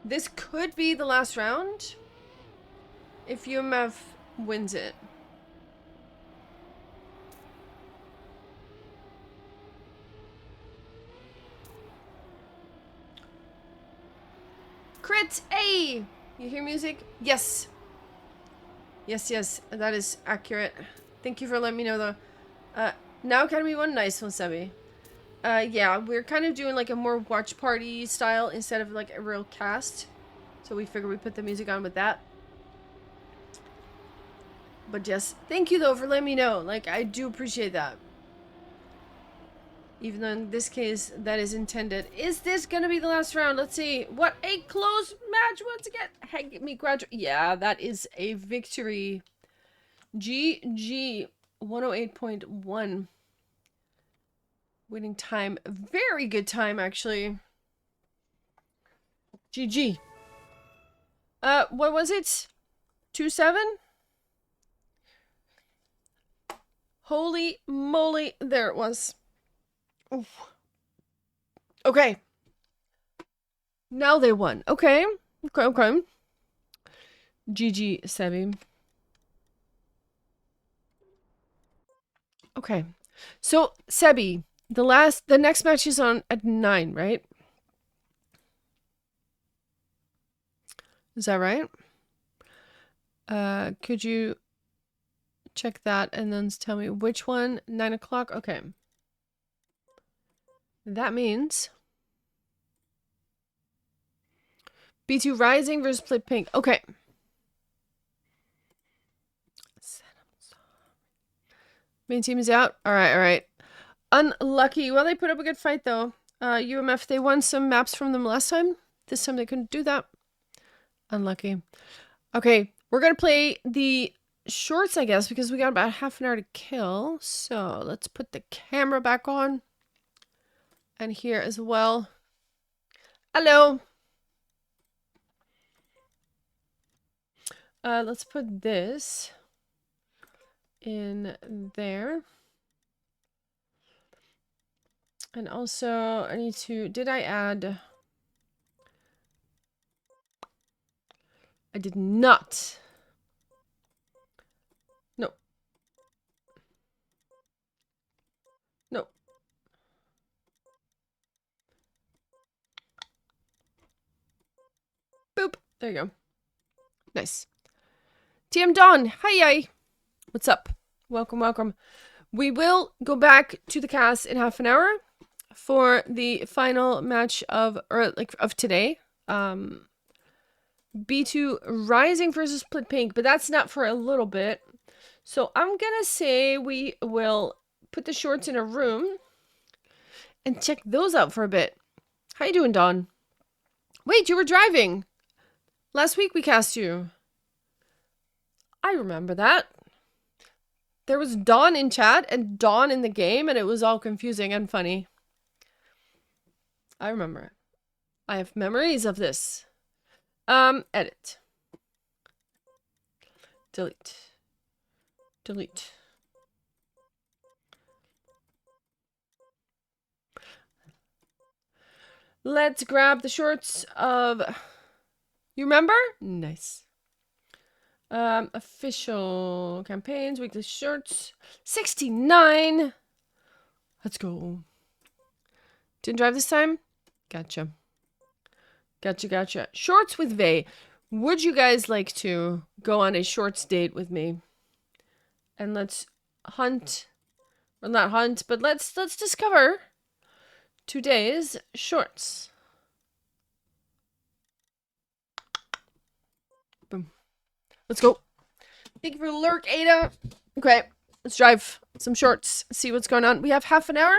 This could be the last round if UMF wins it. Crit! Hey! You hear music? Yes. Yes, yes. That is accurate. Thank you for letting me know though. Now Academy 1. Nice one, Sebi. Yeah, we're kind of doing like a more watch party style instead of like a real cast. So we figured we put the music on with that. But yes, thank you though for letting me know. Like, I do appreciate that. Even though in this case, that is intended. Is this gonna be the last round? Let's see. What a close match once again. Hey, me graduate. Yeah, that is a victory. GG 108.1. Winning time. Very good time, actually. GG. What was it? 2-7? Holy moly. There it was. Oof. Okay. Now they won. Okay. Okay. GG, Sebi. Okay. So, Sebi, the next match is on at 9, right? Is that right? Could you check that and then tell me which one? 9 o'clock? Okay. That means B2 Rising versus Split Pink. Okay. Main team is out. Alright, alright. Unlucky. Well, they put up a good fight, though. UMF, they won some maps from them last time. This time they couldn't do that. Unlucky. Okay, we're gonna play the shorts, I guess, because we got about half an hour to kill. So, let's put the camera back on. And here as well. Hello! Let's put this in there. And also, I need to... Did I add... I did not. No. No. Boop. There you go. Nice. TM Dawn. Hi. What's up? Welcome, welcome. We will go back to the cast in half an hour for the final match of today. B2 Rising versus Split Pink, but that's not for a little bit. So I'm gonna say we will put the shorts in a room and check those out for a bit. How you doing, Dawn? Wait, you were driving. Last week we cast you. I remember that. There was Dawn in chat and Dawn in the game, and it was all confusing and funny. I remember it. I have memories of this. Edit. Delete. Delete. Let's grab the shorts of... You remember? Nice. Official campaigns, weekly shorts. 69! Let's go. Didn't drive this time? Gotcha. Gotcha. Shorts with Vey. Would you guys like to go on a shorts date with me? And let's hunt... Well, not hunt, but let's discover today's shorts. Boom. Let's go. Thank you for the lurk, Ada. Okay, let's drive some shorts, see what's going on. We have half an hour.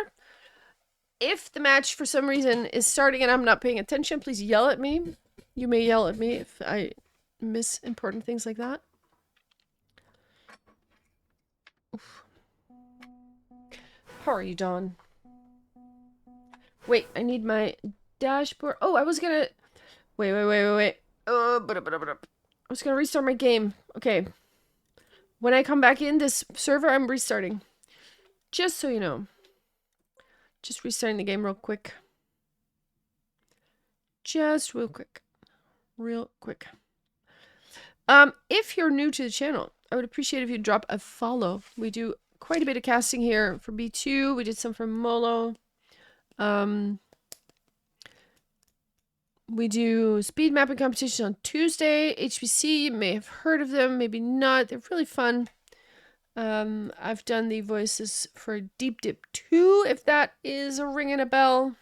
If the match, for some reason, is starting and I'm not paying attention, please yell at me. You may yell at me if I miss important things like that. Oof. How are you, Dawn? Wait, I need my dashboard. Oh, I was gonna... Wait. I was gonna restart my game. Okay. When I come back in this server, I'm restarting. Just so you know. Just restarting the game real quick. Just real quick. If you're new to the channel, I would appreciate if you drop a follow. We do quite a bit of casting here for B2. We did some for Molo. We do speed mapping competition on Tuesday. HBC, you may have heard of them, maybe not. They're really fun. I've done the voices for Deep Dip 2, if that is ringing a bell.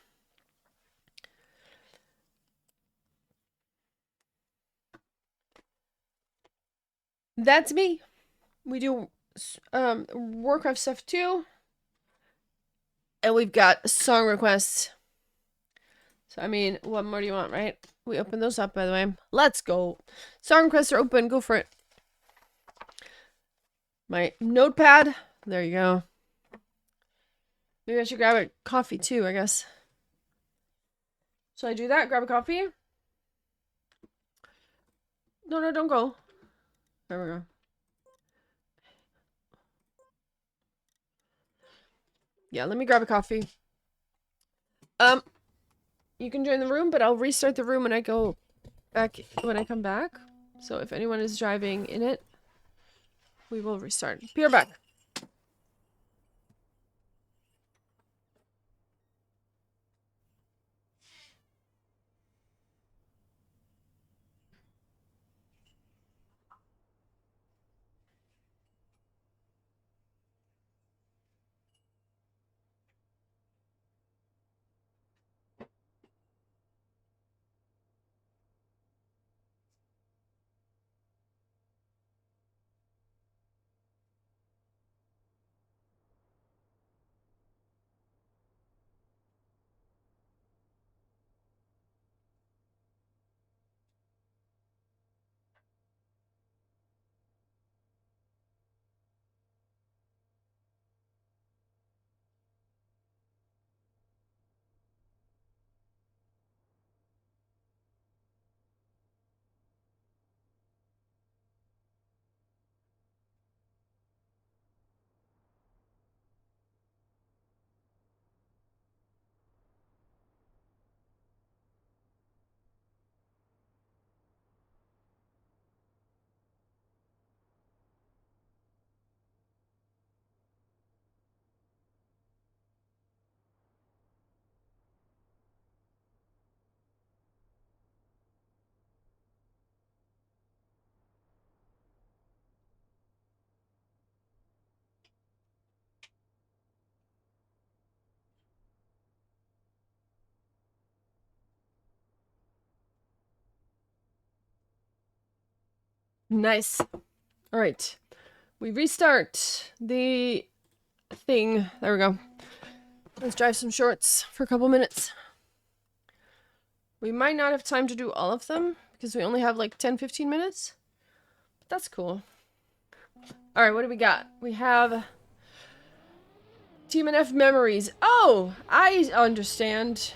That's me. We do Warcraft stuff too. And we've got song requests. So, I mean, what more do you want, right? We open those up, by the way. Let's go. Song requests are open. Go for it. My notepad. There you go. Maybe I should grab a coffee too, I guess. Shall I do that? Grab a coffee? No, don't go. There we go. Yeah, let me grab a coffee. You can join the room, but I'll restart the room when I go back, when I come back. So if anyone is driving in it, we will restart. Be right back. Nice. All right. We restart the thing. There we go. Let's drive some shorts for a couple minutes. We might not have time to do all of them because we only have like 10-15 minutes. But that's cool. All right, what do we got? We have TMNF memories. Oh, I understand.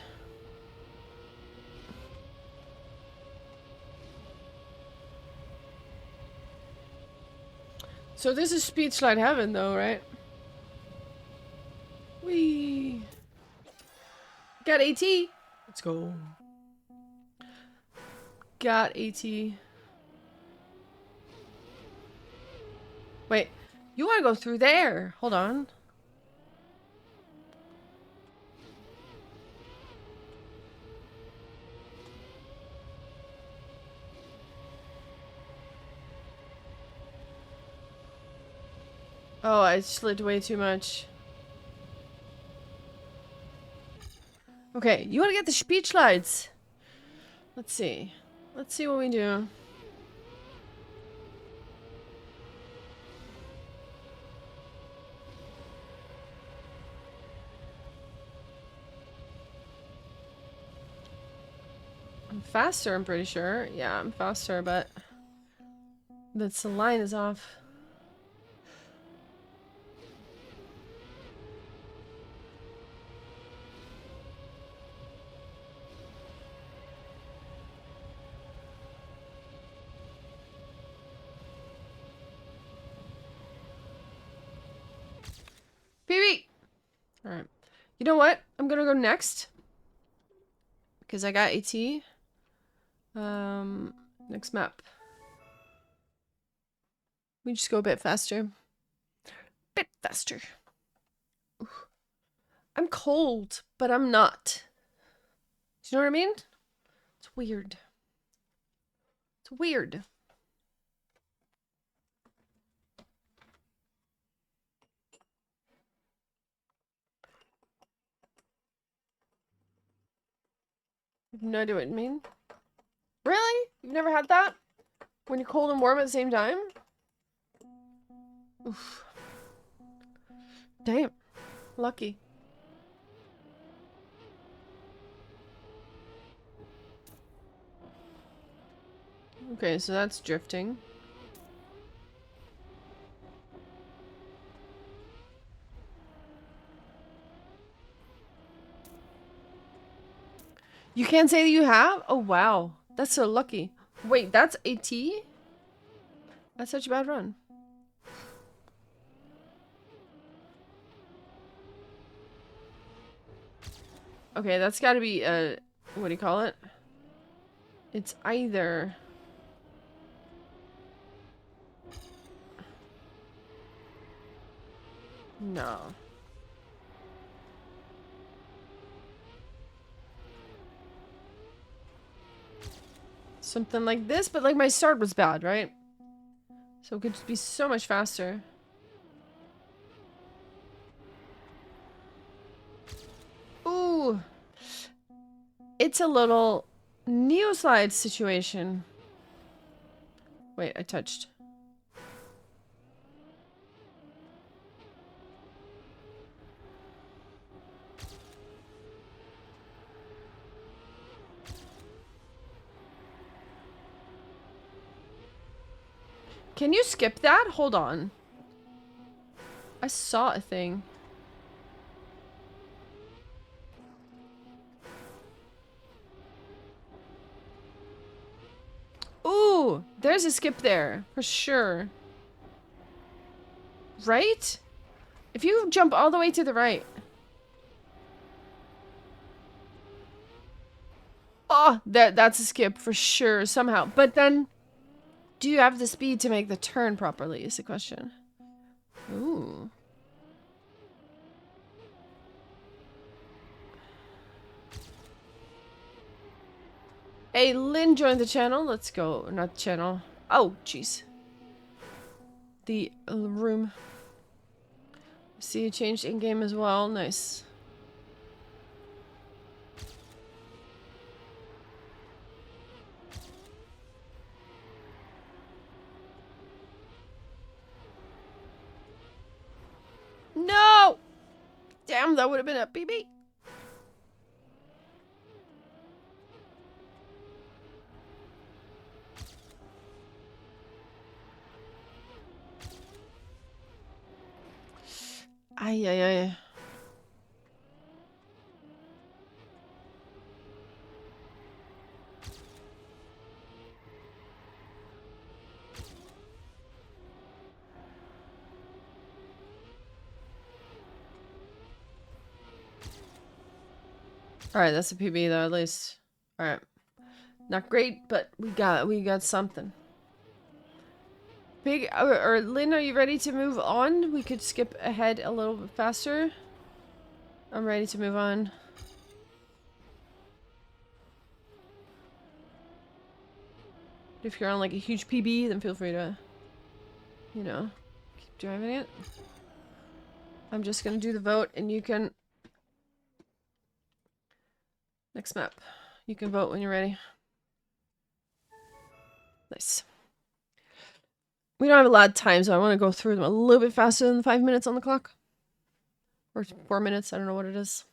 So this is speed slide heaven though, right? Whee! Got AT. Let's go. Got AT. Wait, you want to go through there? Hold on. Oh, I slid way too much. Okay, you want to get the speed slides? Let's see. Let's see what we do. I'm faster, I'm pretty sure. Yeah, I'm faster, but the line is off. PB! Alright. You know what? I'm gonna go next. Because I got AT. Next map. We just go a bit faster. Bit faster. Ooh. I'm cold, but I'm not. Do you know what I mean? It's weird. It's weird. I have no idea what you mean. Really? You've never had that? When you're cold and warm at the same time? Oof. Damn. Lucky. Okay, so that's drifting. You can't say that you have? Oh, wow. That's so lucky. Wait, that's AT? That's such a bad run. Okay, that's gotta be, what do you call it? It's either... No. Something like this, but like my start was bad, right? So it could just be so much faster. Ooh. It's a little Neoslide situation. Wait, I touched. Can you skip that? Hold on. I saw a thing. Ooh, there's a skip there, for sure. Right? If you jump all the way to the right. Oh, that's a skip for sure, somehow. But then, do you have the speed to make the turn properly is the question. Ooh. Hey, Lynn joined the channel. Let's go. Not channel. Oh, jeez. The room. See, you changed in-game as well. Nice. Damn, that would have been a PB. Ay, ay, ay. Alright, that's a PB though, at least. Alright. Not great, but we got something. Big, or Lynn, are you ready to move on? We could skip ahead a little bit faster. I'm ready to move on. If you're on like a huge PB, then feel free to, you know, keep driving it. I'm just gonna do the vote and you can... Next map. You can vote when you're ready. Nice. We don't have a lot of time, so I want to go through them a little bit faster than the 5 minutes on the clock. Or 4 minutes, I don't know what it is.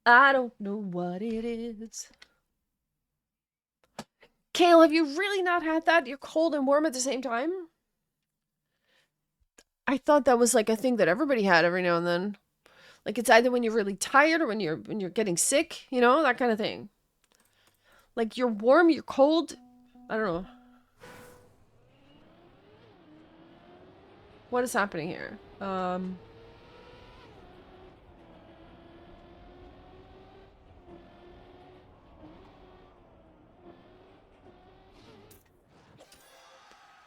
I don't know what it is. Kale, have you really not had that? You're cold and warm at the same time? I thought that was like a thing that everybody had every now and then. Like it's either when you're really tired or when you're getting sick, you know, that kind of thing. Like you're warm, you're cold. I don't know. What is happening here?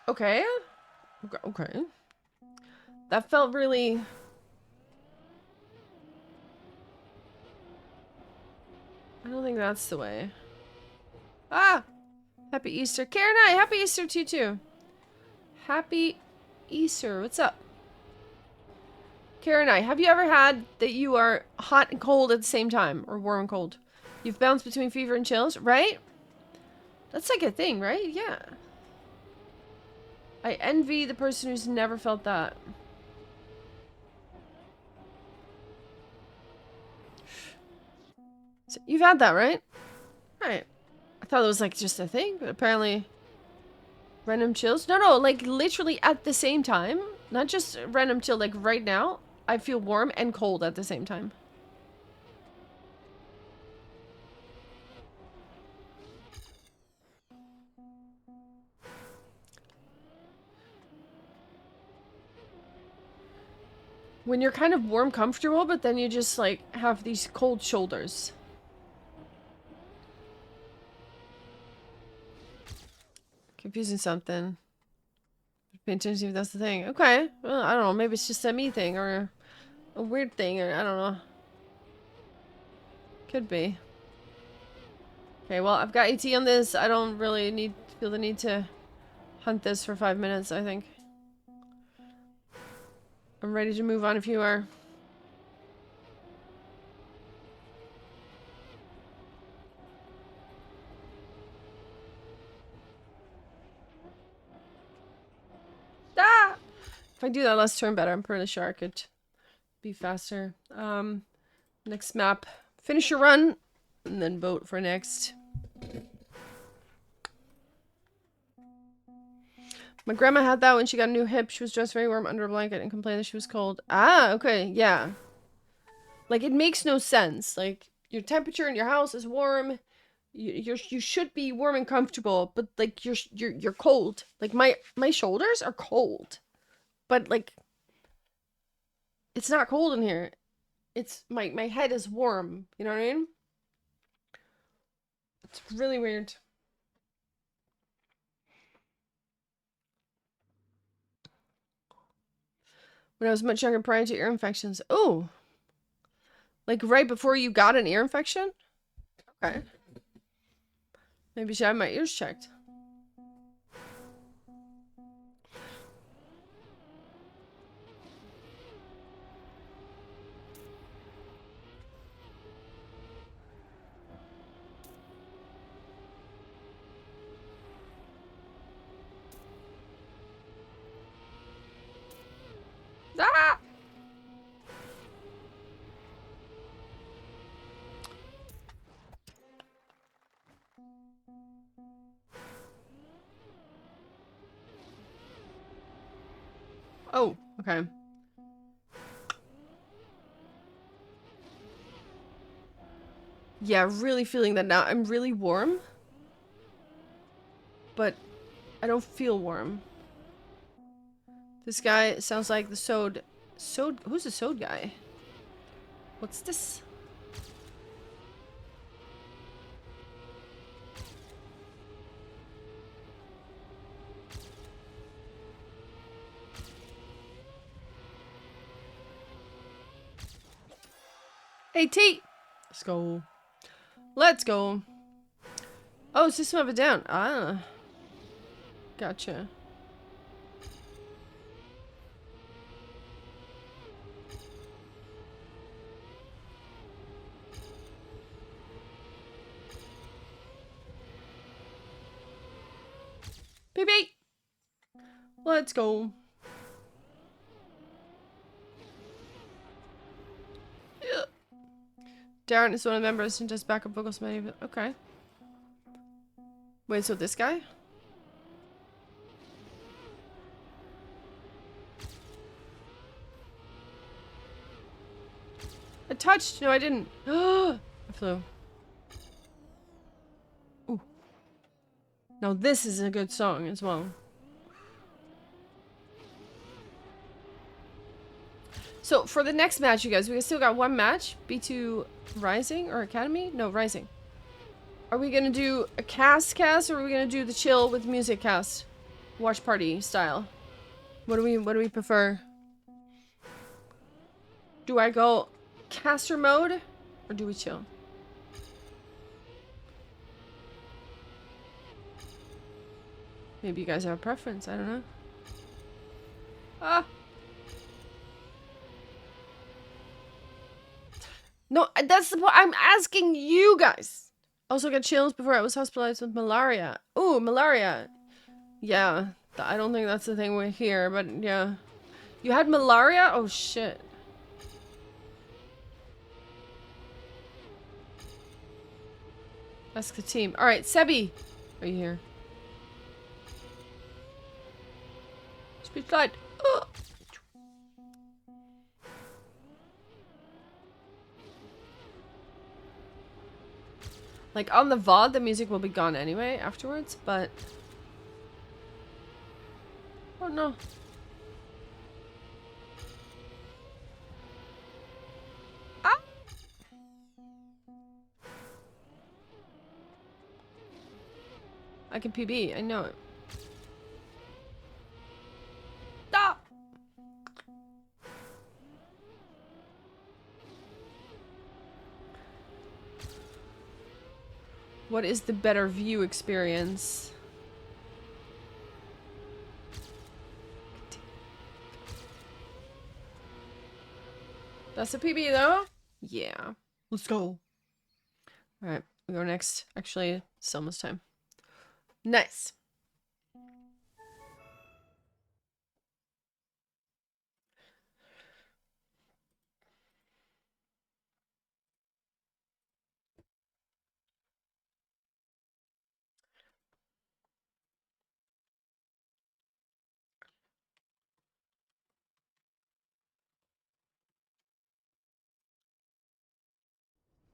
Okay. Okay. That felt really... I don't think that's the way. Ah! Happy Easter. Karen, hi! Happy Easter to you too. Happy Easter. What's up? Karen, have you ever had that you are hot and cold at the same time? Or warm and cold? You've bounced between fever and chills, right? That's like a thing, right? Yeah. I envy the person who's never felt that. So you've had that, right? Right. I thought it was like just a thing, but apparently... Random chills? No, like literally at the same time. Not just random chill, like right now. I feel warm and cold at the same time. When you're kind of warm, comfortable, but then you just like have these cold shoulders. Confusing something. Pay attention if that's the thing. Okay. Well, I don't know. Maybe it's just a me thing or a weird thing or I don't know. Could be. Okay, well, I've got AT on this. I don't really feel the need to hunt this for 5 minutes, I think. I'm ready to move on if you are. Ah! If I do that last turn better, I'm pretty sure I could be faster. Next map. Finish your run, and then vote for next. My grandma had that when she got a new hip. She was dressed very warm under a blanket and complained that she was cold. Ah, okay, yeah. Like, it makes no sense. Like, your temperature in your house is warm. You should be warm and comfortable, but like you're cold. Like my shoulders are cold, but like it's not cold in here. It's my head is warm. You know what I mean? It's really weird. When I was much younger, prior to ear infections. Oh, like right before you got an ear infection. Okay. Maybe I should have my ears checked. Ah! Oh, okay. Yeah, really feeling that now. I'm really warm. But I don't feel warm. This guy sounds like the Sode. Sode? Who's the Sode guy? What's this? Hey, T! Let's go. Let's go. Oh, System of a Down. Ah. Gotcha. Beep beep. Let's go. Yeah. Darren is one of the members and does backup vocals. Many. Okay. Wait, so this guy? I touched. No, I didn't. I flew. Ooh. Now this is a good song as well. So for the next match, you guys, we still got one match. B2 Rising or Academy? No, Rising. Are we gonna do a cast or are we gonna do the chill with music cast? Watch party style. What do we prefer? Do I go caster mode or do we chill? Maybe you guys have a preference, I don't know. Ah. No, that's the point. I'm asking you guys. Also got chills before I was hospitalized with malaria. Ooh, malaria. Yeah, I don't think that's the thing we're here, but yeah. You had malaria? Oh shit. Ask the team. Alright, Sebi. Are you here? Speed slide. Oh. Like on the VOD, the music will be gone anyway afterwards, but... Oh no. Ah! I can PB, I know it. Stop! What is the better view experience? That's a PB though? Yeah. Let's go. Alright, we go next. Actually, it's almost time. Nice.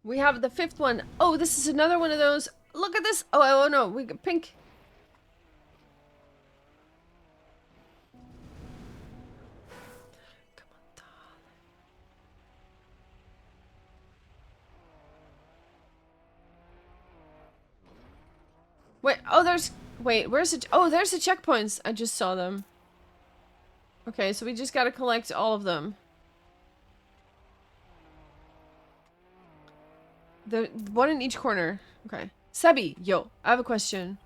We have the fifth one. Oh, this is another one of those. Look at this. Oh no, we got pink. Come on, darling. Wait, oh, wait, where's the, oh, there's the checkpoints. I just saw them. Okay, so we just gotta collect all of them. The one in each corner. Okay. Sebi, yo, I have a question.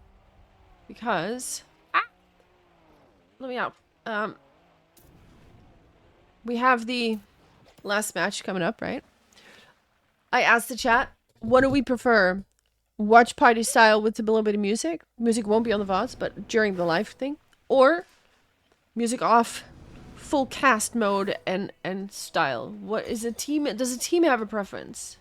Because... Ah! Let me out. We have the last match coming up, right? I asked the chat, what do we prefer? Watch party style with a little bit of music? Music won't be on the VODs, but during the live thing. Or music off, full cast mode and style. What is a team? Does a team have a preference?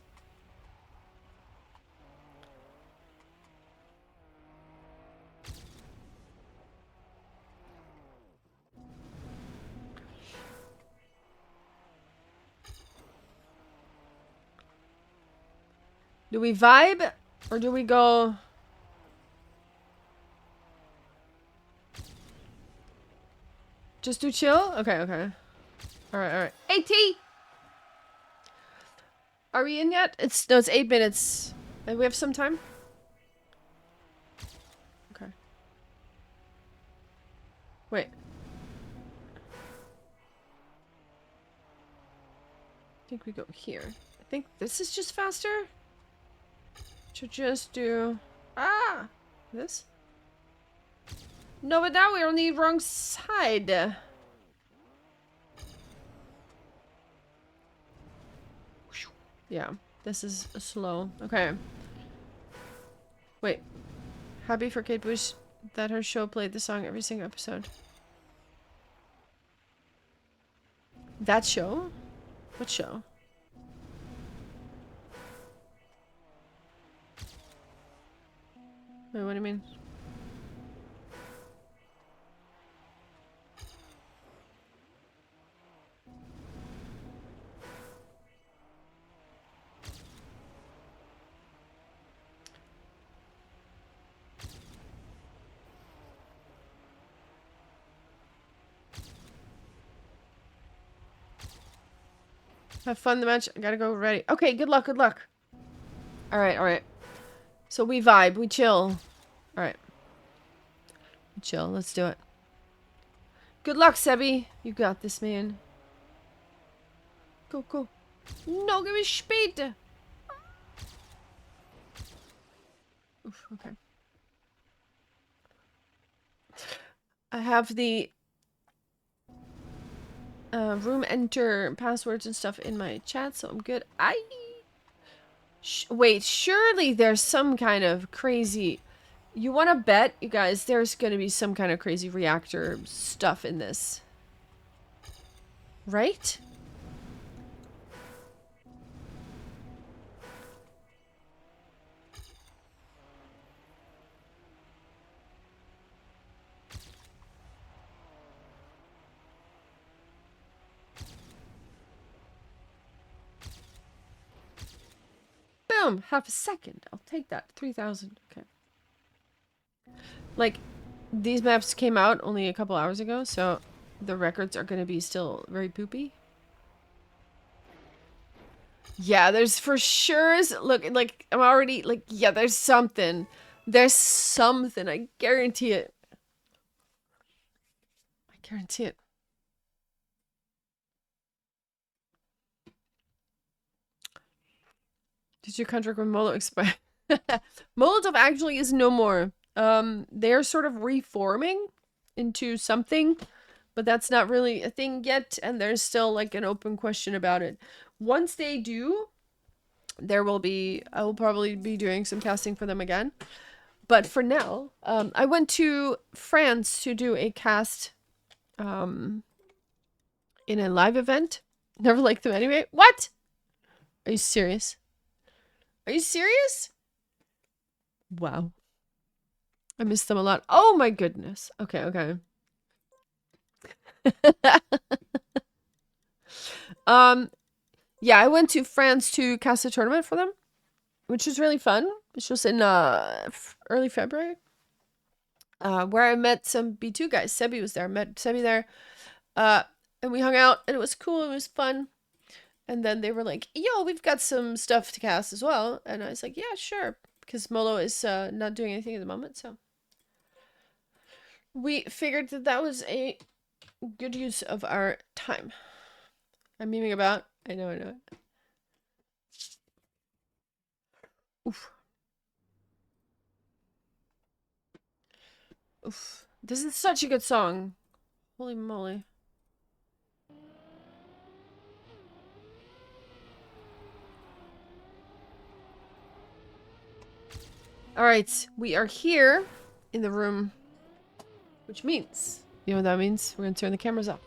Do we vibe? Or do we go... Just do chill? Okay, okay. Alright, alright. AT! Are we in yet? No, it's 8 minutes. And we have some time? Okay. Wait. I think we go here. I think this is just faster. Should just do... Ah! This? No, but now we're on the wrong side. Yeah, this is slow. Okay. Wait. Happy for Kate Bush that her show played the song every single episode. That show? What show? Wait, what do you mean? Have fun the match. I gotta go ready. Okay, good luck, good luck. Alright, alright. So we vibe, we chill. Alright. Chill, let's do it. Good luck, Sebi. You got this, man. Go, go. No, give me speed. Oof, okay. I have the room enter passwords and stuff in my chat, so I'm good. Wait, surely there's some kind of crazy... You want to bet, you guys, there's going to be some kind of crazy reactor stuff in this. Right? Boom! Half a second. I'll take that. 3,000. Okay. Like, these maps came out only a couple hours ago, so the records are going to be still very poopy. Yeah, there's for sure... Look, like, I'm already... Like, yeah, there's something. There's something. I guarantee it. I guarantee it. Did your contract with Molo expire? Molotov actually is no more. They're sort of reforming into something, but that's not really a thing yet, and there's still like an open question about it. Once they do, there will be... I will probably be doing some casting for them again. But for now, I went to France to do a cast in a live event. Never liked them anyway. What? Are you serious? Are you serious? Wow. I miss them a lot. Oh my goodness. Okay, okay. Yeah, I went to France to cast a tournament for them, which was really fun. It was in early February. Where I met some B2 guys. Sebi was there. Met Sebi there. And we hung out, and it was cool. It was fun. And then they were like, yo, we've got some stuff to cast as well. And I was like, yeah, sure. Because Molo is not doing anything at the moment, so. We figured that that was a good use of our time. I'm memeing about. I know, I know. Oof. Oof. This is such a good song. Holy moly. Alright, we are here in the room. Which means, you know what that means? We're gonna turn the cameras off.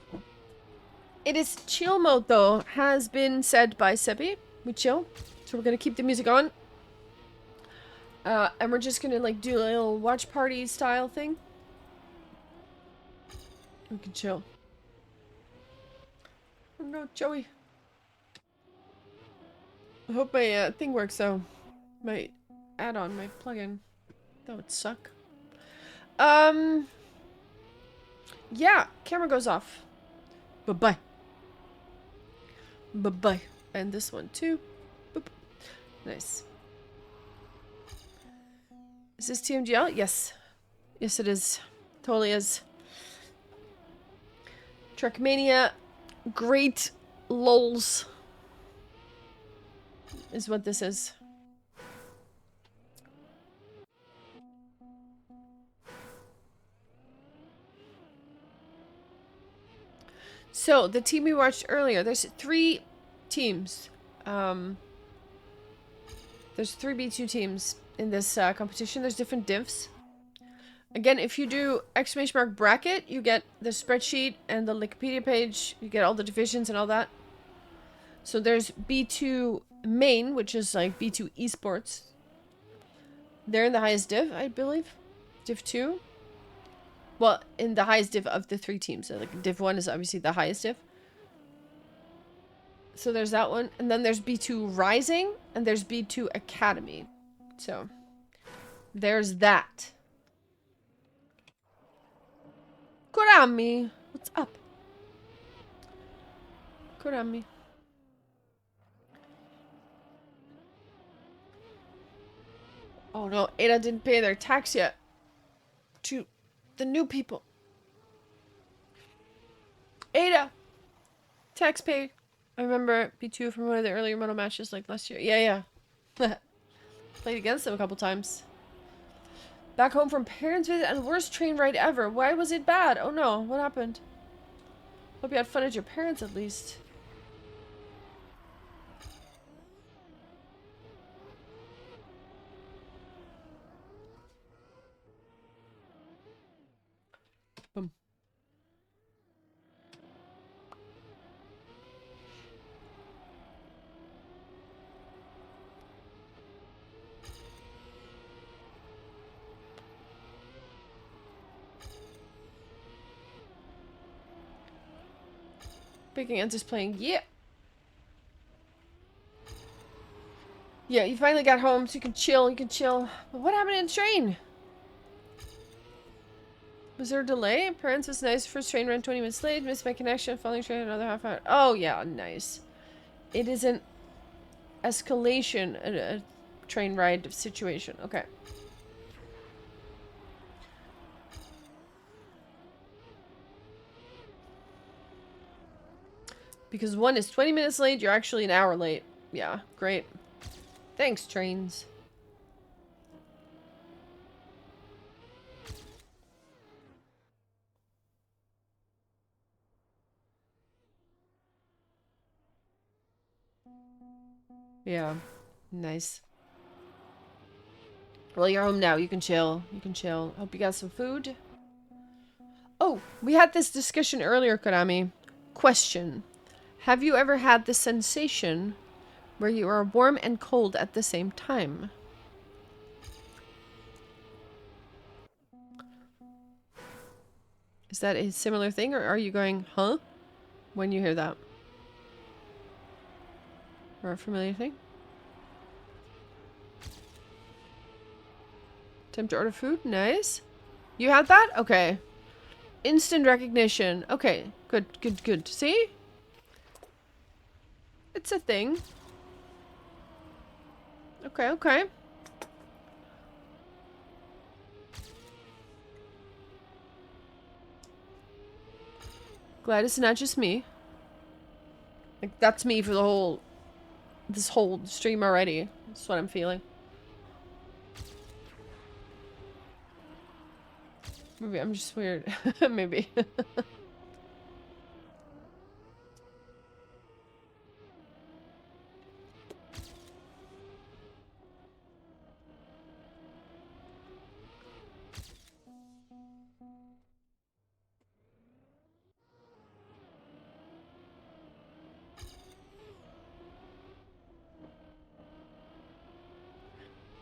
It is chill mode though, has been said by Sebi. We chill. So we're gonna keep the music on. And we're just gonna like do a little watch party style thing. We can chill. Oh no, Joey. I hope my thing works though. My add-on, my plugin. That would suck. Yeah, camera goes off. Bye-bye. Bye-bye. And this one too. Boop. Nice. Is this TMGL? Yes. Yes, it is. Totally is. Trackmania. Great lols. Is what this is. So, the team we watched earlier, there's 3 teams. There's 3 B2 teams in this competition. There's different divs. Again, if you do ! bracket, you get the spreadsheet and the Wikipedia page. You get all the divisions and all that. So there's B2 main, which is like B2 esports. They're in the highest div, I believe. Div 2. Well, in the highest div of the 3 teams. So like div 1 is obviously the highest div. So there's that one. And then there's B2 Rising. And there's B2 Academy. So there's that. Kurami. What's up? Kurami. Oh no, Ada didn't pay their tax yet. To the new people. Ada! Tax paid. I remember B2 from one of the earlier model matches like last year. Yeah. Played against them a couple times. Back home from parents' visit and worst train ride ever. Why was it bad? Oh no, what happened? Hope you had fun at your parents at least. Boom. Picking Ants is playing. Yeah. Yeah, you finally got home so you can chill. But what happened in the train? Was there a delay? Parents was nice. First train ran 20 minutes late. Missed my connection. Following train another half hour. Oh, yeah, nice. It is an escalation, a train ride situation. Okay. Because one is 20 minutes late, you're actually an hour late. Yeah, great. Thanks, trains. Yeah, nice. Well, you're home now. You can chill. Hope you got some food. Oh, we had this discussion earlier, Konami. Question. Have you ever had the sensation where you are warm and cold at the same time? Is that a similar thing, or are you going, huh? When you hear that? Or a familiar thing? Time to order food? Nice. You had that? Okay. Instant recognition. Okay. Good. See? It's a thing. Okay. Glad it's not just me. Like, that's me for the whole... this whole stream already. That's what I'm feeling. Maybe I'm just weird. Maybe.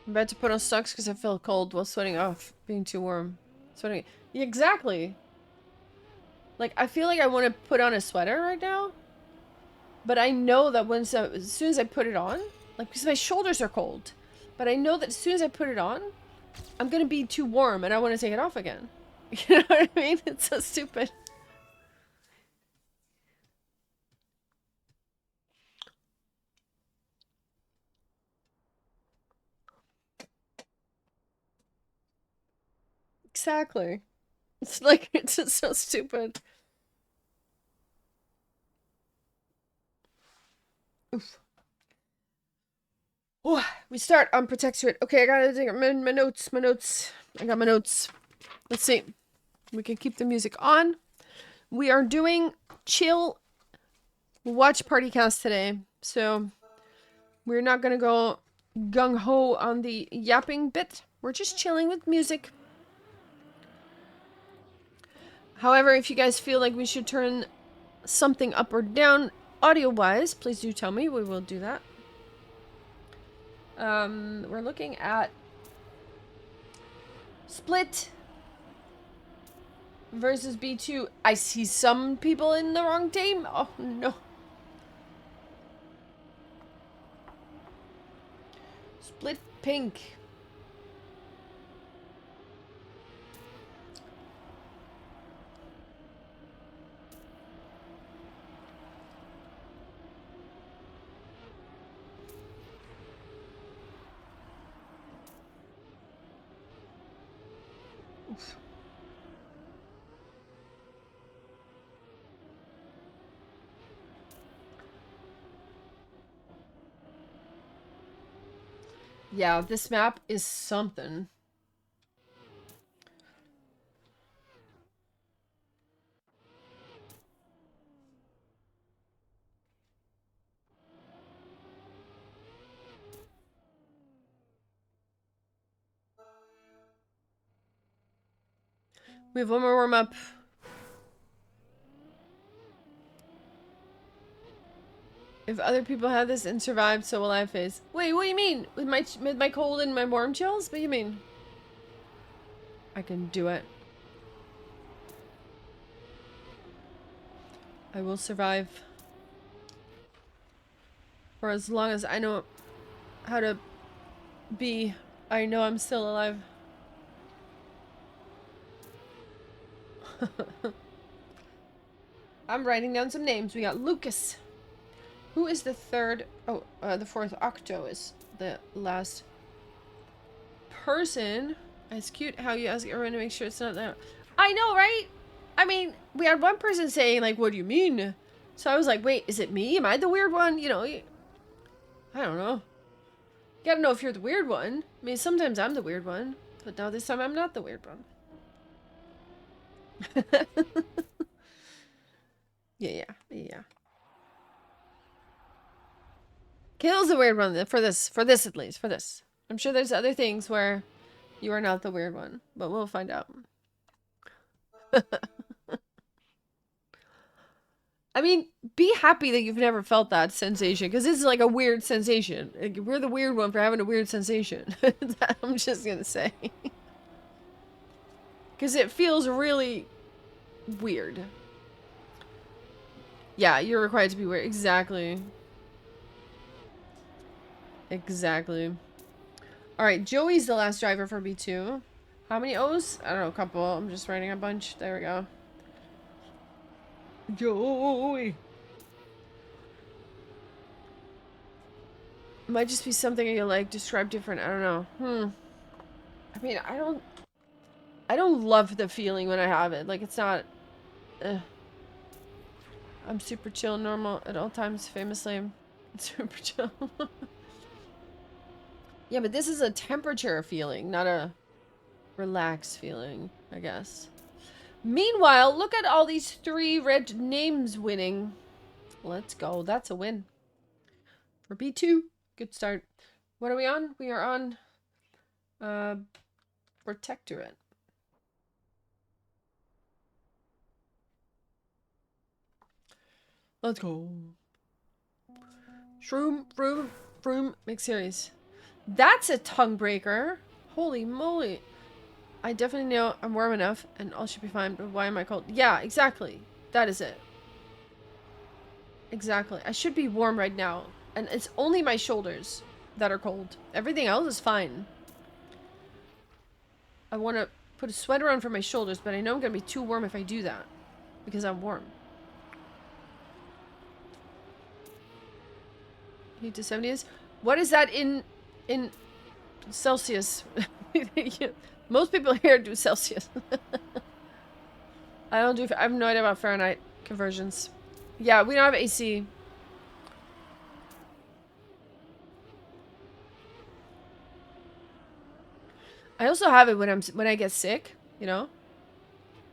I'm about to put on socks because I feel cold while sweating off being too warm. Sweating. Yeah, exactly. Like, I feel like I want to put on a sweater right now. But I know that as soon as I put it on, like, because my shoulders are cold. But I know that as soon as I put it on, I'm gonna be too warm and I want to take it off again. You know what I mean? It's so stupid. Exactly. It's like, it's just so stupid. Oof. Oh, we start on Protectorate. Okay, I gotta take my notes. I got my notes. Let's see. We can keep the music on. We are doing chill watch party cast today. So we're not gonna go gung-ho on the yapping bit. We're just chilling with music. However, if you guys feel like we should turn something up or down audio-wise, please do tell me. We will do that. We're looking at Split versus B2. I see some people in the wrong team. Oh, no. Split pink. Oof. Yeah, this map is something. We have one more warm-up. If other people have this and survived, so will I face. Wait, what do you mean? With my cold and my warm chills? What do you mean? I can do it. I will survive. For as long as I know how to be, I know I'm still alive. I'm writing down some names. We got Lucas. Who is the third? Oh, the fourth. Octo is the last person. It's cute how you ask everyone to make sure it's not there. I know, right? I mean, we had one person saying, like, what do you mean? So I was like, wait, is it me? Am I the weird one? You know, I don't know. You gotta know if you're the weird one. I mean, sometimes I'm the weird one. But now this time I'm not the weird one. Yeah. Kill's the weird one for this at least, for this. I'm sure there's other things where you are not the weird one, but we'll find out. I mean, be happy that you've never felt that sensation, because it's like a weird sensation. Like, we're the weird one for having a weird sensation. I'm just gonna say. Because it feels really weird. Yeah, you're required to be weird. Exactly. Exactly. Alright, Joey's the last driver for B2. How many O's? I don't know, a couple. I'm just writing a bunch. There we go. Joey! Might just be something you like, describe different. I don't know. I mean, I don't love the feeling when I have it. Like, it's not... I'm super chill, normal at all times, famously. Super chill. Yeah, but this is a temperature feeling, not a relaxed feeling, I guess. Meanwhile, look at all these 3 red names winning. Let's go. That's a win. For B2. Good start. What are we on? We are on Protectorate. Let's go. Shroom, vroom, vroom, mix series. That's a tongue breaker. Holy moly. I definitely know I'm warm enough and all should be fine, but why am I cold? Yeah, exactly. That is it. Exactly. I should be warm right now. And it's only my shoulders. that are cold. Everything else is fine. I want to put a sweater on for my shoulders, but I know I'm going to be too warm if I do that. Because I'm warm. Heat to 70 is? What is that in Celsius? Most people here do Celsius. I have no idea about Fahrenheit conversions. Yeah, we don't have AC. I also have it when I get sick, you know?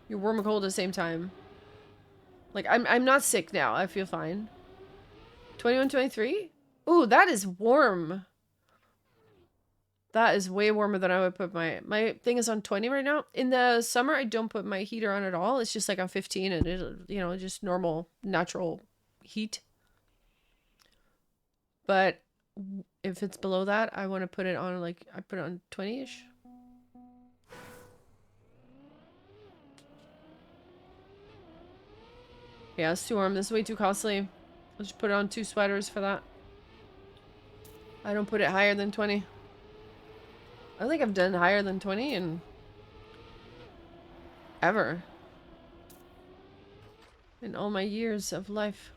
You're warm and cold at the same time. Like I'm not sick now. I feel fine. 21, 23? Ooh, that is warm. That is way warmer than I would put my thing is on 20 right now. In the summer, I don't put my heater on at all. It's just like on 15 and it, you know, just normal natural heat. But if it's below that, I want to put it on like I put it on 20-ish. Yeah, it's too warm. This is way too costly. I'll just put on 2 sweaters for that. I don't put it higher than 20. I don't think I've done higher than 20 in ever. In all my years of life.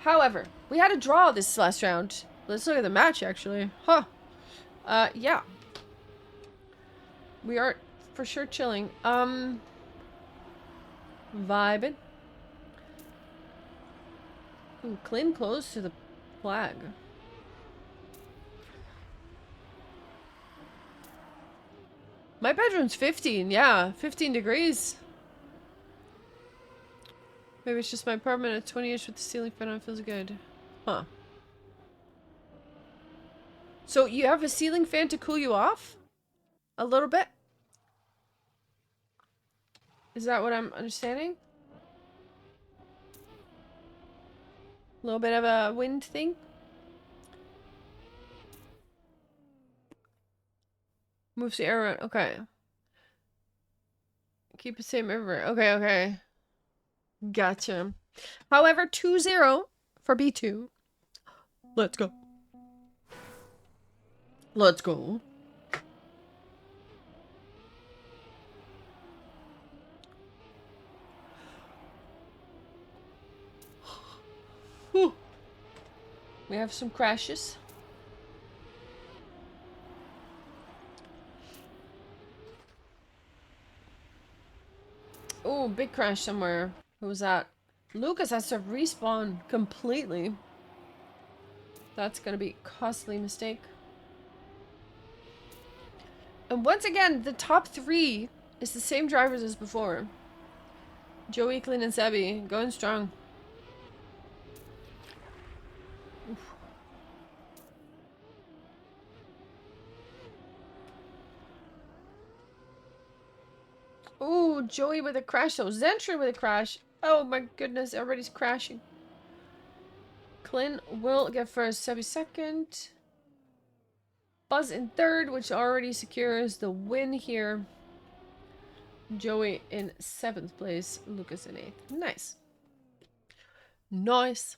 However, we had a draw this last round. Let's look at the match, actually. Huh. Yeah. We are for sure chilling. Vibing. Ooh, clean close to the flag. My bedroom's 15, yeah. 15 degrees. Maybe it's just my apartment at 20-ish with the ceiling fan on feels good. Huh. So you have a ceiling fan to cool you off? A little bit? Is that what I'm understanding? A little bit of a wind thing? Moves the air around. Okay. Keep it same everywhere. Okay, okay. Gotcha. However, 2-0 for B2. Let's go. Let's go. Whew. We have some crashes. Oh, big crash somewhere. Who was that? Lucas has to respawn completely. That's gonna be a costly mistake. And once again, the top 3 is the same drivers as before. Joey, Clint, and Sebi going strong. Oof. Ooh, Joey with a crash. So Zentry with a crash. Oh my goodness, everybody's crashing. Clint will get first, Sebi second. Buzz in third, which already secures the win here. Joey in 7th place. Lucas in 8th. Nice. Nice.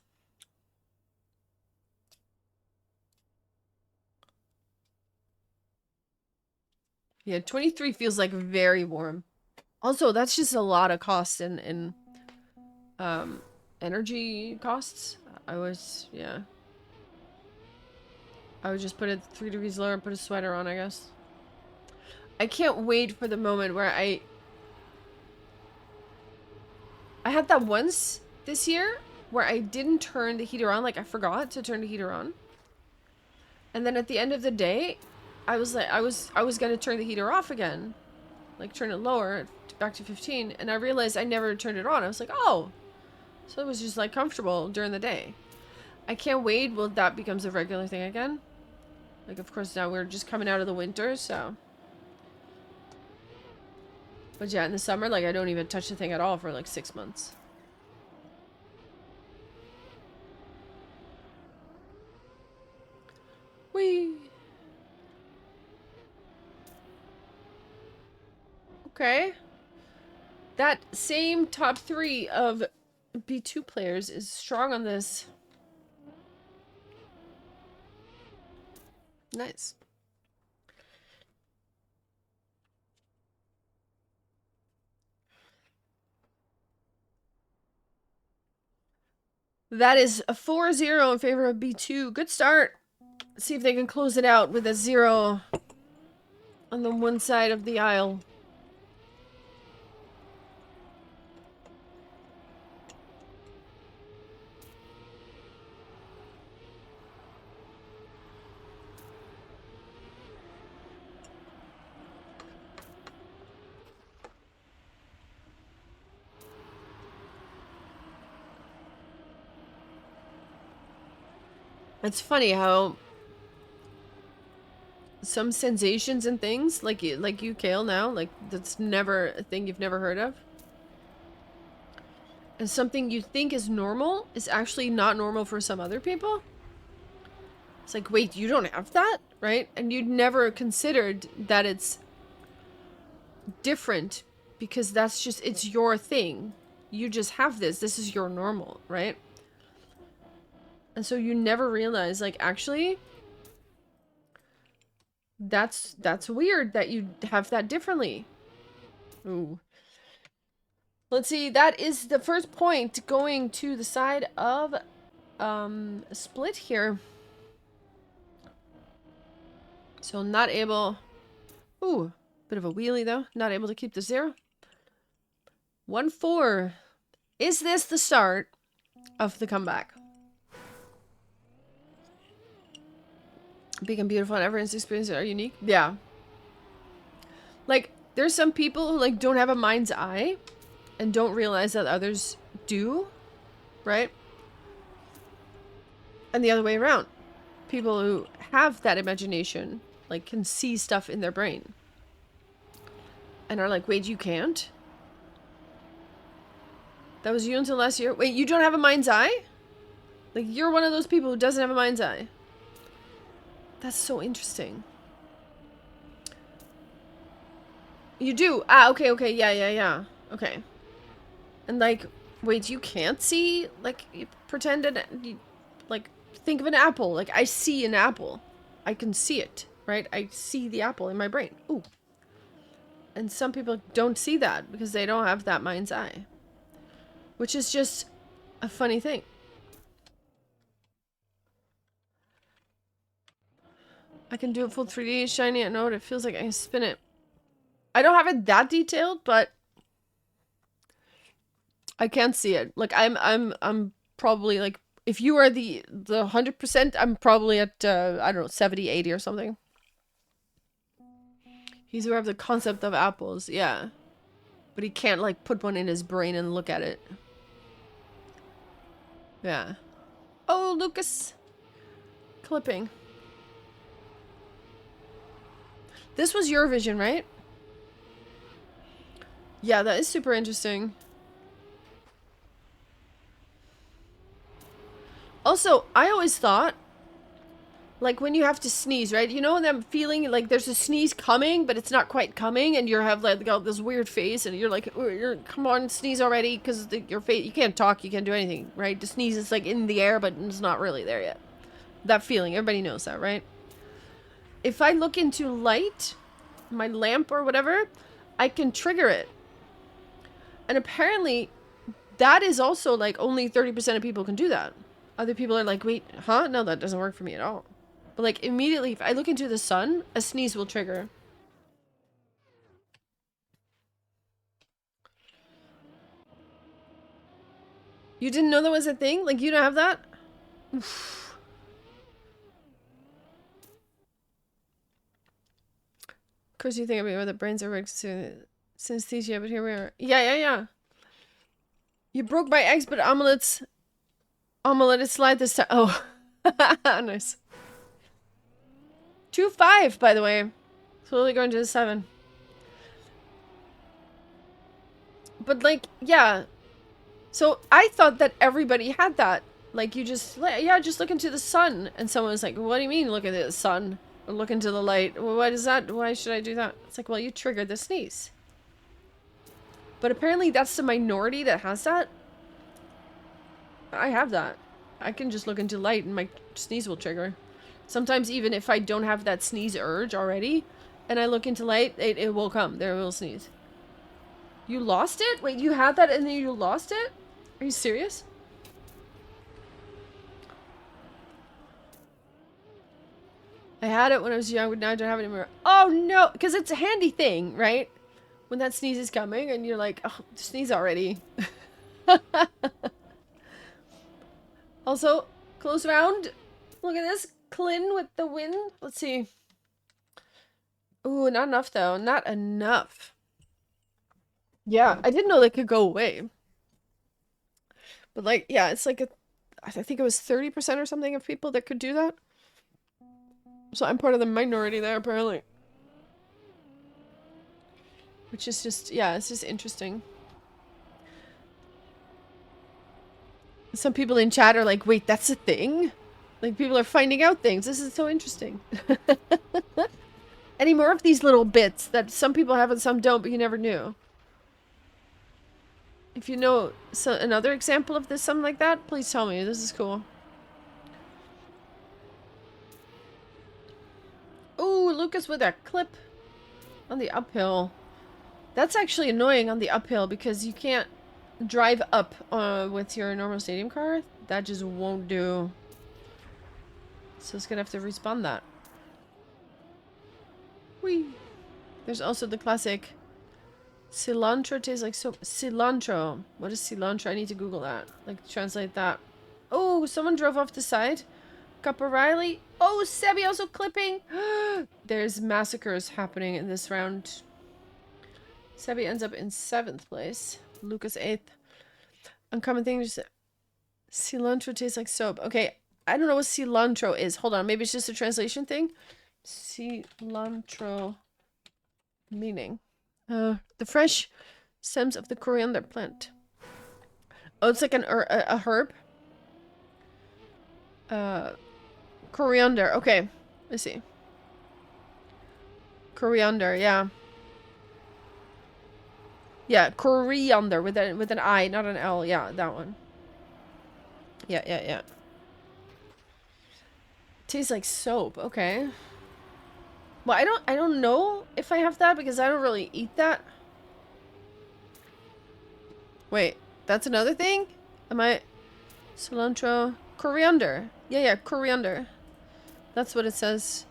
Yeah, 23 feels like very warm. Also, that's just a lot of cost in energy costs. I would just put it 3 degrees lower and put a sweater on, I guess. I can't wait for the moment where I had that once this year where I didn't turn the heater on, like I forgot to turn the heater on. And then at the end of the day, I was like I was gonna turn the heater off again. Like turn it lower, back to 15, and I realized I never turned it on. I was like, oh. So it was just like comfortable during the day. I can't wait till that becomes a regular thing again. Like, of course, now we're just coming out of the winter, so. But yeah, in the summer, like, I don't even touch the thing at all for like 6 months. Whee! Okay. That same top 3 of B2 players is strong on this. Nice. That is a 4-0 in favor of B2. Good start. Let's see if they can close it out with a 0 on the one side of the aisle. It's funny how some sensations and things, like you, Kale, now, like, that's never a thing you've never heard of. And something you think is normal is actually not normal for some other people. It's like, wait, you don't have that? Right? And you'd never considered that it's different because that's just, it's your thing. You just have this. This is your normal, right? And so you never realize, like, actually, that's weird that you have that differently. Ooh. Let's see, that is the first point going to the side of Split here. So not able. Ooh, bit of a wheelie though. Not able to keep the 0. 1-4. Is this the start of the comeback? Big and beautiful and everyone's experiences are unique. Yeah. Like, there's some people who, like, don't have a mind's eye and don't realize that others do, right? And the other way around. People who have that imagination, like, can see stuff in their brain. And are like, wait, you can't? That was you until last year? Wait, you don't have a mind's eye? Like, you're one of those people who doesn't have a mind's eye. That's so interesting. You do? Ah, okay, okay, yeah. Okay. And like, wait, you can't see? Like, you pretended, like, think of an apple. Like, I see an apple. I can see it, right? I see the apple in my brain. Ooh. And some people don't see that because they don't have that mind's eye. Which is just a funny thing. I can do it full 3D, shiny at note. It feels like I can spin it. I don't have it that detailed, but I can see it. Like, I'm probably, like, if you are the 100%, I'm probably at I don't know, 70, 80 or something. He's aware of the concept of apples, yeah. But he can't, like, put one in his brain and look at it. Yeah. Oh, Lucas. Clipping. This was your vision, right? Yeah, that is super interesting. Also, I always thought, like, when you have to sneeze, right? You know that feeling like there's a sneeze coming, but it's not quite coming, and you have, like, got this weird face, and you're like, oh, come on, sneeze already, because your face, you can't talk, you can't do anything, right? The sneeze is, like, in the air, but it's not really there yet. That feeling, everybody knows that, right? If I look into light, my lamp or whatever, I can trigger it. And apparently, that is also, like, only 30% of people can do that. Other people are like, wait, huh? No, that doesn't work for me at all. But, like, immediately, if I look into the sun, a sneeze will trigger. You didn't know that was a thing? Like, you don't have that? Oof. Of course you think of me where the brains are rigged to synesthesia, but here we are. Yeah. You broke my eggs, but omelets... I'm gonna let it slide this time. Oh. Nice. 2-5, by the way. Slowly going to the 7. But, like, yeah. So, I thought that everybody had that. Like, you just... Yeah, just look into the sun. And someone was like, what do you mean look at the sun? Or look into the light? Well, what is that? Why should I do that? It's like, well, you triggered the sneeze. But apparently that's the minority that has that. I have that. I can just look into light and my sneeze will trigger. Sometimes even if I don't have that sneeze urge already, and I look into light, it will come. There will sneeze. You lost it? Wait, you had that and then you lost it? Are you serious? I had it when I was young, but now I don't have it anymore. Oh no, because it's a handy thing, right? When that sneeze is coming and you're like, oh, sneeze already. Also, close round. Look at this. Clin with the win. Let's see. Ooh, not enough though. Not enough. Yeah, I didn't know they could go away. But like, yeah, it's like I think it was 30% or something of people that could do that. So I'm part of the minority there, apparently. Which is just, yeah, it's just interesting. Some people in chat are like, wait, that's a thing? Like, people are finding out things. This is so interesting. Any more of these little bits that some people have and some don't, but you never knew? If you know another example of this, something like that, please tell me. This is cool. Ooh, Lucas with a clip on the uphill. That's actually annoying on the uphill because you can't drive up with your normal stadium car. That just won't do. So it's gonna have to respawn that. Whee! There's also the classic cilantro tastes like soap. Cilantro. What is cilantro? I need to Google that. Like, translate that. Oh, someone drove off the side. Copper Riley. Oh, Sebi also clipping. There's massacres happening in this round. Sebi ends up in 7th place. Lucas 8th. Uncommon thing just cilantro tastes like soap. Okay, I don't know what cilantro is. Hold on, maybe it's just a translation thing. Cilantro meaning. The fresh stems of the coriander plant. Oh, it's like a herb. Coriander. Okay, let's see. Coriander, yeah. Yeah, coriander with an I, not an L. Yeah, that one. Yeah. Tastes like soap. Okay. Well, I don't know if I have that because I don't really eat that. Wait, that's another thing? Am I cilantro coriander? Yeah, coriander. That's what it says.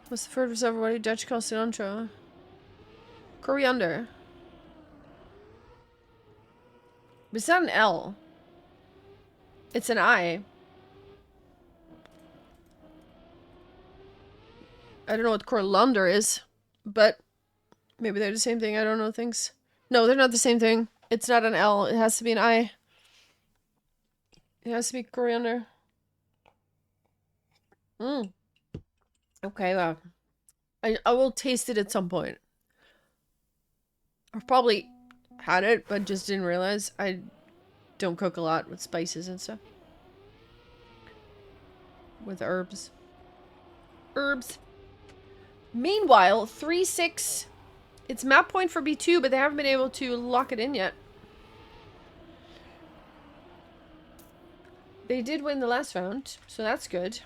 What's the first ever what do Dutch call cilantro? Coriander. But it's not an L. It's an I. I don't know what coriander is, but maybe they're the same thing. I don't know things. No, they're not the same thing. It's not an L. It has to be an I. It has to be coriander. Okay, well. I will taste it at some point. I've probably had it, but just didn't realize. I don't cook a lot with spices and stuff. With herbs. Meanwhile, 3-6. It's map point for B2, but they haven't been able to lock it in yet. They did win the last round, so that's good.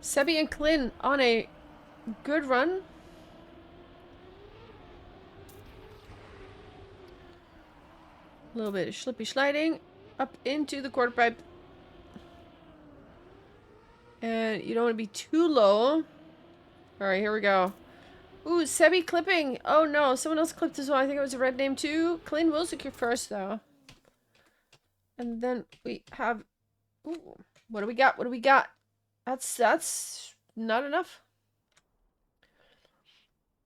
Sebi and Clin on a good run. A little bit of slippy sliding up into the quarter pipe. And you don't want to be too low. Alright, here we go. Ooh, Sebi clipping. Oh no, someone else clipped as well. I think it was a red name too. Clin will secure first though. And then we have... Ooh, what do we got? What do we got? That's not enough.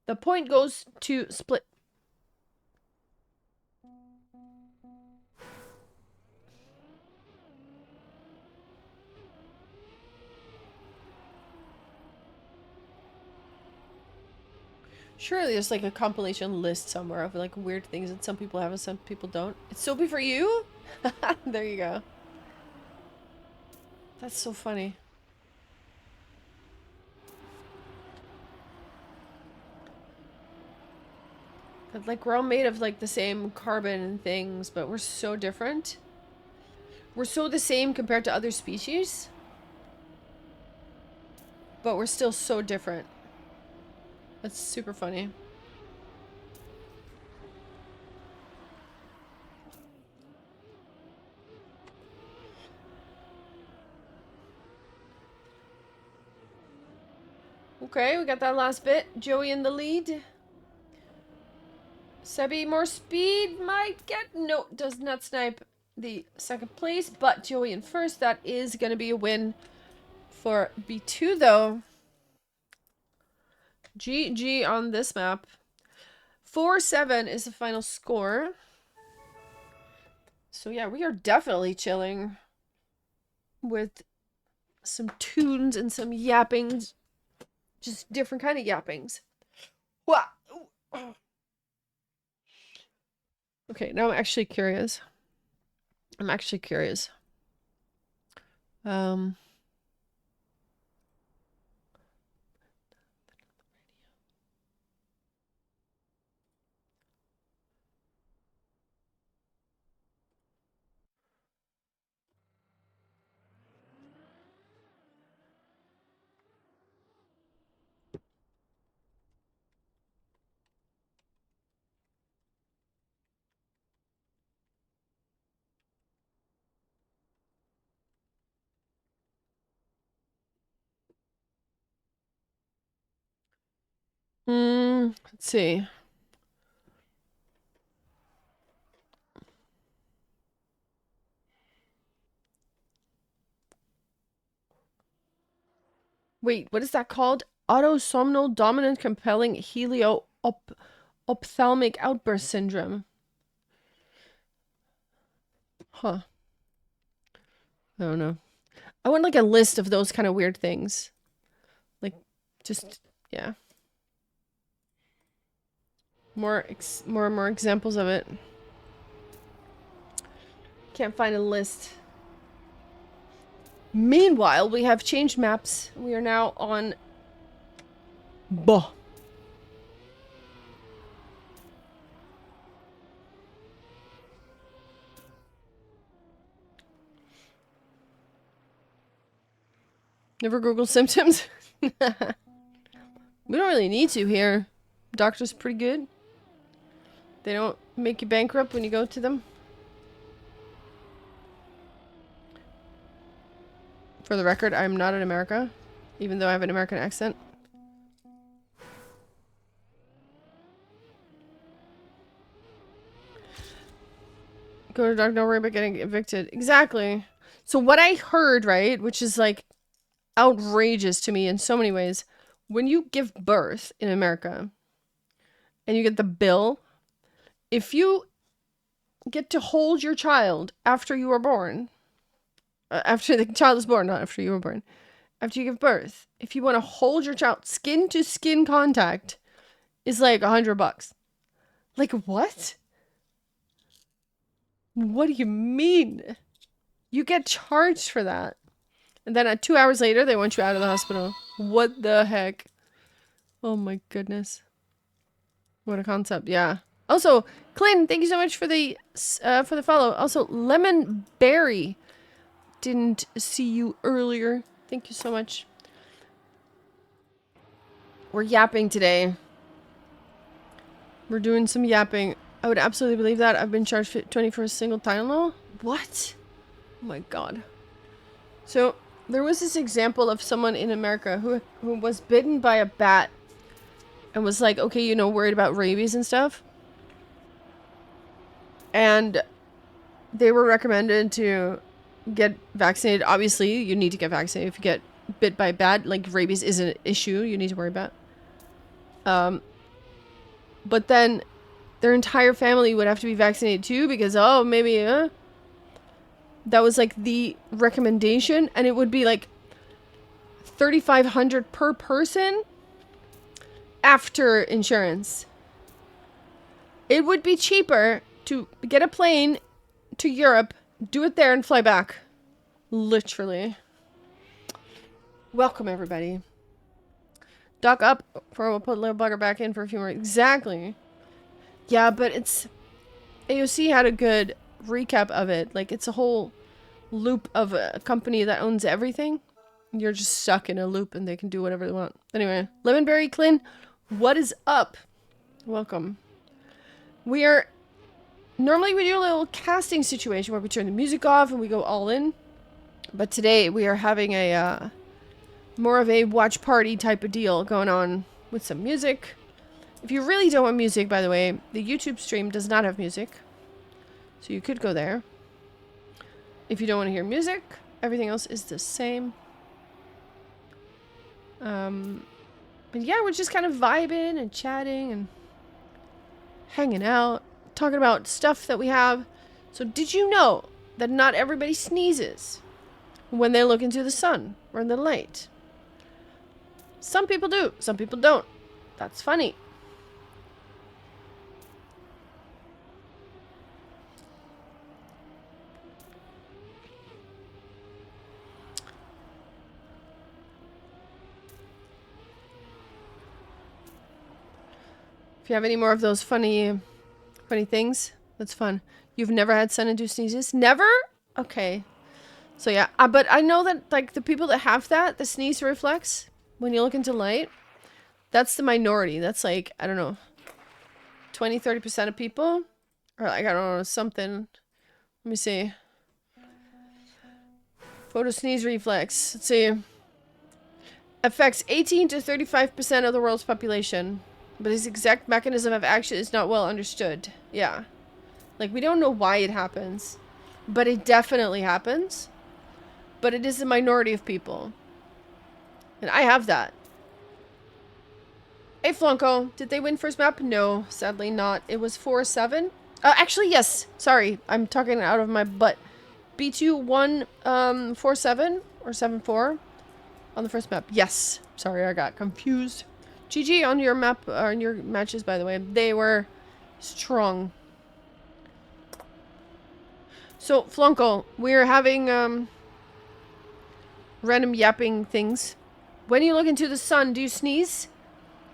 The point goes to split. Surely there's like a compilation list somewhere of like weird things that some people have and some people don't. It's soapy for you? There you go. That's so funny. But like we're all made of like the same carbon and things, but we're so different. We're so the same compared to other species, but we're still so different. That's super funny. Okay, we got that last bit. Joey in the lead. Sebi, more speed might get... No, does not snipe the second place, but Joey in first. That is going to be a win for B2, though. GG on this map. 4-7 is the final score. So yeah, we are definitely chilling with some tunes and some yappings. Just different kind of yappings. Wow. Okay, now I'm actually curious. Let's see. Wait, what is that called? Autosomal dominant compelling ophthalmic outburst syndrome. Huh. I don't know. I want like a list of those kind of weird things. Like, just, yeah. More examples of it. Can't find a list. Meanwhile, we have changed maps. We are now on... Bah. Never Google symptoms? We don't really need to here. Doctor's pretty good. They don't make you bankrupt when you go to them. For the record, I'm not in America, even though I have an American accent. Go to doctor, don't worry about getting evicted. Exactly. So what I heard, right, which is like outrageous to me in so many ways, when you give birth in America and you get the bill, if you get to hold your child after you were born, after the child is born, not after you were born, after you give birth, if you want to hold your child, skin to skin contact is like $100. Like, what? What do you mean? You get charged for that. And then 2 hours later, they want you out of the hospital. What the heck? Oh my goodness. What a concept, yeah. Also, Clint, thank you so much for the follow. Also, Lemon Berry. Didn't see you earlier. Thank you so much. We're yapping today. We're doing some yapping. I would absolutely believe that. I've been charged 20 for a single Tylenol. What? Oh my god. So, there was this example of someone in America who was bitten by a bat and was like, okay, you know, worried about rabies and stuff. And they were recommended to get vaccinated. Obviously, you need to get vaccinated if you get bit by a bat. Like, rabies is an issue you need to worry about. But then their entire family would have to be vaccinated too because, oh, maybe, that was like the recommendation, and it would be like $3,500 per person. after insurance. It would be cheaper to get a plane to Europe, do it there, and fly back. Literally. Welcome, everybody. Dock up, for we'll put little bugger back in for a few more. Exactly. Yeah, but it's... AOC had a good recap of it. Like, it's a whole loop of a company that owns everything. You're just stuck in a loop and they can do whatever they want. Anyway, Lemonberry Clint, what is up? Welcome. We are... Normally we do a little casting situation where we turn the music off and we go all in. But today we are having a... more of a watch party type of deal going on with some music. If you really don't want music, by the way, the YouTube stream does not have music. So you could go there. If you don't want to hear music, everything else is the same. But yeah, we're just kind of vibing and chatting and hanging out, talking about stuff that we have. So did you know that not everybody sneezes when they look into the sun or in the light? Some people do, some people don't. That's funny. If you have any more of those funny things, that's fun. You've never had sun-induced sneezes? Never? Okay. So yeah, but I know that like the people that have that, the sneeze reflex, when you look into light, that's the minority. That's like, I don't know, 20-30% of people? Or like, I don't know, something. Let me see. Photo sneeze reflex. Let's see. Affects 18 to 35% of the world's population. But its exact mechanism of action is not well understood. Yeah. Like, we don't know why it happens. But it definitely happens. But it is a minority of people. And I have that. Hey, Flonko. Did they win first map? No, sadly not. It was 4-7. Actually, yes. Sorry. I'm talking out of my butt. B2 won 4-7 or 7-4 on the first map. Yes. Sorry, I got confused. GG on your map, or on your matches, by the way. They were strong. So, Flonko, we're having random yapping things. When you look into the sun, do you sneeze?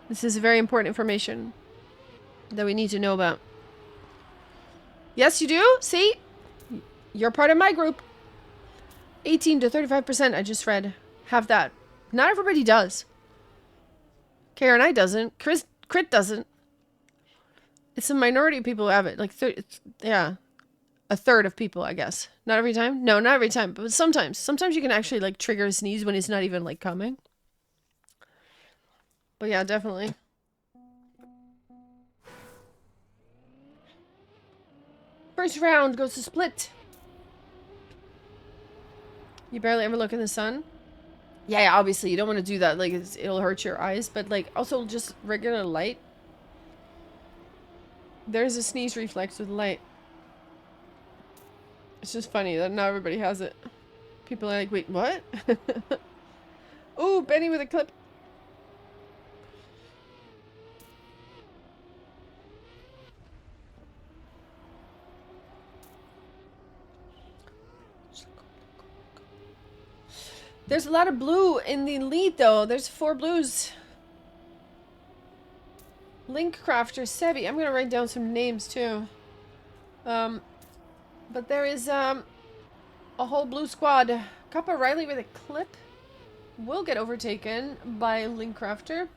This is very important information that we need to know about. Yes, you do? See? You're part of my group. 18 to 35%, I just read, have that. Not everybody does. Karen I doesn't. Crit doesn't. It's a minority of people who have it. Like, yeah. A third of people, I guess. Not every time? No, not every time. But sometimes. Sometimes you can actually, like, trigger a sneeze when it's not even, like, coming. But yeah, definitely. First round goes to split. You barely ever look in the sun? Yeah, obviously, you don't want to do that. Like, it'll hurt your eyes. But, like, also just regular light. There's a sneeze reflex with light. It's just funny that not everybody has it. People are like, wait, what? Ooh, Benny with a clip. There's a lot of blue in the lead, though. There's 4 blues. Link Crafter, Sebi. I'm gonna write down some names, too. But there is, a whole blue squad. Kappa Riley with a clip will get overtaken by Link Crafter.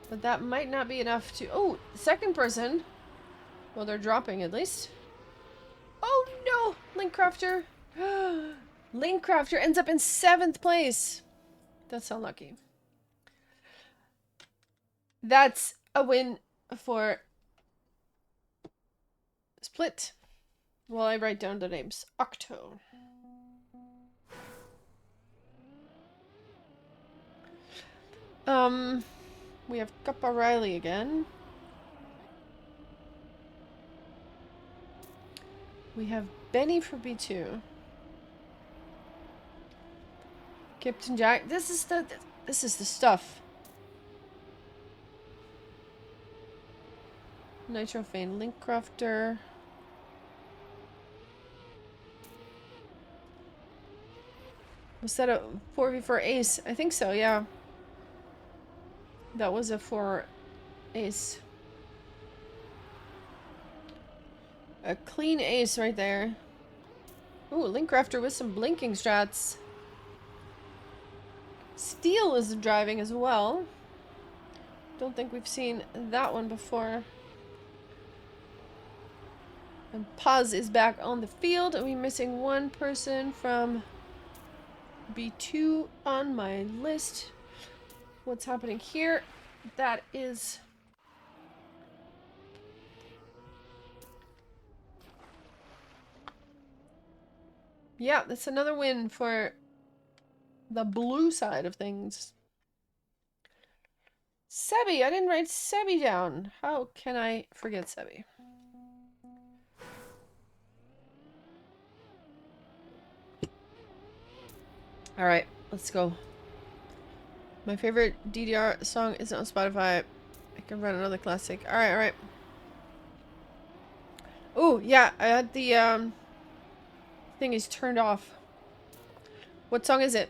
But that might not be enough to... Oh, second person. Well, they're dropping, at least. Oh, no! Link Crafter. Link Crafter ends up in 7th place. That's unlucky. That's a win for Split. While I write down the names. Octo. We have Kappa Riley again. We have Benny for B2. Captain Jack. This is the stuff. Nitrophane, Link Crafter. Was that a 4v4 ace? I think so, yeah. That was a 4 ace. A clean ace right there. Ooh, Link Crafter with some blinking strats. Steel is driving as well. Don't think we've seen that one before. And Paz is back on the field. Are we missing one person from B2 on my list? What's happening here? That is... Yeah, that's another win for the blue side of things. Sebi! I didn't write Sebi down. How can I forget Sebi? Alright, let's go. My favorite DDR song isn't on Spotify. I can run another classic. Alright, alright. Oh, yeah, I had the, thing is turned off. What song is it?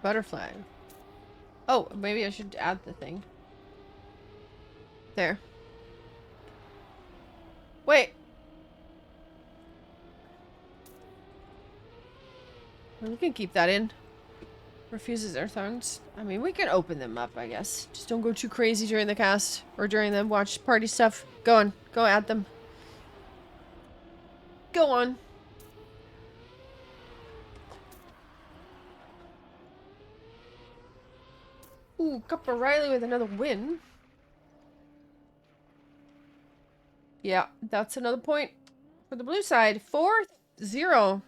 Butterfly. Oh, maybe I should add the thing. There. Wait. Well, we can keep that in. Refuses their thongs. I mean, we can open them up, I guess. Just don't go too crazy during the cast. Or during the watch party stuff. Go on. Go at them. Go on. Ooh, Cup Riley with another win. Yeah, that's another point for the blue side. 4-0.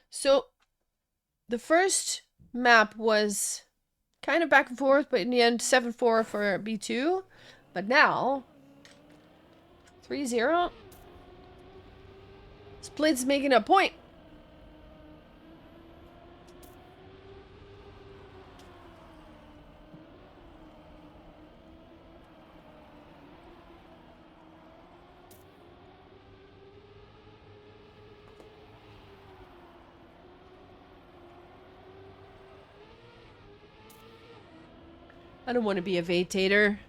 So, the first map was kind of back and forth, but in the end, 7-4 for B2. But now, 3-0. Split's making a point. I don't want to be a vatator.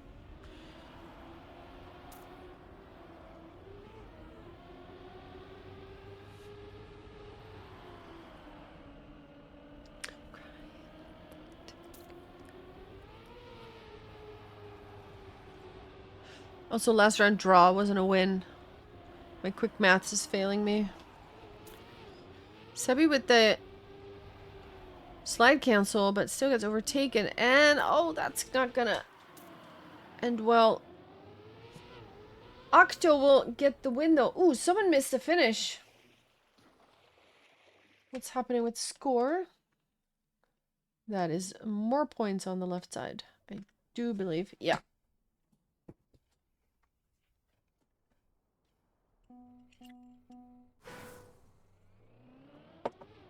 Also, last round draw wasn't a win. My quick maths is failing me. Sebi with the slide cancel, but still gets overtaken. And, oh, that's not gonna end well. Octo will get the win, though. Ooh, someone missed the finish. What's happening with score? That is more points on the left side. I do believe. Yeah.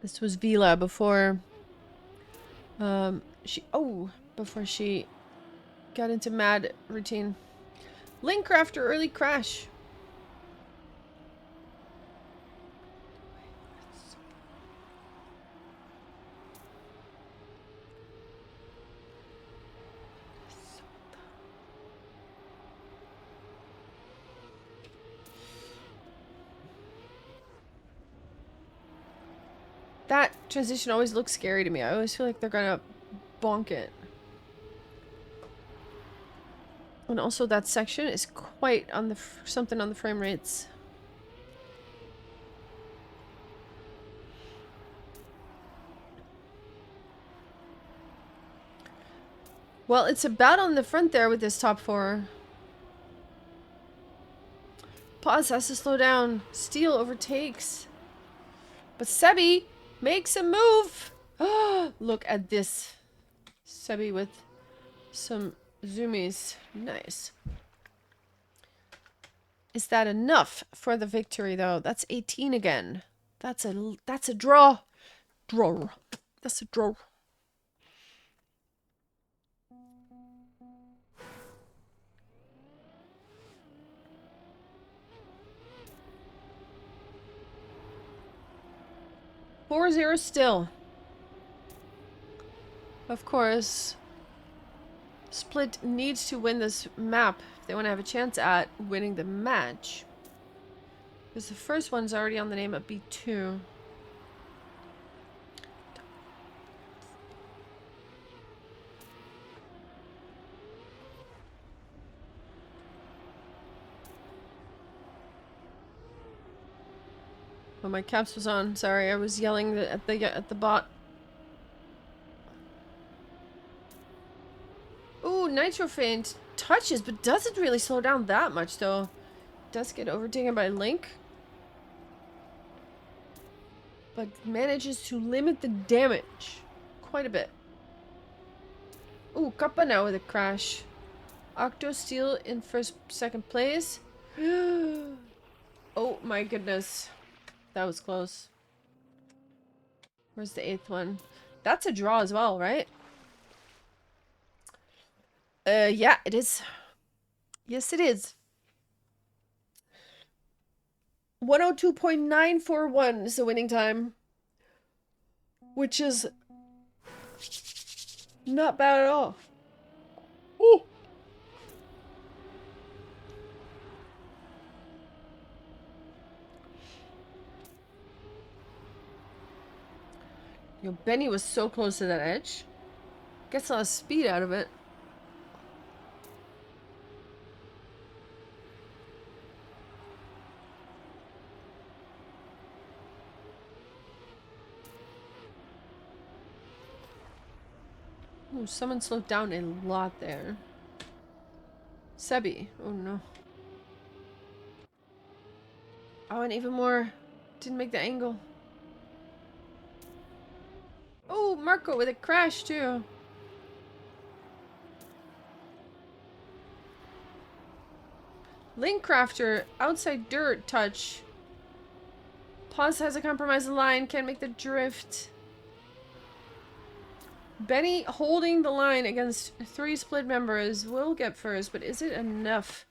This was Vila before before she got into mad routine. Link Crafter early crash. That transition always looks scary to me. I always feel like they're gonna bonk it. And also that section is quite on the something on the frame rates. Well, it's about on the front there with this top four. Paz has to slow down. Steel overtakes. But Sebi makes a move. Look at this. Sebi with some zoomies. Nice. Is that enough for the victory, though? That's 18 again. That's a draw. Draw. That's a draw. Four zero still. Of course, Split needs to win this map if they want to have a chance at winning the match. Because the first one's already on the name of B2. Oh, my caps was on. Sorry, I was yelling at the bot. Ooh, Nitro Feint touches, but doesn't really slow down that much, though. Does get overtaken by Link. But manages to limit the damage quite a bit. Ooh, Kappa now with a crash. Octo Steel in second place. Oh my goodness. That was close. Where's the 8th one? That's a draw as well, right? Yeah, it is. Yes, it is. 102.941 is the winning time. Which is not bad at all. Ooh. Yo, Benny was so close to that edge. Gets a lot of speed out of it. Ooh, someone slowed down a lot there. Sebi. Oh no. Oh, and even more. Didn't make the angle. Oh, Marco with a crash too. Linkcrafter, outside dirt touch. Pause has a compromised line, can't make the drift. Benny holding the line against 3 split members will get first, but is it enough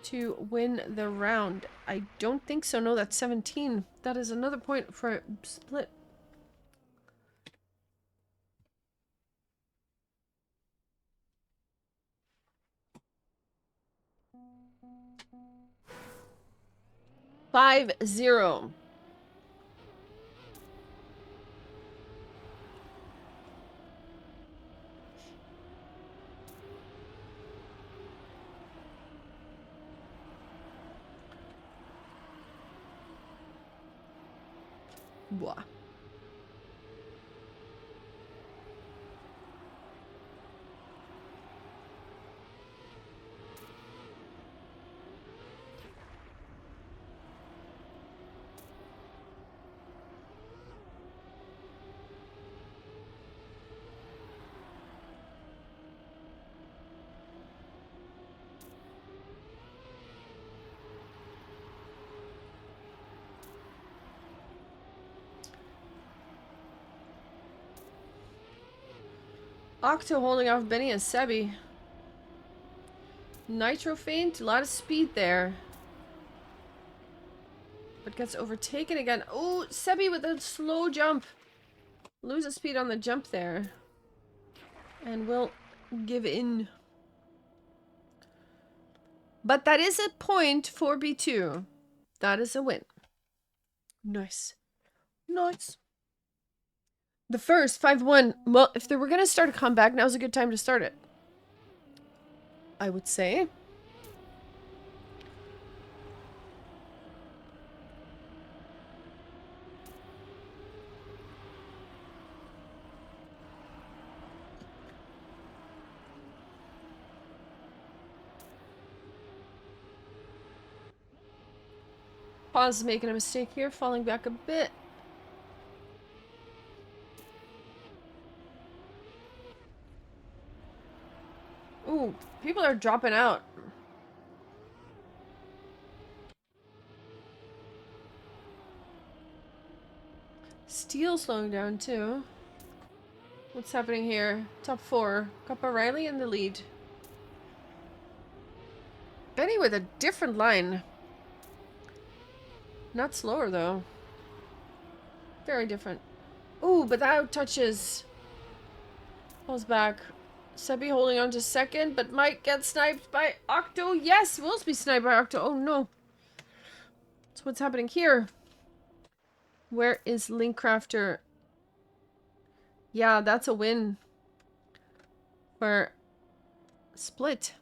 to win the round? I don't think so. No, that's 17. That is another point for Split. Five zero. Blah. Octo holding off Benny and Sebi. Nitro Feint, a lot of speed there. But gets overtaken again. Oh, Sebi with a slow jump. Loses speed on the jump there. And will give in. But that is a point for B2. That is a win. Nice. Nice. The first, 5-1. Well, if they were going to start a comeback, now's a good time to start it. I would say. Pause making a mistake here, falling back a bit. people are dropping out. Steel slowing down too. What's happening here? Top 4. Coppa Riley in the lead. Benny with a different line. Not slower though. Very different. Ooh, but that touches. Pulls back. Sebi holding on to second, but might get sniped by Octo. Yes, will be sniped by Octo. Oh no. So what's happening here? Where is Linkcrafter? Yeah, that's a win. For Split.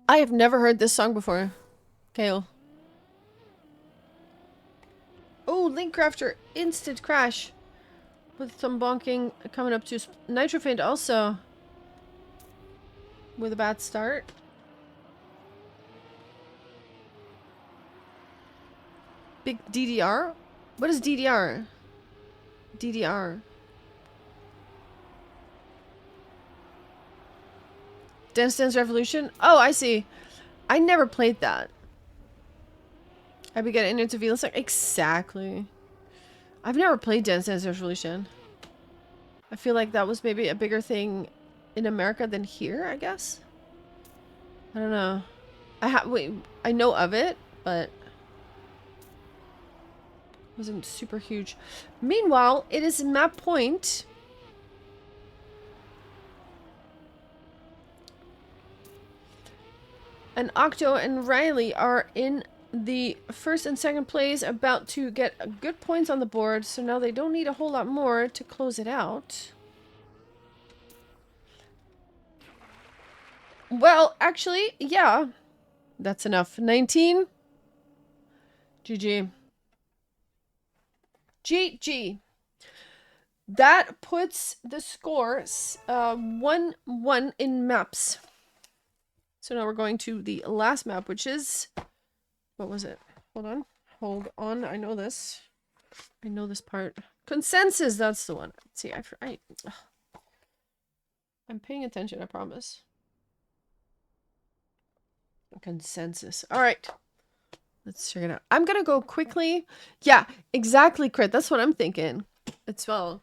I have never heard this song before. Kale. Oh, Linkcrafter instant crash. With some bonking coming up to Nitrofaint also. With a bad start. Big DDR? What is DDR? DDR. Dance Dance Revolution? Oh, I see. I never played that. I be getting into Venus. Exactly. I've never played Dance Dance Revolution. I feel like that was maybe a bigger thing in America than here, I guess. I don't know. I know of it, but it wasn't super huge. Meanwhile, it is map point. And Octo and Riley are in the first and second place, about to get good points on the board. So now they don't need a whole lot more to close it out. Well, actually, yeah. That's enough. 19. GG. GG. That puts the scores 1-1 in maps. So now we're going to the last map, which is... What was it? Hold on. Hold on. I know this. I know this part. Consensus, that's the one. Let's see, I'm paying attention, I promise. Consensus. Alright. Let's check it out. I'm gonna go quickly. Yeah, exactly, Crit. That's what I'm thinking. It's well.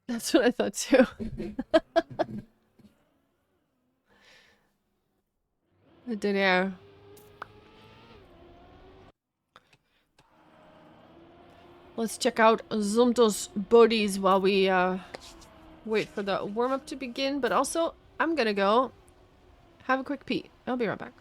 That's what I thought too. I did, yeah. Let's check out Zumto's bodies while we wait for the warm-up to begin. But also, I'm gonna go have a quick pee. I'll be right back.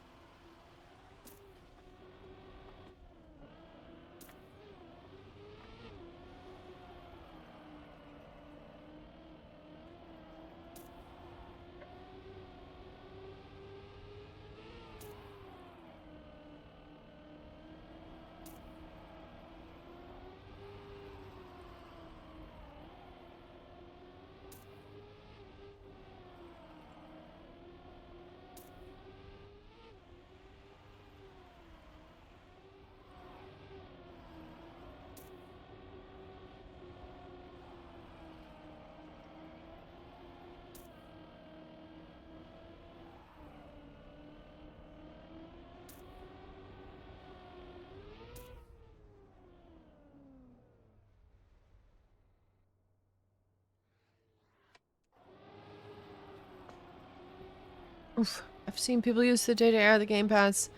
Oof. I've seen people use the data air the Game Pass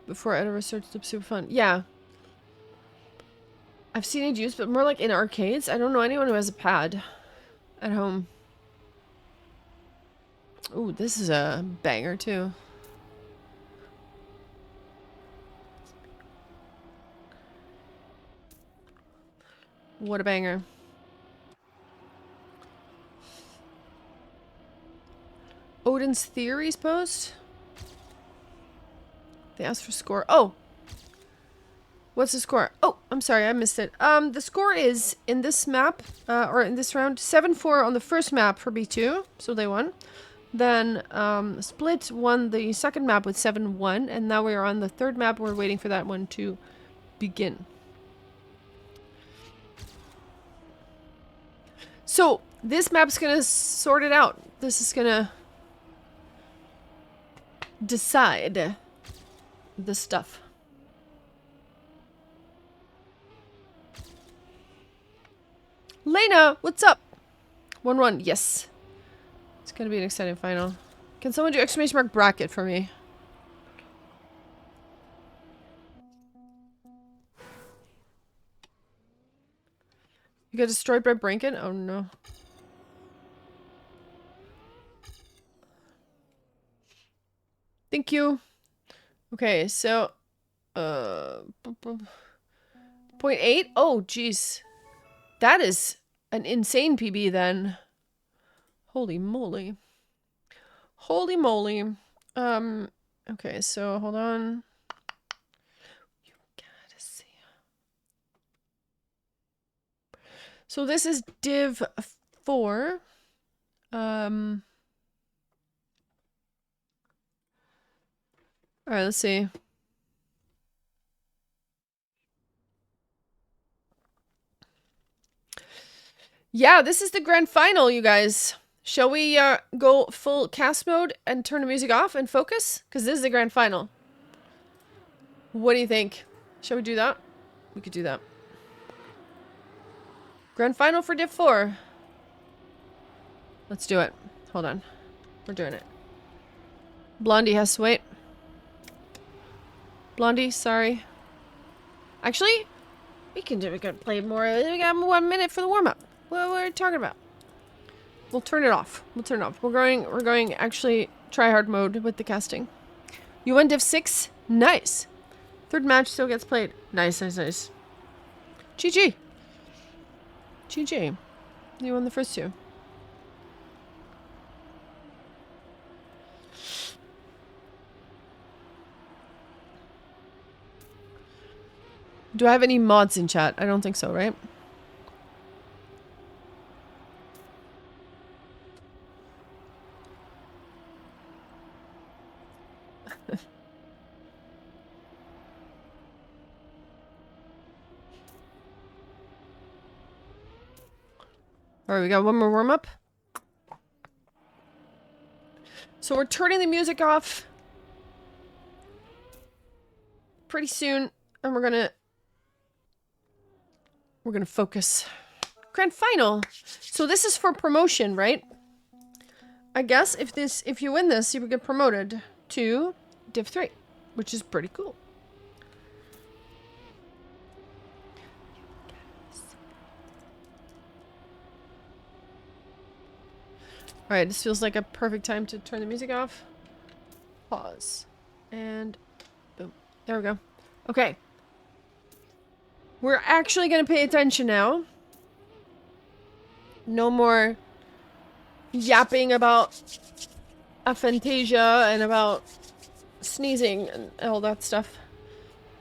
before at a research. It's super fun. Yeah. I've seen it used, but more like in arcades. I don't know anyone who has a pad at home. Ooh, this is a banger too. What a banger. Odin's Theories post? They asked for score. Oh! What's the score? Oh, I'm sorry, I missed it. The score is, in this map, or in this round, 7-4 on the first map for B2, so they won. Then, Split won the second map with 7-1, and now we are on the third map. We're waiting for that one to begin. So this map's gonna sort it out. This is gonna decide the stuff. Lena, what's up? 1-1, yes. It's gonna be an exciting final. Can someone do exclamation mark bracket for me? You got destroyed by Brankin? Oh no. Thank you. Okay, so 0.8? Oh, jeez. That is an insane PB then. Holy moly. Holy moly. Okay, so hold on. You gotta see. So this is div 4. Alright, let's see. Yeah, this is the grand final, you guys. Shall we go full cast mode and turn the music off and focus? Because this is the grand final. What do you think? Shall we do that? We could do that. Grand final for Div 4. Let's do it. Hold on. We're doing it. Blondie has to wait. Blondie, sorry. Actually, we can play more. We got 1 minute for the warm-up. What are we talking about? We'll turn it off. We'll turn it off. We're going actually try-hard mode with the casting. You won Div 6? Nice. Third match still gets played. Nice, nice, nice. GG. GG. You won the first two. Do I have any mods in chat? I don't think so, right? Alright, we got one more warm-up. So we're turning the music off pretty soon, and we're gonna focus. Grand final. So this is for promotion, right? I guess if you win this, you will get promoted to Div 3, which is pretty cool. Alright, this feels like a perfect time to turn the music off. Pause. And boom. There we go. Okay. We're actually going to pay attention now. No more yapping about aphantasia and about sneezing and all that stuff.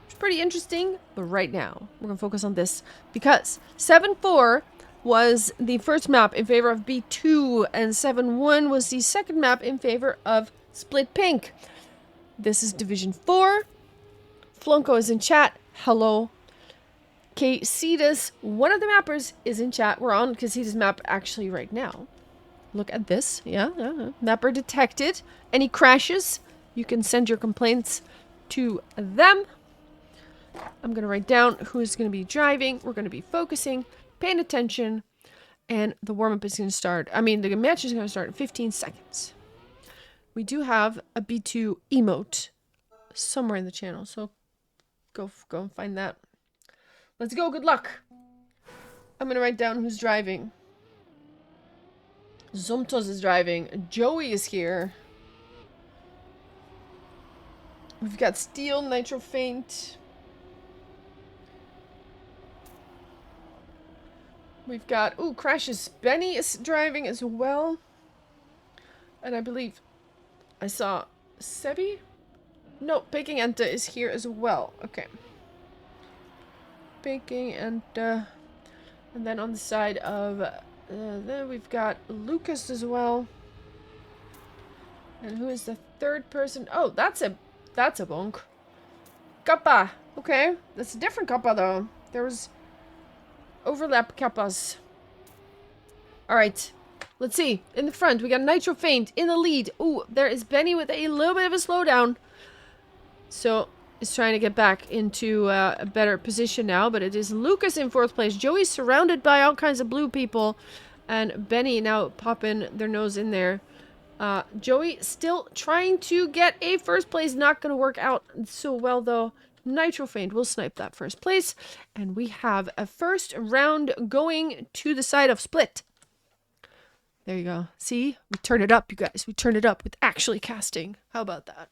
It's pretty interesting, but right now we're going to focus on this because 7-4 was the first map in favor of B2 and 7-1 was the second map in favor of Split Pink. This is Division 4. Flunko is in chat. Hello. Casitas, one of the mappers, is in chat. We're on Casitas map actually right now. Look at this. Yeah. Mapper detected. Any crashes, you can send your complaints to them. I'm going to write down who's going to be driving. We're going to be focusing, paying attention, and the warm-up is going to start. I mean, the match is going to start in 15 seconds. We do have a B2 emote somewhere in the channel, so go and find that. Let's go. Good luck. I'm going to write down who's driving. Zomtos is driving. Joey is here. We've got Steel, Nitro Faint. We've got, ooh, Crashes. Benny is driving as well. And I believe I saw Sebi? No, Baking Enta is here as well. Okay. Baking Enta. And then on the side of, then we've got Lucas as well. And who is the third person? Oh, that's a bonk. Kappa. Okay. That's a different Kappa though. There was overlap Kappas. All right. Let's see. In the front, we got Nitro Faint in the lead. Ooh, there is Benny with a little bit of a slowdown. So, is trying to get back into a better position now. But it is Lucas in 4th place. Joey's surrounded by all kinds of blue people. And Benny now popping their nose in there. Joey still trying to get a 1st place. Not going to work out so well, though. Nitro Faint will snipe that 1st place. And we have a 1st round going to the side of Split. There you go. See? We turn it up, you guys. We turn it up with actually casting. How about that?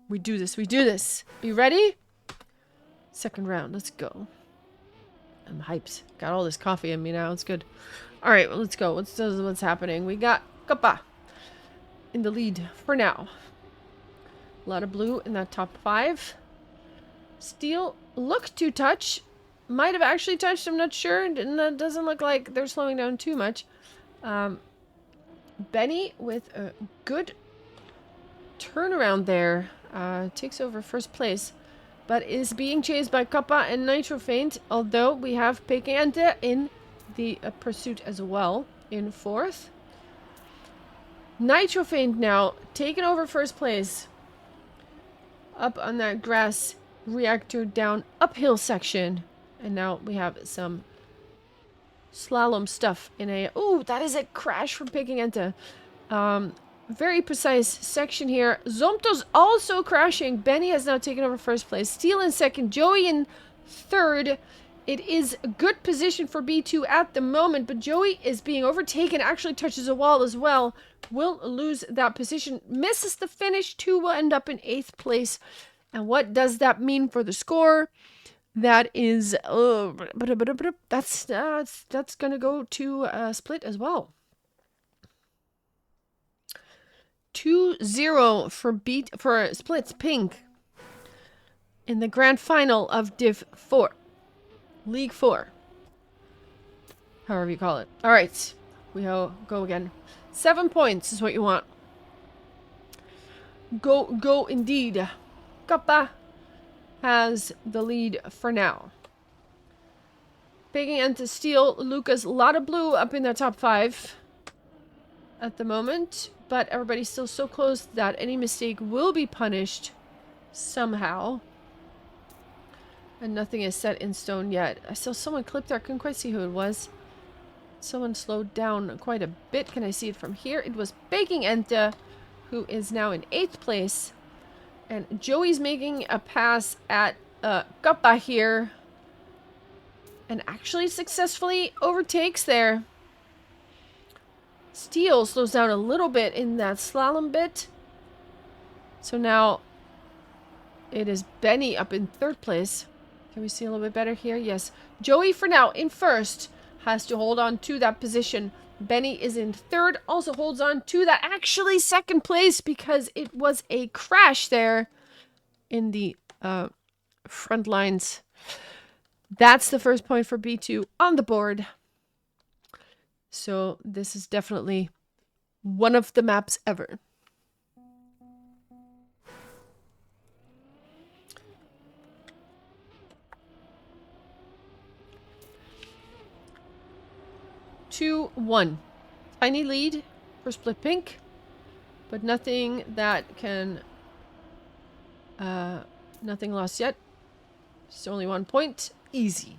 We do this. We do this. Are you ready? 2nd round. Let's go. I'm hyped. Got all this coffee in me now. It's good. All right, well, let's go. What's happening? We got Kappa in the lead for now. A lot of blue in that top 5. Steel looked to touch. Might have actually touched, I'm not sure. And that doesn't look like they're slowing down too much. Benny with a good turnaround there. Takes over 1st place. But is being chased by Kappa and Nitro Faint. Although we have Pekente in the pursuit as well. In 4th. Nitro Faint now taking over 1st place. Up on that grass reactor down uphill section. And now we have some slalom stuff in a... Ooh, that is a crash from Pekingente. Very precise section here. Zomto's also crashing. Benny has now taken over 1st place. Steel in 2nd. Joey in 3rd. It is a good position for B2 at the moment, but Joey is being overtaken. Actually touches a wall as well. Will lose that position. Misses the finish. 2 will end up in 8th place. And what does that mean for the score? That is, that's gonna go to Split as well. 2-0 for Split's Pink in the grand final of Div 4, League 4, however you call it. All right, we go again. 7 points is what you want. Go indeed. Kappa has the lead for now. Pegging into Steel, Lucas, a lot of blue up in the top 5 at the moment, but everybody's still so close that any mistake will be punished somehow. And nothing is set in stone yet. I saw someone clip there. I couldn't quite see who it was. Someone slowed down quite a bit. Can I see it from here? It was Baking Enta, who is now in 8th place. And Joey's making a pass at Kappa here. And actually successfully overtakes there. Steel slows down a little bit in that slalom bit. So now it is Benny up in 3rd place. Can we see a little bit better here? Yes. Joey for now in 1st has to hold on to that position. Benny is in 3rd, also holds on to that actually 2nd place because it was a crash there in the front lines. That's the 1st point for B2 on the board. So this is definitely one of the maps ever. Two, 1. Tiny lead for Split Pink, but nothing that can, nothing lost yet. Just only 1 point. Easy.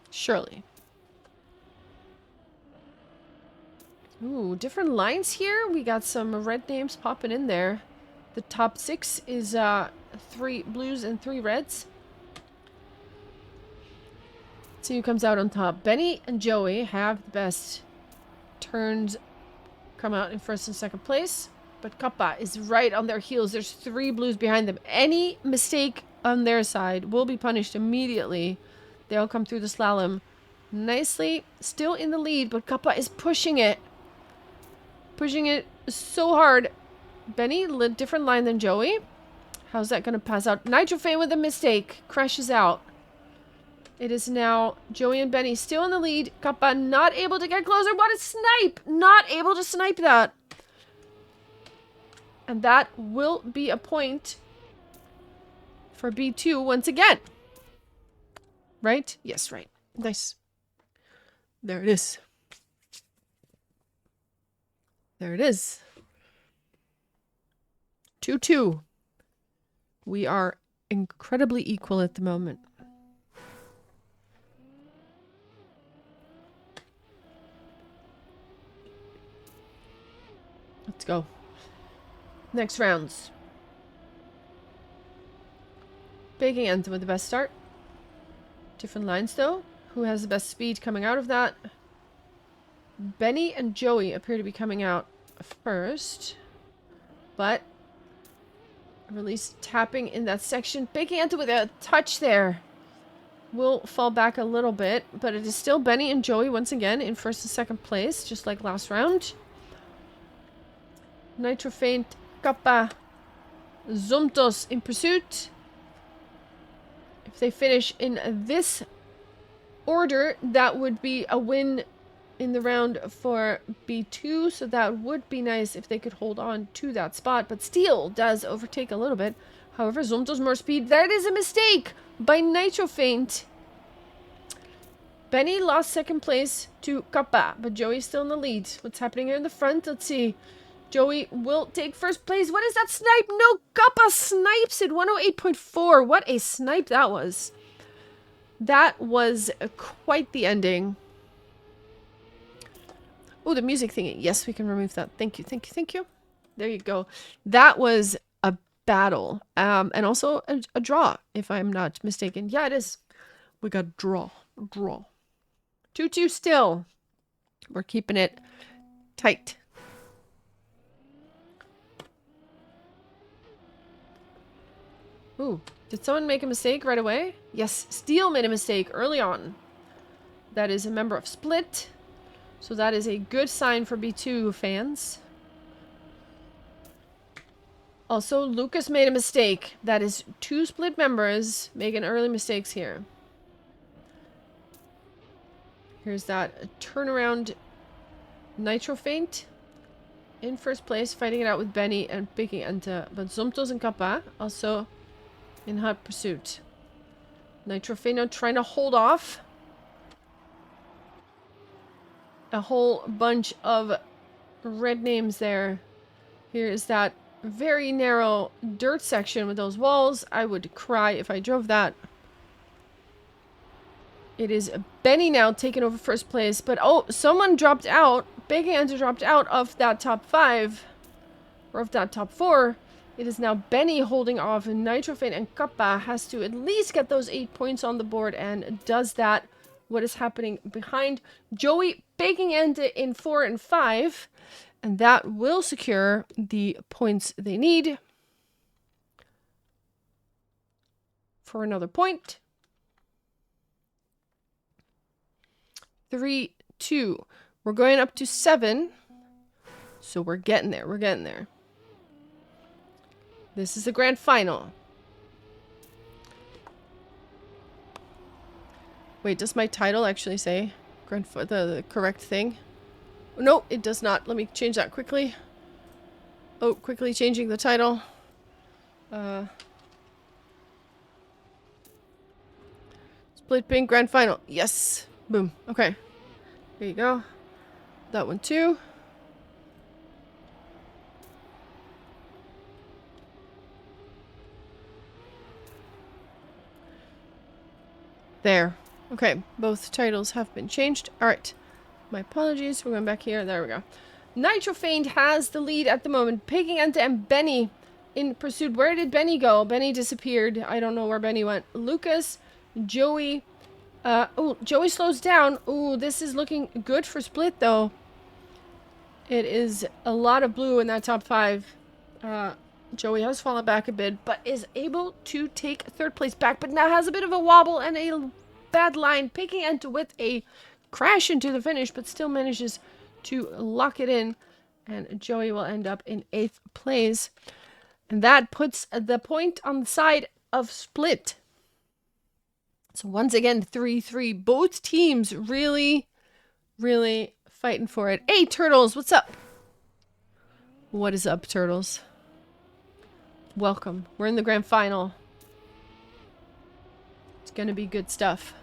Surely. Ooh, different lines here. We got some red names popping in there. The top 6 is 3 blues and 3 reds. Let's see who comes out on top. Benny and Joey have the best turns, come out in 1st and 2nd place. But Kappa is right on their heels. There's 3 blues behind them. Any mistake on their side will be punished immediately. They'll come through the slalom nicely. Still in the lead, but Kappa is pushing it. Pushing it so hard. Benny, different line than Joey. How's that going to pass out? Nitrofane with a mistake. Crashes out. It is now Joey and Benny still in the lead. Kappa not able to get closer. What a snipe! Not able to snipe that. And that will be a point for B2 once again. Right? Yes, right. Nice. There it is. There it is. 2-2. We are incredibly equal at the moment. Let's go. Next rounds. Baking Ant with the best start. Different lines though. Who has the best speed coming out of that? Benny and Joey appear to be coming out first. But release tapping in that section. Baking Ant with a touch there. Will fall back a little bit. But it is still Benny and Joey once again in first and second place. Just like last round. Nitrofaint, Kappa, Zomtos in pursuit. If they finish in this order, that would be a win in the round for B2. So that would be nice if they could hold on to that spot. But Steel does overtake a little bit. However, Zomtos more speed. That is a mistake by Nitrofaint. Benny lost second place to Kappa, but Joey's still in the lead. What's happening here in the front? Let's see. Joey will take first place. What is that snipe? No, Kappa snipes it. 108.4. What a snipe that was. That was quite the ending. Oh, the music thingy. Yes, we can remove that. Thank you, thank you, thank you. There you go. That was a battle. And also a draw, if I'm not mistaken. Yeah, it is. We got a draw. Draw. 2-2 still. We're keeping it tight. Ooh, did someone make a mistake right away? Yes, Steel made a mistake early on. That is a member of Split. So that is a good sign for B2 fans. Also, Lucas made a mistake. That is 2 Split members making early mistakes here. Here's that turnaround Nitrofaint in first place, fighting it out with Benny and picking Anta. But Zomtos and Kappa also in hot pursuit. Nitrofano trying to hold off a whole bunch of red names there. Here is that very narrow dirt section with those walls. I would cry if I drove that. It is Benny now taking over first place. But oh, someone dropped out. Big Anta dropped out of that top 5. Or of that top 4. It is now Benny holding off, and Nitrofaint and Kappa has to at least get those 8 points on the board, and does that. What is happening behind Joey, Baking Anta in 4 and 5, and that will secure the points they need for another point. 3-2. We're going up to 7, so we're getting there. We're getting there. This is the grand final. Wait, does my title actually say the correct thing? No, it does not. Let me change that quickly. Oh, quickly changing the title. Split Pink Grand Final. Yes. Boom. Okay. There you go. That one too. There. Okay, both titles have been changed. Alright. My apologies. We're going back here. There we go. Nitrofaint has the lead at the moment. Picking Anta and Benny in pursuit. Where did Benny go? Benny disappeared. I don't know where Benny went. Lucas, Joey. Oh, Joey slows down. Ooh, this is looking good for Split, though. It is a lot of blue in that top 5. Joey has fallen back a bit, but is able to take third place back, but now has a bit of a wobble and a bad line. Picking Anta with a crash into the finish, but still manages to lock it in. And Joey will end up in 8th place. And that puts the point on the side of Split. So once again, 3-3. Both teams really, really fighting for it. Hey, Turtles, what's up? What is up, Turtles? Welcome. We're in the grand final. It's going to be good stuff.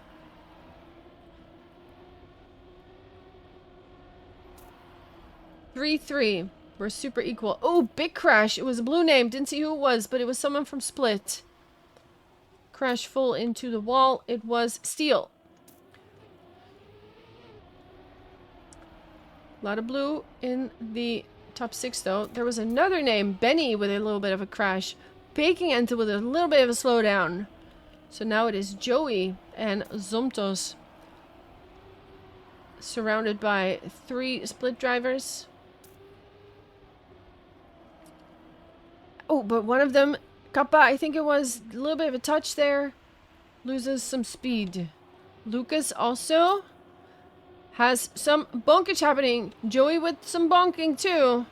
3-3. We're super equal. Oh, big crash. It was a blue name. Didn't see who it was, but it was someone from Split. Crash full into the wall. It was Steel. A lot of blue in the top 6, though. There was another name, Benny, with a little bit of a crash. Baking Ente with a little bit of a slowdown. So now it is Joey and Zomtos. Surrounded by 3 Split drivers. Oh, but one of them, Kappa, I think it was a little bit of a touch there. Loses some speed. Lucas also has some bonkage happening. Joey with some bonking too.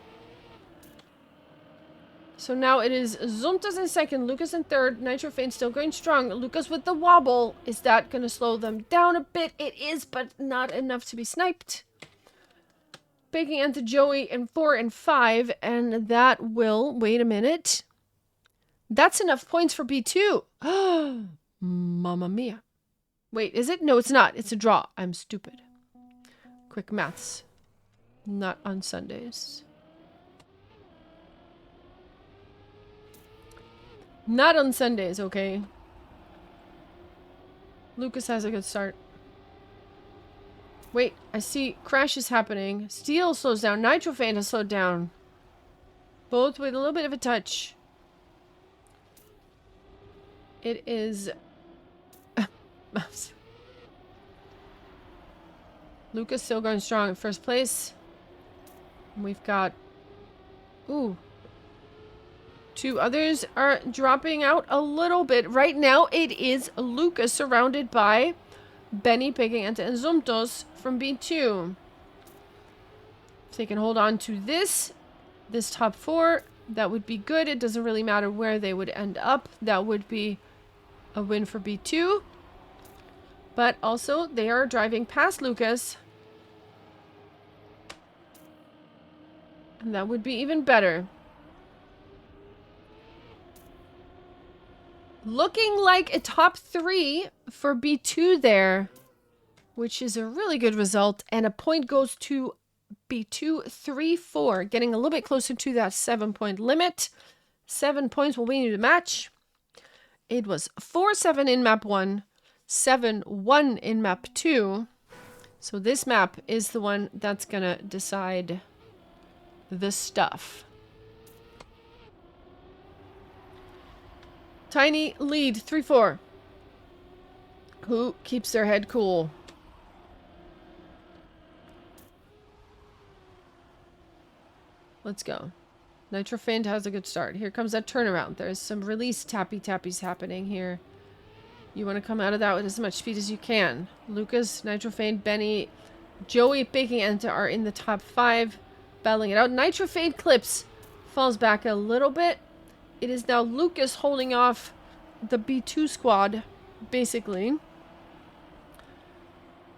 So now it is Zomtas in second, Lucas in third, Nitrofane still going strong. Lucas with the wobble. Is that going to slow them down a bit? It is, but not enough to be sniped. Baking into Joey in 4 and 5, and that will... Wait a minute. That's enough points for B2. Mamma mia. Wait, is it? No, it's not. It's a draw. I'm stupid. Quick maths. Not on Sundays. Not on Sundays, okay? Lucas has a good start. Wait, I see crashes happening. Steel slows down. Nitrofane has slowed down. Both with a little bit of a touch. It is... Lucas still going strong in first place. We've got... Ooh. 2 others are dropping out a little bit. Right now, it is Lucas surrounded by Benny, Baking Ente, and Zomtos from B2. If they can hold on to this top 4, that would be good. It doesn't really matter where they would end up. That would be a win for B2. But also, they are driving past Lucas. And that would be even better. Looking like a top 3 for B2 there, which is a really good result. And a point goes to B2 3-4, getting a little bit closer to that 7-point limit. 7 points will win you the match. It was 4-7 in map 1, 7-1 in map 2. So this map is the one that's gonna decide the stuff. Tiny lead, 3-4. Who keeps their head cool? Let's go. Nitrofane has a good start. Here comes that turnaround. There's some release tappy-tappies happening here. You want to come out of that with as much speed as you can. Lucas, Nitrofane, Benny, Joey, Baking Ente are in the top 5. Battling it out. Nitrofane clips. Falls back a little bit. It is now Lucas holding off the B2 squad, basically,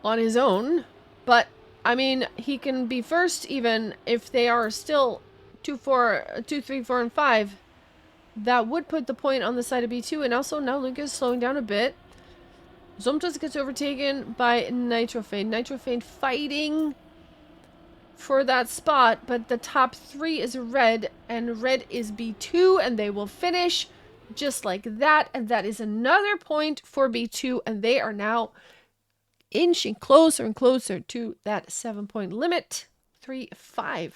on his own. But, I mean, he can be first even if they are still 2, 3, 4, and 5. That would put the point on the side of B2. And also now Lucas slowing down a bit. Zomtas gets overtaken by Nitrofane. Nitrofane fighting for that spot, but the top 3 is red, and red is B2, and they will finish just like that, and that is another point for B2, and they are now inching closer and closer to that 7-point limit. 3-5.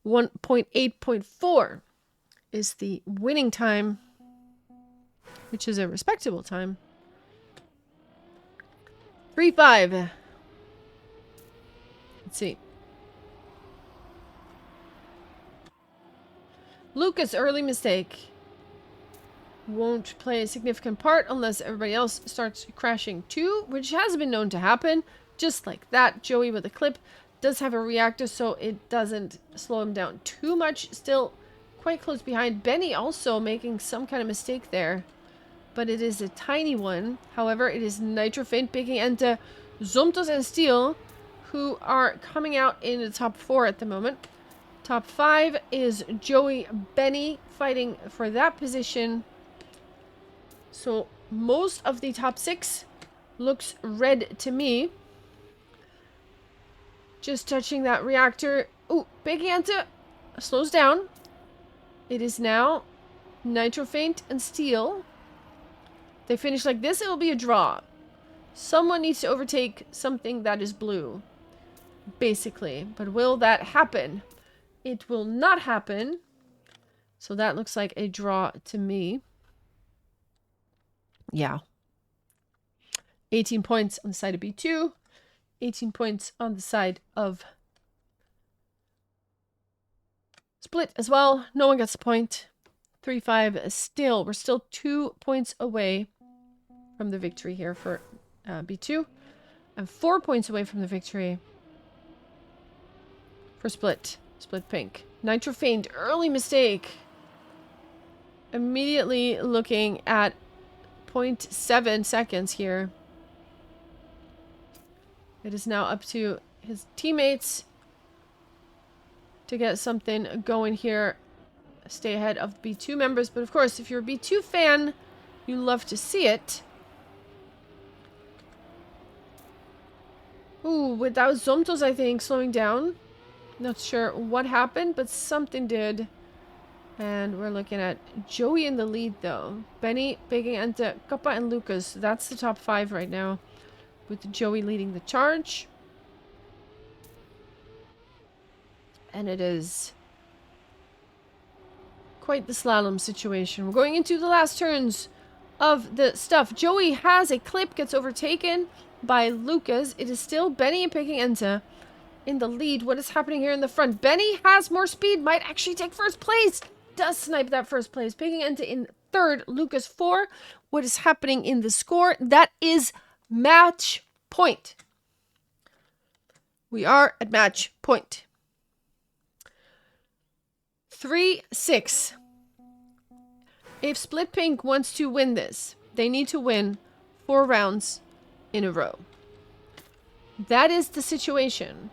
1.8.4 is the winning time, which is a respectable time. 3-5. Let's see. Lucas, early mistake. Won't play a significant part unless everybody else starts crashing too, which has been known to happen. Just like that. Joey with a clip does have a reactor, so it doesn't slow him down too much. Still quite close behind. Benny also making some kind of mistake there, but it is a tiny one. However, it is Nitrofane, Baking Ente, Zomtos, and Steel who are coming out in the top 4 at the moment. Top 5 is Joey, Benny fighting for that position. So most of the top 6 looks red to me. Just touching that reactor. Ooh, Big Anta slows down. It is now Nitrofaint and Steel. If they finish like this, it will be a draw. Someone needs to overtake something that is blue. Basically. But will that happen? It will not happen. So that looks like a draw to me. Yeah. 18 points on the side of B2. 18 points on the side of Split as well. No one gets a point. 3-5 still. We're still 2 points away from the victory here for B2. And 4 points away from the victory for Split. Split Pink. Nitrofaint, early mistake. Immediately looking at 0.7 seconds here. It is now up to his teammates to get something going here. Stay ahead of the B2 members. But of course, if you're a B2 fan, you love to see it. Ooh, that was Zomtos, I think, slowing down. Not sure what happened, but something did. And we're looking at Joey in the lead, though. Benny, Big Anta, Kappa, and Lucas. That's the top 5 right now, with Joey leading the charge. And it is quite the slalom situation. We're going into the last turns of the stuff. Joey has a clip, gets overtaken by Lucas. It is still Benny and Big Anta in the lead. What is happening here in the front? Benny has more speed, might actually take first place. Does snipe that first place. Big Anta in third, Lucas 4. What is happening in the score? That is match point. We are at match point. 3-6. If Split Pink wants to win this, they need to win 4 rounds in a row. That is the situation.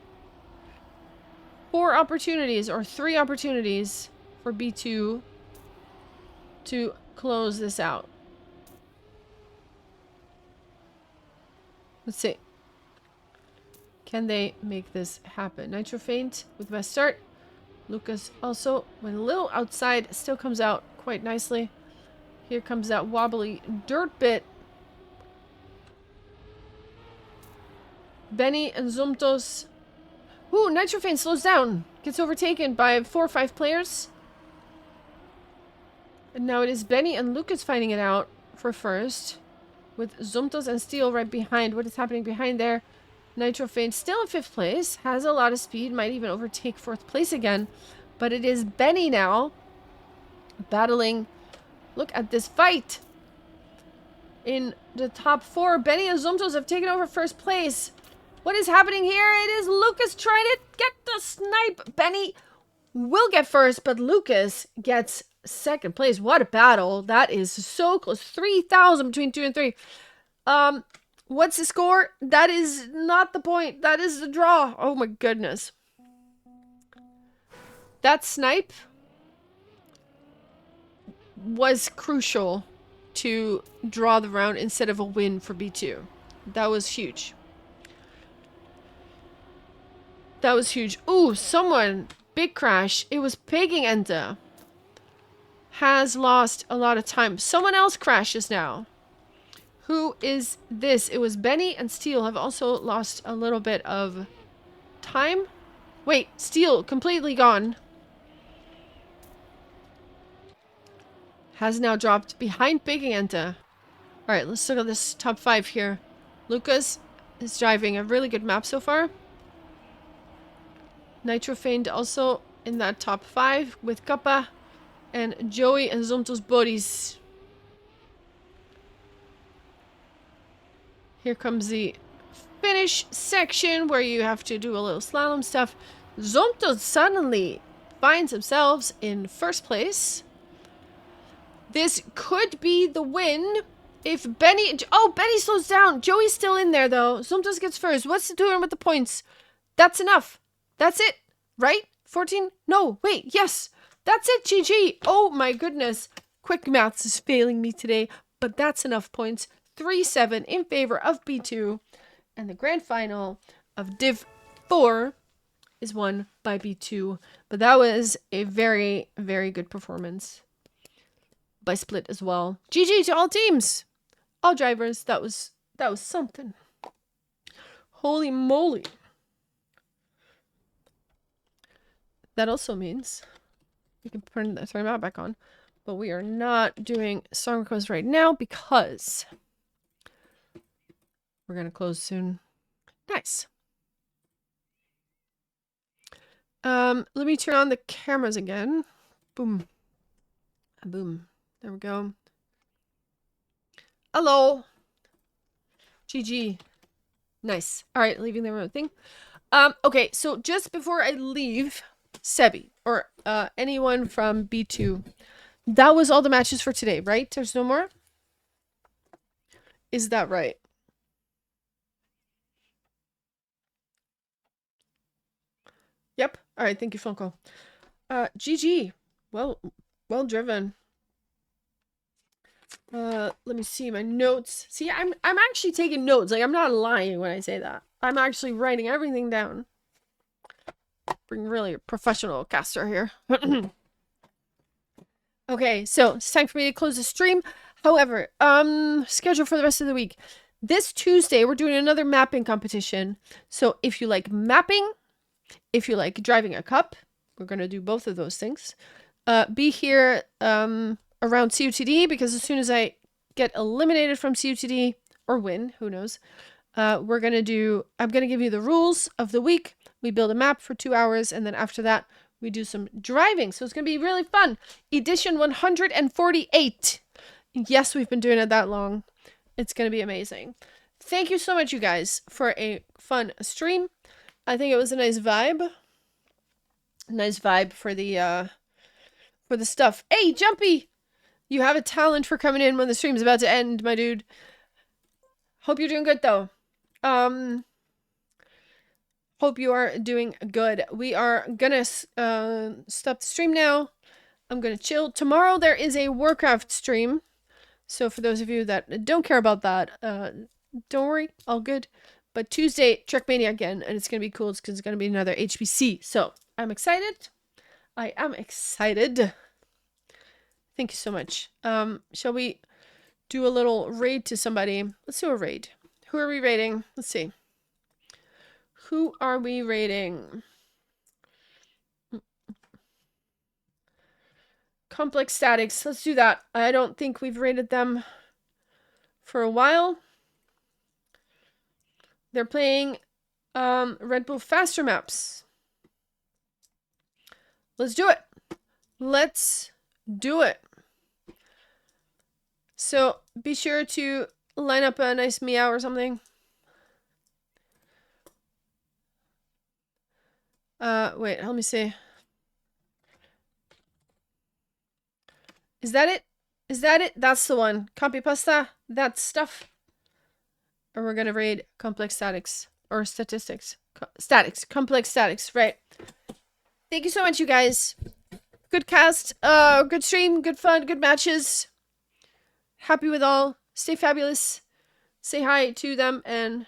4 opportunities, or 3 opportunities for B2 to close this out. Let's see. Can they make this happen? Nitrofaint with best start. Lucas also went a little outside, still comes out quite nicely. Here comes that wobbly dirt bit. Benny and Zomtos. Ooh, Nitrofaint slows down. Gets overtaken by 4 or 5 players. And now it is Benny and Lucas fighting it out for first. With Zomtos and Steel right behind. What is happening behind there? Nitrofaint still in 5th place. Has a lot of speed. Might even overtake 4th place again. But it is Benny now. Battling. Look at this fight. In the top 4. Benny and Zomtos have taken over 1st place. What is happening here? It is Lucas trying to get the snipe. Benny will get first, but Lucas gets 2nd place. What a battle. That is so close. 3,000 between 2 and 3. What's the score? That is not the point. That is the draw. Oh my goodness. That snipe was crucial to draw the round instead of a win for B2. That was huge. That was huge. Ooh, someone. Big crash. It was Big Anta. Has lost a lot of time. Someone else crashes now. Who is this? It was Benny and Steel have also lost a little bit of time. Wait, Steel completely gone. Has now dropped behind Big Anta. Alright, let's look at this top 5 here. Lucas is driving a really good map so far. Nitrofaint also in that top 5 with Kappa and Joey and Zomtos bodies. Here comes the finish section where you have to do a little slalom stuff. Zomtos suddenly finds themselves in 1st place. This could be the win if Benny... Oh, Benny slows down. Joey's still in there, though. Zomtos gets first. What's he doing with the points? That's enough. That's it, right? 14? No, wait, yes. That's it, GG. Oh, my goodness. Quick maths is failing me today, but that's enough points. 3-7 in favor of B2. And the grand final of Div 4 is won by B2. But that was a very, very good performance by Split as well. GG to all teams, all drivers. That was something. Holy moly. That also means we can turn the map back on, but we are not doing song requests right now because we're gonna close soon. Nice. Let me turn on the cameras again. Boom. Boom. There we go. Hello. GG. Nice. All right, leaving the remote thing. Okay, so just before I leave, Sebi, or anyone from B2, that was all the matches for today, right? There's no more? Is that right? Yep. All right, thank you, phone call. GG. Well driven. Let me see my notes. See, I'm actually taking notes. Like, I'm not lying when I say that. I'm actually writing everything down. Being really a professional caster here. Okay, so it's time for me to close the stream. However, schedule for the rest of the week. This Tuesday, we're doing another mapping competition. So if you like mapping, if you like driving a cup, we're going to do both of those things. Be here around CUTD, because as soon as I get eliminated from CUTD, or win, who knows, I'm going to give you the rules of the week. We build a map for 2 hours, and then after that, we do some driving. So it's going to be really fun. Edition 148. Yes, we've been doing it that long. It's going to be amazing. Thank you so much, you guys, for a fun stream. I think it was a nice vibe. Nice vibe for the stuff. Hey, Jumpy! You have a talent for coming in when the stream's about to end, my dude. Hope you're doing good, though. Hope you are doing good. We are gonna stop the stream now. I'm gonna chill. Tomorrow there is a Warcraft stream. So for those of you that don't care about that, don't worry, all good. But Tuesday, Trackmania again, and it's gonna be cool because it's gonna be another HBC. So I'm excited. I am excited. Thank you so much. Shall we do a little raid to somebody? Let's do a raid. Who are we raiding? Let's see. Who are we raiding? Complex Statics. Let's do that. I don't think we've raided them for a while. They're playing Red Bull Faster maps. Let's do it. Let's do it. So be sure to line up a nice meow or something. Wait, let me see. Is that it? Is that it? That's the one. Copy pasta? That stuff? Or we're gonna raid complex statics. Or statistics. Statics. Complex statics. Right. Thank you so much, you guys. Good cast. Good stream. Good fun. Good matches. Happy with all. Stay fabulous. Say hi to them and